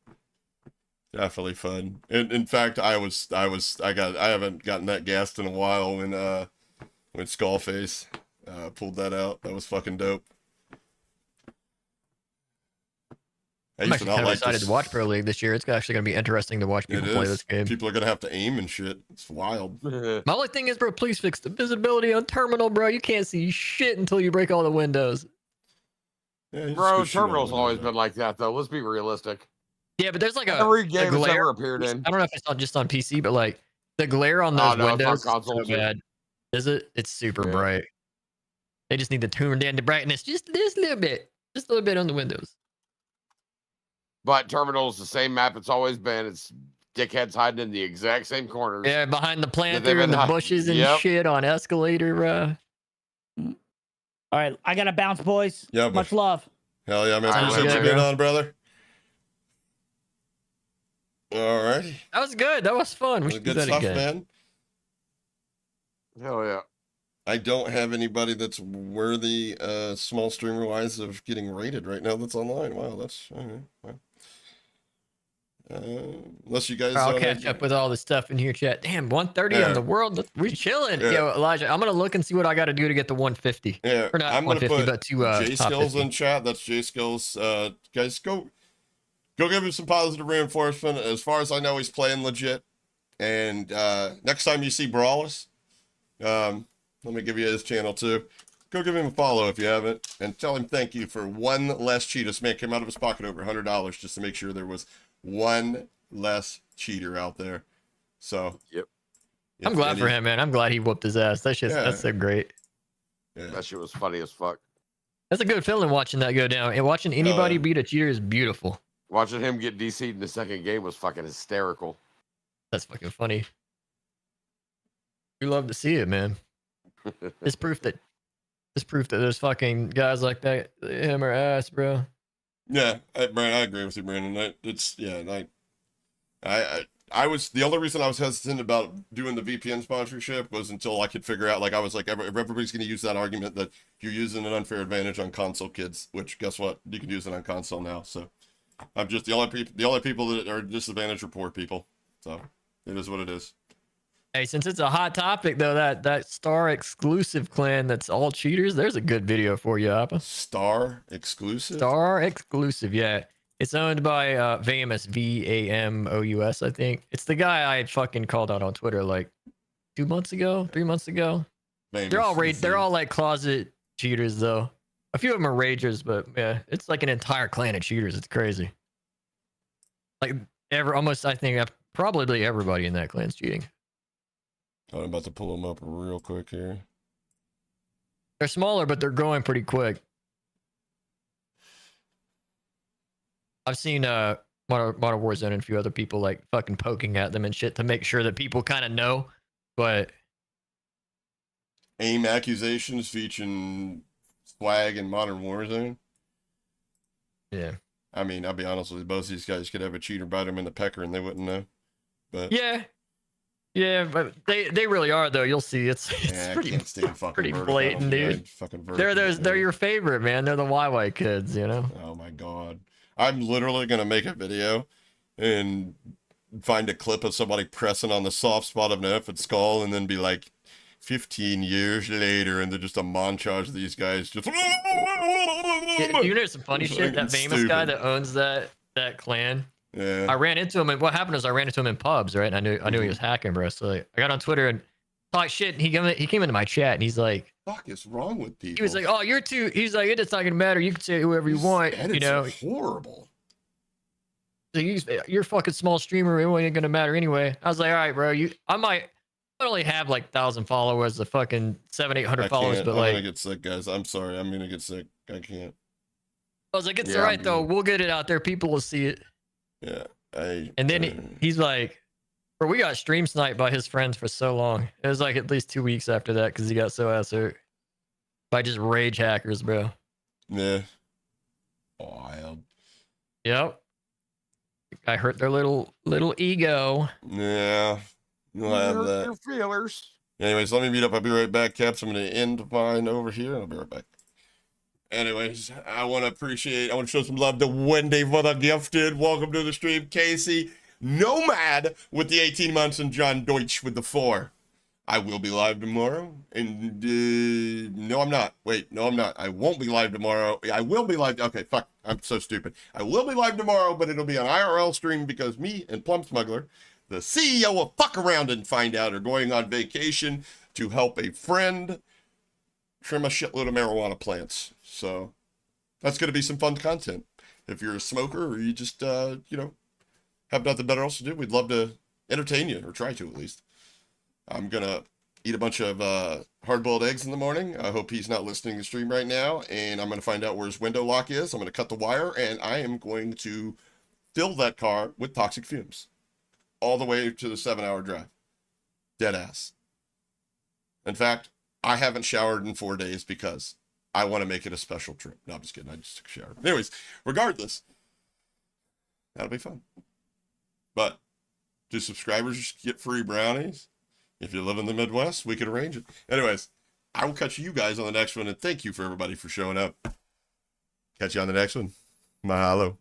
Definitely fun. And in fact, I haven't gotten that gassed in a while when Skullface pulled that out. That was fucking dope. I'm actually kind of excited to watch Pro League this year. It's actually going to be interesting to watch people play this game. People are going to have to aim and shit. It's wild. My only thing is, bro, please fix the visibility on Terminal, bro. You can't see shit until you break all the windows. Yeah, you Bro, just go shoot Terminal's out always window. been like that, though. Let's be realistic. Yeah, but there's like Every game it's glare. ever appeared in. I don't know if it's not just on PC, but like the glare on those no, it's on windows is console, so too. bad. Is it? It's super Yeah. bright. They just need to tune down the brightness just a little bit. Just a little bit on the windows. But Terminal's the same map it's always been. It's dickheads hiding in the exact same corners. Yeah, behind the they've planter and been the hi- bushes and Yep. shit on escalator, bro. all right, I gotta bounce, boys. Yeah, but- Much love. Hell yeah, man. Sounds Appreciate you good, being bro. on, brother. All righty. That was good. That was fun. We should do Good that stuff, again. man. Hell yeah. I don't have anybody that's worthy, small streamer wise, of getting rated right now that's online. Wow, that's okay. Well, unless you guys. I'll catch up with all the stuff in here, chat. Damn, 130 Yeah. on the world. We're chilling. Yeah. Yo, Elijah, I'm gonna look and see what I got to do to get the 150. Yeah, Or not I'm gonna 150, put but to J top Skills 50. in chat. That's J Skills. Guys, go give him some positive reinforcement. As far as I know, he's playing legit. And next time you see Brawlers, let me give you his channel too. Go give him a follow if you haven't, and tell him thank you for one less cheat. This man came out of his pocket over $100 just to make sure there was one less cheater out there. So, Yep. I'm glad for him, man. I'm glad he whooped his ass. That's just Yeah. that's so great. Yeah. That shit was funny as fuck. That's a good feeling watching that go down. And watching anybody yeah. beat a cheater is beautiful. Watching him get DC'd in the second game was fucking hysterical. That's fucking funny. We love to see it, man. It's proof that there's fucking guys like that, him or ass, bro. Yeah, Brandon, I agree with you, Brandon. I was the only reason I was hesitant about doing the VPN sponsorship was until I could figure out, like, I was like, if everybody's going to use that argument that you're using an unfair advantage on console kids, which guess what, you can use it on console now. So I'm just the only people that are disadvantaged are poor people. So it is what it is. Hey, since it's a hot topic though, that Star exclusive clan that's all cheaters, there's a good video for you, Appa. Star exclusive. Star exclusive, yeah. It's owned by Vamous, VAMOUS, I think. It's the guy I fucking called out on Twitter like 3 months ago. Famous. They're all like closet cheaters though. A few of them are ragers, but yeah, it's like an entire clan of cheaters. It's crazy. Like almost, I think probably everybody in that clan's cheating. I'm about to pull them up real quick here. They're smaller, but they're growing pretty quick. I've seen Modern Warzone and a few other people like fucking poking at them and shit to make sure that people kind of know. But AIM accusations featuring Swag and Modern Warzone. yeah. I mean, I'll be honest with you, both of these guys could have a cheater bite them in the pecker and they wouldn't know. But yeah, but they really are though. You'll see, it's yeah, pretty, I can't stand fucking pretty vertical, blatant, dude. Fucking They're your favorite, man. They're the YY kids, you know. Oh my god, I'm literally gonna make a video and find a clip of somebody pressing on the soft spot of an elephant skull, and then be like, 15 years later, and they're just a montage of these guys just. You know some funny shit. That famous guy that owns that clan. Yeah. I ran into him, and what happened is I ran into him in pubs, right? And I knew he was hacking, bro. So like, I got on Twitter and talked shit, and he came into my chat, and he's like, "Fuck is wrong with people?" He was like, "Oh, you're too." He's like, "It's not gonna matter. You can say whoever you want." You know, horrible. So you're a fucking small streamer. It ain't gonna matter anyway. I was like, all right, bro. I might only have like 1,000 followers, the fucking 700-800 followers, but I'm like, gonna get sick, guys. I'm sorry. I'm gonna get sick. I can't. I was like, it's all right though. We'll get it out there. People will see it. Yeah. And then he's like, bro, we got stream sniped by his friends for so long. It was like at least 2 weeks after that because he got so ass hurt by just rage hackers, bro. Yeah. Wild. Yep. I hurt their little ego. Yeah. You'll have that. Your feelers. Anyways, let me meet up. I'll be right back, Caps. I'm going to end mine over here. I'll be right back. Anyways, I want to show some love to Wendy for the gifted. Welcome to the stream, Casey. Nomad with the 18 months and John Deutsch with the 4. I will be live tomorrow. And no, I'm not. Wait, no, I'm not. I won't be live tomorrow. I will be live. Okay, fuck. I'm so stupid. I will be live tomorrow, but it'll be an IRL stream because me and Plum Smuggler, the CEO of Fuck Around and Find Out, are going on vacation to help a friend trim a shitload of marijuana plants. So that's going to be some fun content. If you're a smoker or you just, have nothing better else to do, we'd love to entertain you, or try to at least. I'm going to eat a bunch of hard-boiled eggs in the morning. I hope he's not listening to the stream right now. And I'm going to find out where his window lock is. I'm going to cut the wire, and I am going to fill that car with toxic fumes all the way to the 7-hour drive. Dead ass. In fact, I haven't showered in 4 days because I want to make it a special trip. No, I'm just kidding. I just took a shower. Anyways, regardless, that'll be fun. But do subscribers get free brownies? If you live in the Midwest, we can arrange it. Anyways, I will catch you guys on the next one, and thank you for everybody for showing up. Catch you on the next one. Mahalo.